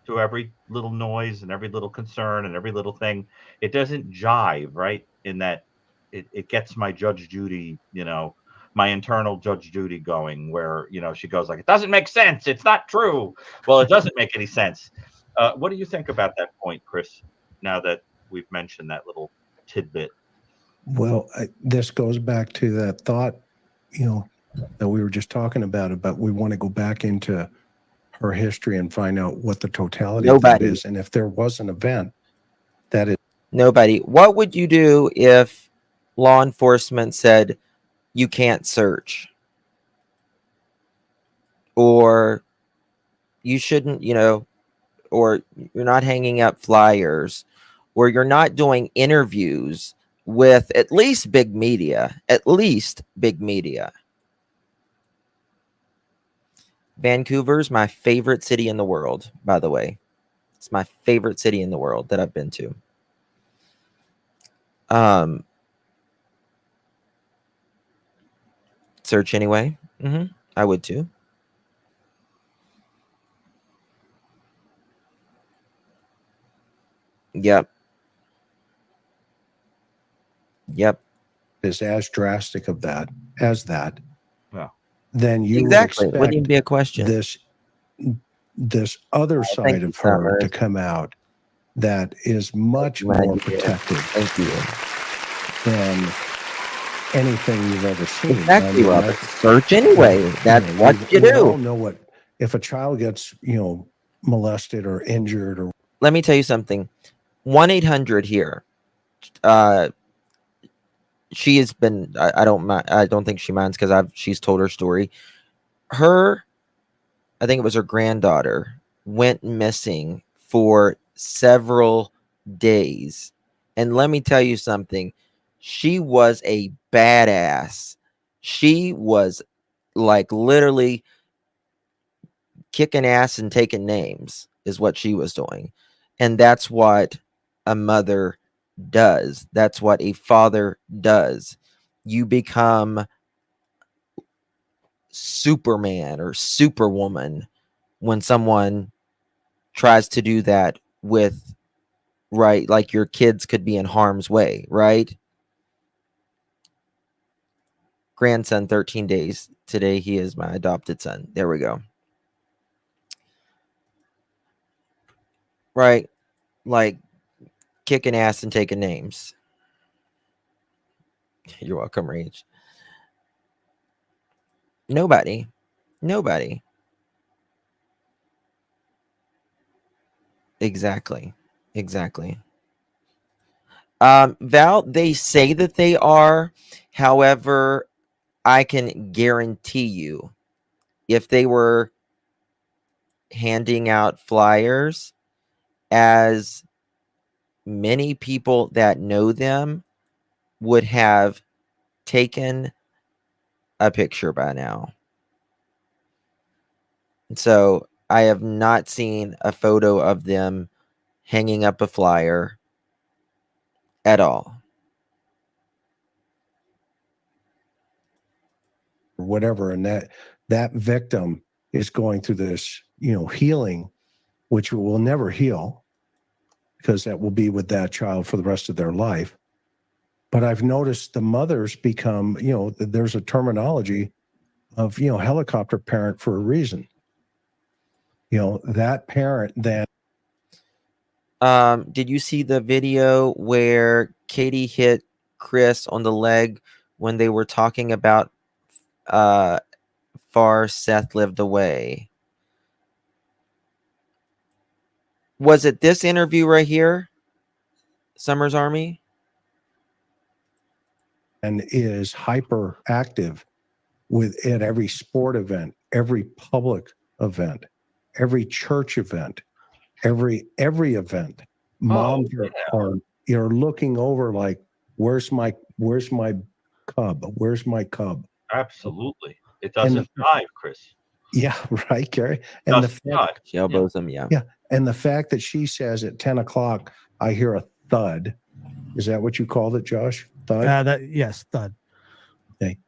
to every little noise and every little concern and every little thing? It doesn't jive, right? In that it gets my Judge Judy, my internal Judge Judy going, where, she goes like, it doesn't make sense. It's not true. Well, it doesn't make any sense. What do you think about that point, Chris, now that we've mentioned that little tidbit? Well, this goes back to that thought, that we were just talking about we want to go back into her history and find out what the totality of that is. And if there was an event that is... Nobody. What would you do if law enforcement said you can't search? Or you shouldn't, or you're not hanging up flyers, or you're not doing interviews with at least big media. Vancouver's my favorite city in the world, by the way. It's my favorite city in the world that I've been to. Search anyway. I would too. Yep. Yep. Is as drastic of that as that. Yeah. Then you Exactly. would Wouldn't even expect be a question. this other Thank side you, of her Summers. to come out that is much Glad more you did. protective Thank you. than anything you've ever seen. Exactly, I mean, Robert. Search anyway. That's what you we do. all know what if a child gets molested or injured or Let me tell you something. 1-800 here. She has been. I don't mind. I don't think she minds because she's told her story. I think it was her granddaughter, went missing for several days. And let me tell you something. She was a badass. She was like literally kicking ass and taking names is what she was doing. And that's what a mother does. That's what a father does. You become Superman or Superwoman when someone tries to do that with, right, like your kids could be in harm's way, right? Grandson, 13 days. Today he is my adopted son. There we go. Right? Like kicking ass and taking names. You're welcome, Rage. Nobody. Exactly. Val, they say that they are. However, I can guarantee you if they were handing out flyers, as many people that know them would have taken a picture by now. So I have not seen a photo of them hanging up a flyer at all. whatever, and that victim is going through this healing, which will never heal because that will be with that child for the rest of their life. But I've noticed the mothers become, there's a terminology of helicopter parent for a reason. That parent then. Did you see the video where Katie hit Chris on the leg when they were talking about far Seth lived away? Was it this interview right here? Summers Army? And is hyperactive at every sport event, every public event, every church event, every event. Moms are looking over like, where's my cub? Where's my cub? Absolutely. It doesn't dive, Chris. Yeah, right, Gary. And she elbows him, yeah. And the fact that she says at 10 o'clock, I hear a thud. Is that what you called it, Josh? Thud? Yes, thud. Okay.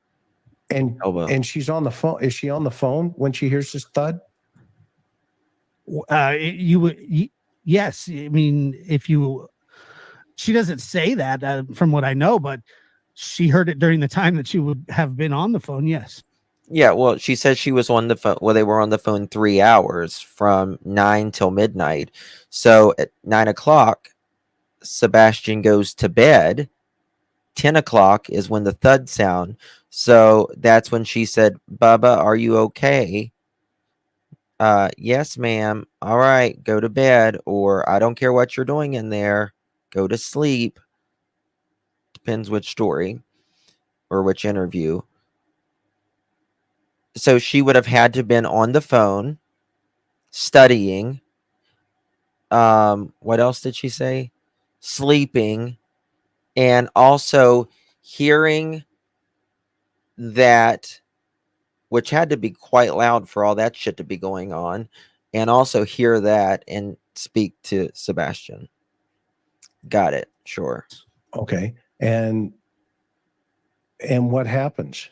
And she's on the phone. Is she on the phone when she hears this thud? Yes. I mean, she doesn't say that from what I know, but she heard it during the time that she would have been on the phone. Yes. Yeah, well, she said she was on the phone. Well, they were on the phone 3 hours from 9 till midnight. So at 9 o'clock, Sebastian goes to bed. 10 o'clock is when the thud sound. So that's when she said, Bubba, are you okay? Yes, ma'am. All right, go to bed. Or I don't care what you're doing in there. Go to sleep. Depends which story or which interview. So she would have had to been on the phone studying. What else did she say? Sleeping, and also hearing that, which had to be quite loud for all that shit to be going on, and also hear that and speak to Sebastian. Got it. Sure. Okay. And what happens?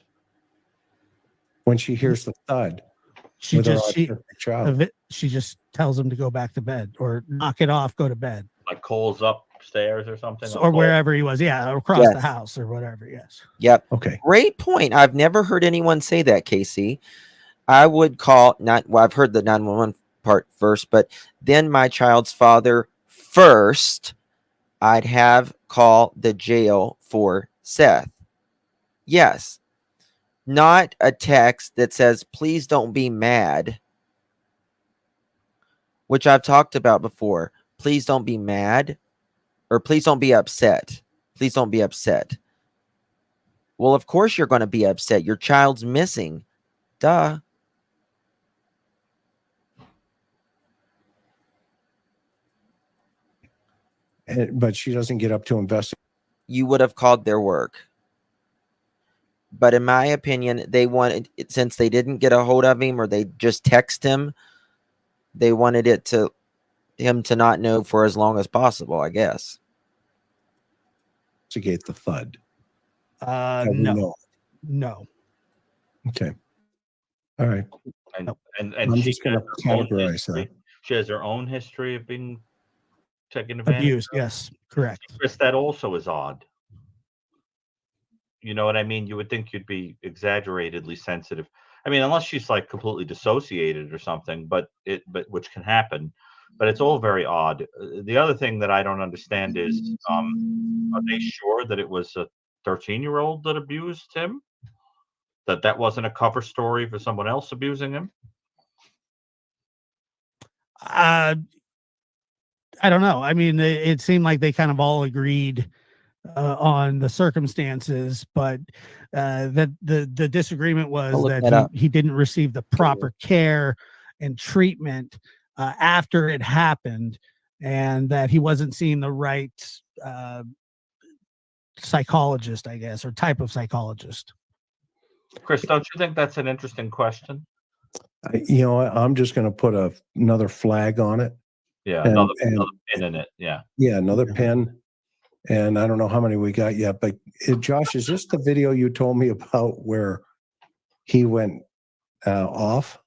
when she hears the thud. She with her just autistic child. she just tells him to go back to bed or knock it off, go to bed, Like Cole's upstairs or something, or wherever he was. Yeah, across the Yes. house or whatever. Yes. Yep. Okay. Great point. I've never heard anyone say that, Casey. I would call I've heard the 911 part first, but then my child's father first. I'd have call the jail for Seth. Yes. Not a text that says, please don't be mad, which I've talked about before. Please don't be mad, or please don't be upset. Please don't be upset. Well, of course you're going to be upset. Your child's missing. Duh. But she doesn't get up to investigate. You would have called their work. But in my opinion, they wanted, since they didn't get a hold of him or they just text him, they wanted him to not know for as long as possible, I guess. Investigate the thud. No. No. Okay. All right. And I'm she just going to has her own categorize history. that. She has her own history of being taken advantage Abused. of. Yes. Correct. Chris, that also is odd. You know what I mean? You would think you'd be exaggeratedly sensitive. I mean, unless she's like completely dissociated or something, but which can happen. But it's all very odd. The other thing that I don't understand is, are they sure that it was a 13-year-old that abused him? That wasn't a cover story for someone else abusing him? I don't know. I mean, it seemed like they kind of all agreed on the circumstances, but that the disagreement was that he didn't receive the proper care and treatment after it happened, and that he wasn't seeing the right psychologist, I guess, or type of psychologist. Chris, don't you think that's an interesting question? I'm just going to put another flag on it. Yeah, And- another and- pin in it. Yeah. Yeah, another pen. And I don't know how many we got yet, but Josh, is this the video you told me about where he went off?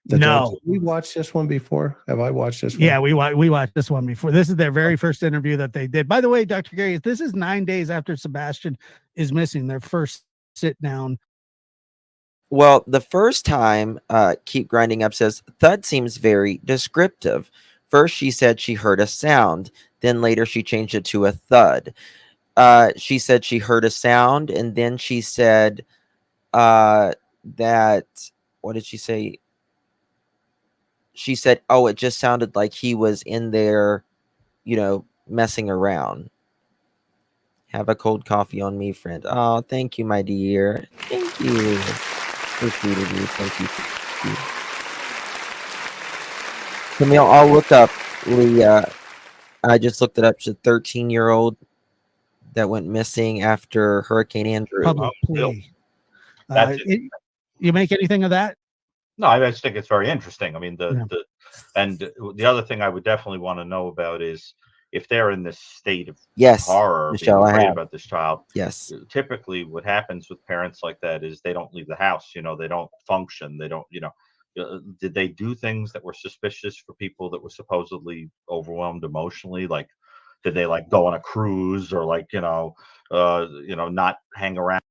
No. We watched this one before. Have I watched this one? Yeah, we watched this one before. This is their very first interview that they did. By the way, Dr. Gary, this is 9 days after Sebastian is missing, their first sit down. Well, the first time, Keep Grinding Up says, thud seems very descriptive. First, she said she heard a sound. Then later, she changed it to a thud. She said she heard a sound. And then she said that, what did she say? She said, oh, it just sounded like he was in there, messing around. Have a cold coffee on me, friend. Oh, thank you, my dear. Thank you. Appreciate you. Thank you. Camille, I'll look up Leah. I just looked it up. She's a 13-year-old that went missing after Hurricane Andrew. Public plea. You make anything of that? No, I just think it's very interesting. I mean, the other thing I would definitely want to know about is if they're in this state of horror, Michelle, being I afraid have. about this child. Yes. Typically, what happens with parents like that is they don't leave the house. They don't function. They don't. Did they do things that were suspicious for people that were supposedly overwhelmed emotionally? Like, did they go on a cruise or not hang around?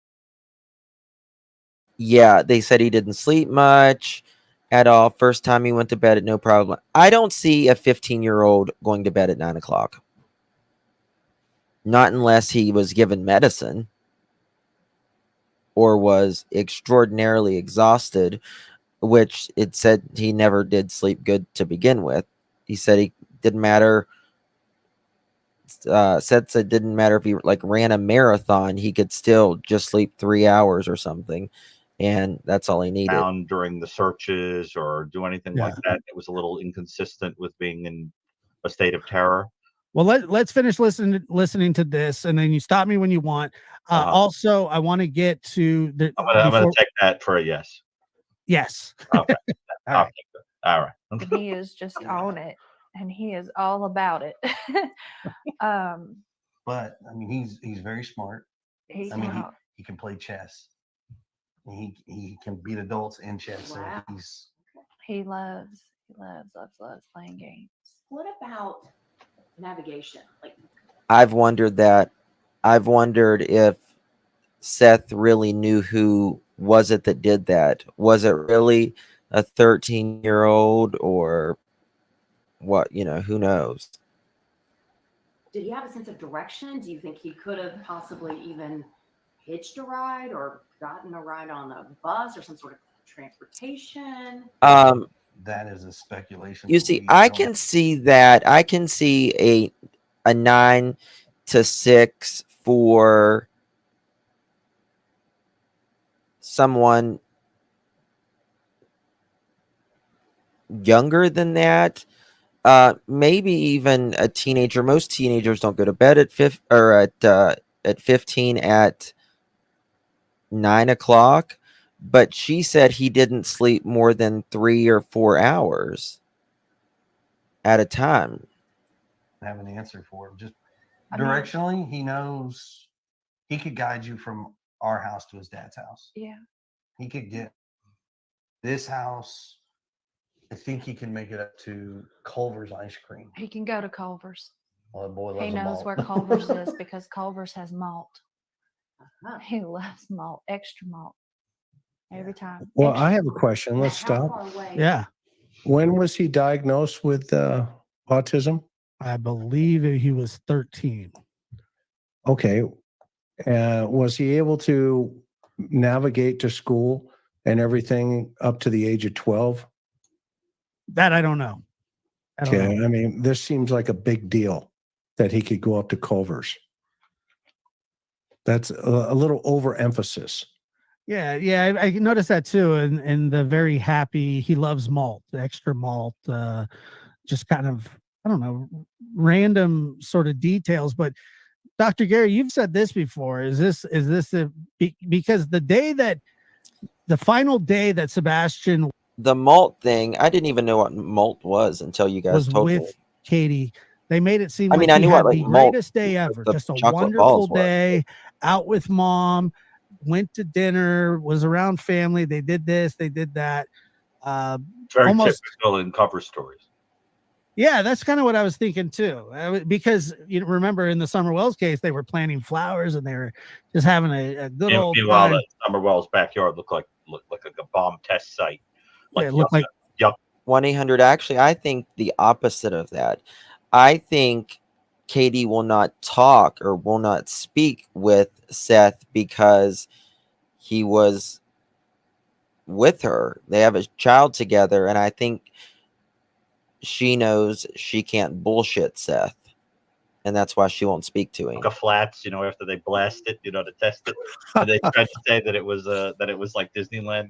Yeah, they said he didn't sleep much at all. First time he went to bed at no problem. I don't see a 15-year-old going to bed at 9 o'clock. Not unless he was given medicine or was extraordinarily exhausted, which it said he never did sleep good to begin with. He said he didn't matter. Said it didn't matter if he ran a marathon, he could still just sleep 3 hours or something. And that's all he needed. Down during the searches or do anything like that. It was a little inconsistent with being in a state of terror. Well, let's finish listening to this, and then you stop me when you want. Also, I want to get to the. I'm going to take that for a yes. Yes. Okay. All right. All right. He is just on it, and he is all about it. But I mean, he's very smart. He can play chess. He can beat adults in chess. Wow. So he's He loves playing games. What about navigation? Like, I've wondered that. I've wondered if Seth really knew who was it that did that. Was it really a 13-year-old or what? Who knows? did he have a sense of direction? Do you think he could have possibly even hitched a ride or gotten a ride on a bus or some sort of transportation? That is a speculation. You see, I can see that. I can see a 9 to 6 for someone younger than that. Maybe even a teenager. Most teenagers don't go to bed at 15 at 9 o'clock. But she said he didn't sleep more than 3 or 4 hours at a time. I have an answer for him. Just directionally, he knows he could guide you from our house to his dad's house. Yeah. He could get this house. I think he can make it up to Culver's ice cream. He can go to Culver's. Oh, boy, loves He a knows malt. where Culver's is because Culver's has malt. He loves malt, extra malt. Every time. Well, Extra I have a malt. question. Let's How stop. far away? Yeah. When was he diagnosed with autism? I believe he was 13. Okay. Was he able to navigate to school and everything up to the age of 12? That I don't know. Okay. I mean, this seems like a big deal that he could go up to Culver's. That's a little overemphasis. Yeah, I noticed that too. And the very happy, he loves malt, the extra malt, just kind of, I don't know, random sort of details. But Dr. Gary, you've said this before. Is this because the final day that Sebastian The malt thing, I didn't even know what malt was until you guys was told me. with Katie, they made it seem I like mean, I he knew had what, the like, malt, greatest day ever, the just a chocolate wonderful balls was. day out with mom, went to dinner, was around family. They did this, they did that. Very Almost, typical in cover stories. yeah, that's kind of what I was thinking too. Because remember in the Summer Wells case, they were planting flowers and they were just having a good old Meanwhile, time. that Summer Wells backyard looked like a bomb test site. Yeah, it looked like 1-800. Actually, I think the opposite of that. I think Katie will not talk or will not speak with Seth because he was with her. They have a child together, and I think she knows she can't bullshit Seth, and that's why she won't speak to him. Like a flats, after they blast it, to test it, and they tried to say that it was like Disneyland,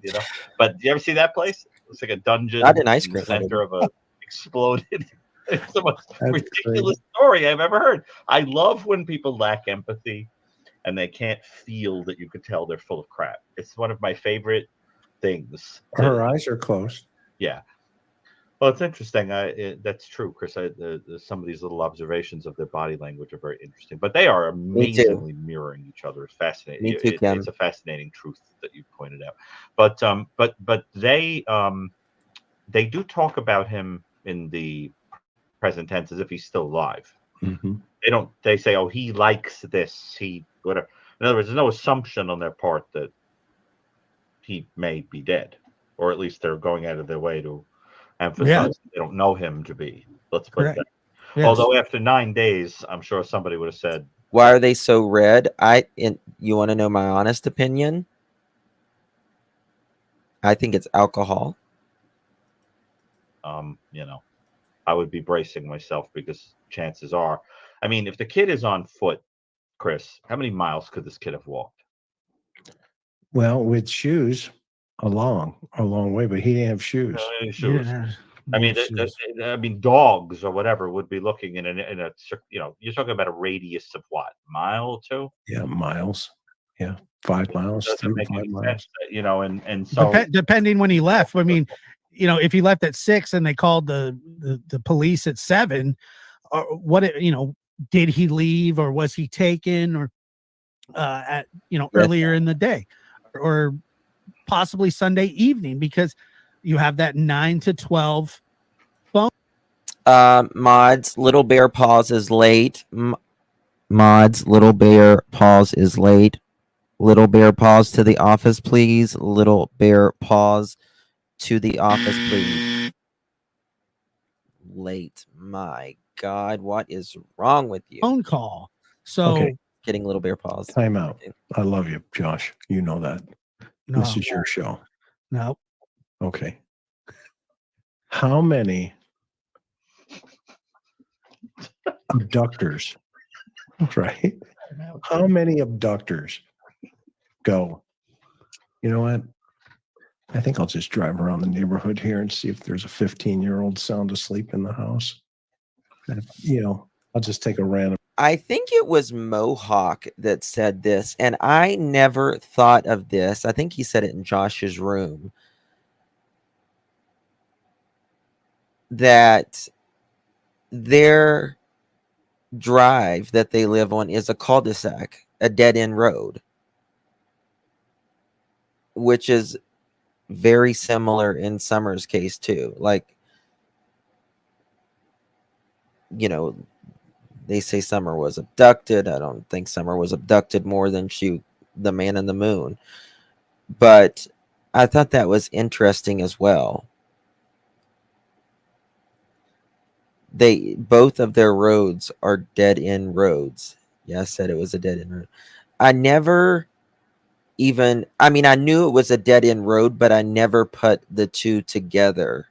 But do you ever see that place? It's like a dungeon. Not an ice in the cream center of a exploded. It's the most That's ridiculous story I've ever heard. I love when people lack empathy and they can't feel that you could tell they're full of crap. It's one of my favorite things. Her eyes are closed. Yeah. Well, it's interesting. That's true, Chris. Some of these little observations of their body language are very interesting, but they are amazingly mirroring each other. It's fascinating. Me too, Ken. It's a fascinating truth that you pointed out. But they do talk about him in the present tense as if he's still alive. Mm-hmm. They say, oh, he likes this, he whatever. In other words, there's no assumption on their part that he may be dead, or at least they're going out of their way to emphasize they don't know him to be. Let's put it that. Yes. Although after 9 days, I'm sure somebody would have said, Why are they so red? You want to know my honest opinion? I think it's alcohol. I would be bracing myself because chances are, I mean, if the kid is on foot, Chris, how many miles could this kid have walked? Well, with shoes, a long way, but he didn't have shoes. Shoes. I mean, dogs or whatever would be looking in a you're talking about a radius of what, mile or two? Yeah, miles. Yeah, 5 miles, 3 to 5 miles. And so depending when he left. I mean, if he left at 6 and they called the police at 7, or what, did he leave or was he taken or earlier in the day, or possibly Sunday evening, because you have that 9 to 12 phone. Mods, Little Bear Paws is late. Mods, Little Bear Paws is late. Little Bear Paws to the office, please. Little Bear Paws to the office, please. Late. My God, what is wrong with you? Phone call. So Okay. Getting Little Bear Paws. Time out. I love you, Josh. You know that. No. This is your show. No. Okay. How many abductors, right? How many abductors go, you know what? I think I'll just drive around the neighborhood here and see if there's a 15-year-old sound asleep in the house. And, you know, I'll just take a random. I think it was Mohawk that said this, and I never thought of this. I think he said it in Josh's room, that their drive that they live on is a cul-de-sac, a dead-end road, which is very similar in Summer's case too. Like, you know, they say Summer was abducted. I don't think Summer was abducted more than the Man in the Moon. But I thought that was interesting as well. Both of their roads are dead-end roads. Yeah, I said it was a dead-end road. I never even, I mean, I knew it was a dead-end road, but I never put the two together.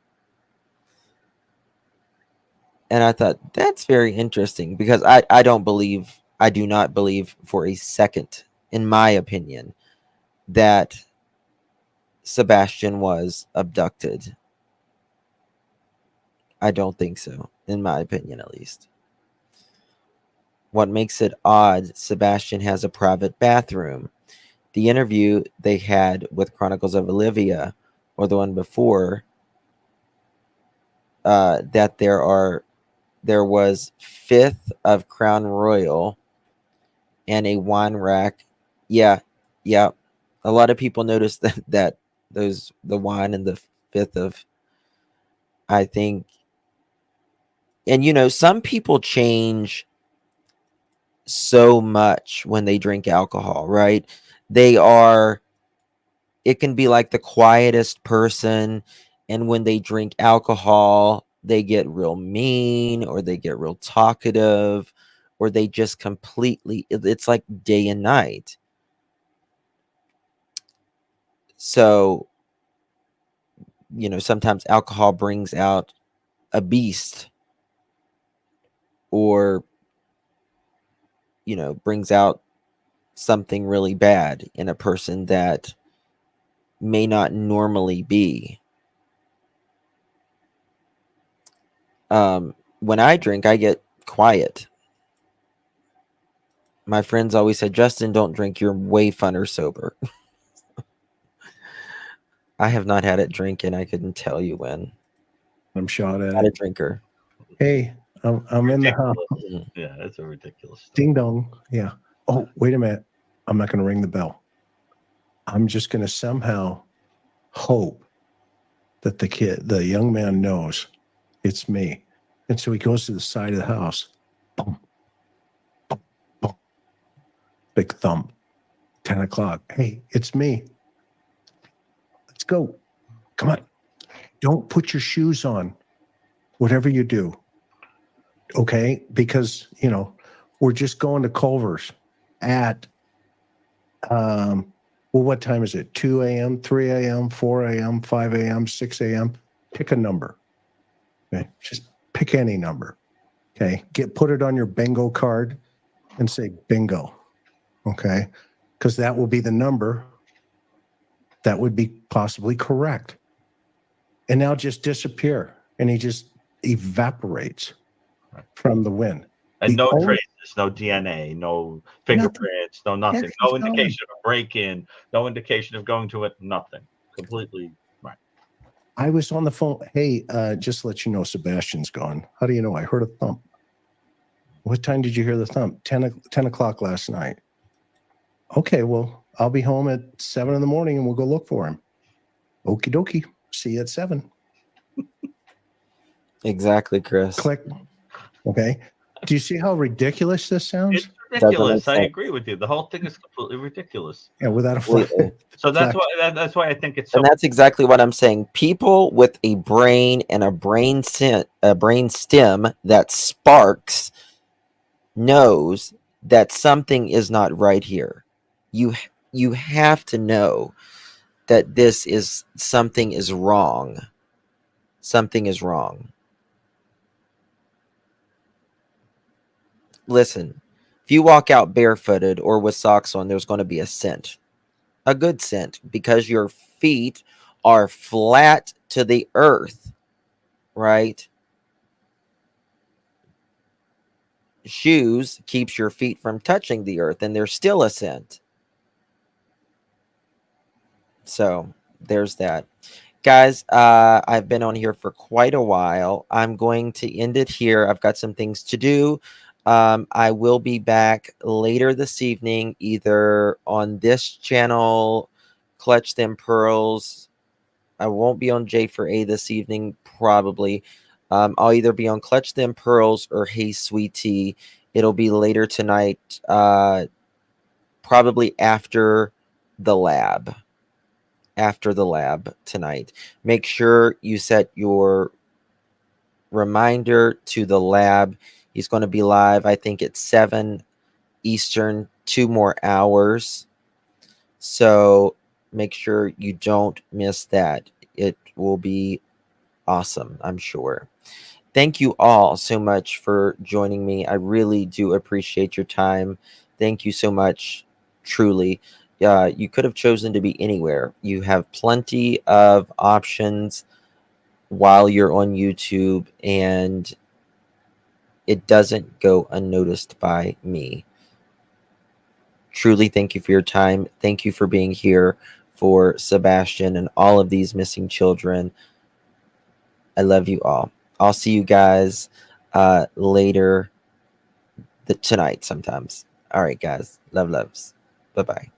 And I thought, that's very interesting, because I do not believe for a second, in my opinion, that Sebastian was abducted. I don't think so, in my opinion, at least. What makes it odd, Sebastian has a private bathroom. The interview they had with Chronicles of Olivia, or the one before, that there was 5th of Crown Royal and a wine rack. Yeah. A lot of people noticed that the wine and the 5th of, I think. And you know, some people change so much when they drink alcohol, right? It can be like the quietest person, and when they drink alcohol, they get real mean, or they get real talkative, or they just completely, it's like day and night. So, you know, sometimes alcohol brings out a beast, or, you know, brings out something really bad in a person that may not normally be. When I drink, I get quiet. My friends always said, Justin, don't drink. You're way funner sober. I have not had a drink, and I couldn't tell you when. I'm shot at Not a it. drinker. Hey, I'm in the house. Yeah, that's a ridiculous. Ding dong. Yeah. Oh, wait a minute. I'm not going to ring the bell. I'm just going to somehow hope that the young man knows it's me. And so he goes to the side of the house. Boom, boom, boom. Big thump. 10 o'clock. Hey, it's me. Let's go. Come on. Don't put your shoes on, whatever you do. Okay? Because, you know, we're just going to Culver's at, well, what time is it? 2 a.m., 3 a.m., 4 a.m., 5 a.m., 6 a.m. Pick a number. Okay? Just pick any number. Okay? Put it on your bingo card and say bingo. Okay? Because that will be the number that would be possibly correct. And now just disappear. And he just evaporates from the wind. And The no only- traces, no DNA, no fingerprints, no nothing. Heck, No he's gone. indication of a break-in, no indication of going to it, nothing. Completely right. I was on the phone. Hey, just to let you know, Sebastian's gone. How do you know? I heard a thump. What time did you hear the thump? 10 o'clock last night. Okay, well, I'll be home at 7 in the morning and we'll go look for him. Okie dokie. See you at 7. Exactly, Chris. Click. Okay. Do you see how ridiculous this sounds? It's ridiculous. I agree with you. The whole thing is completely ridiculous. Yeah, without a Completely. So that's fact. why I think it's so. And that's exactly what I'm saying. People with a brain and a brain stem that sparks knows that something is not right here. You have to know that something is wrong. Something is wrong. Listen, if you walk out barefooted or with socks on, there's going to be a scent. A good scent, because your feet are flat to the earth, right? Shoes keeps your feet from touching the earth, and there's still a scent. So there's that. Guys, I've been on here for quite a while. I'm going to end it here. I've got some things to do. I will be back later this evening, either on this channel, Clutch Them Pearls. I won't be on J4A this evening, probably. I'll either be on Clutch Them Pearls or Hey Sweet Tea. It'll be later tonight, probably after the lab. After the lab tonight. Make sure you set your reminder to the lab. He's going to be live, I think, at 7 Eastern, 2 more hours. So make sure you don't miss that. It will be awesome, I'm sure. Thank you all so much for joining me. I really do appreciate your time. Thank you so much, truly. You could have chosen to be anywhere. You have plenty of options while you're on YouTube, and it doesn't go unnoticed by me. Truly, thank you for your time. Thank you for being here for Sebastian and all of these missing children. I love you all. I'll see you guys later tonight sometimes. All right, guys. Loves. Bye-bye.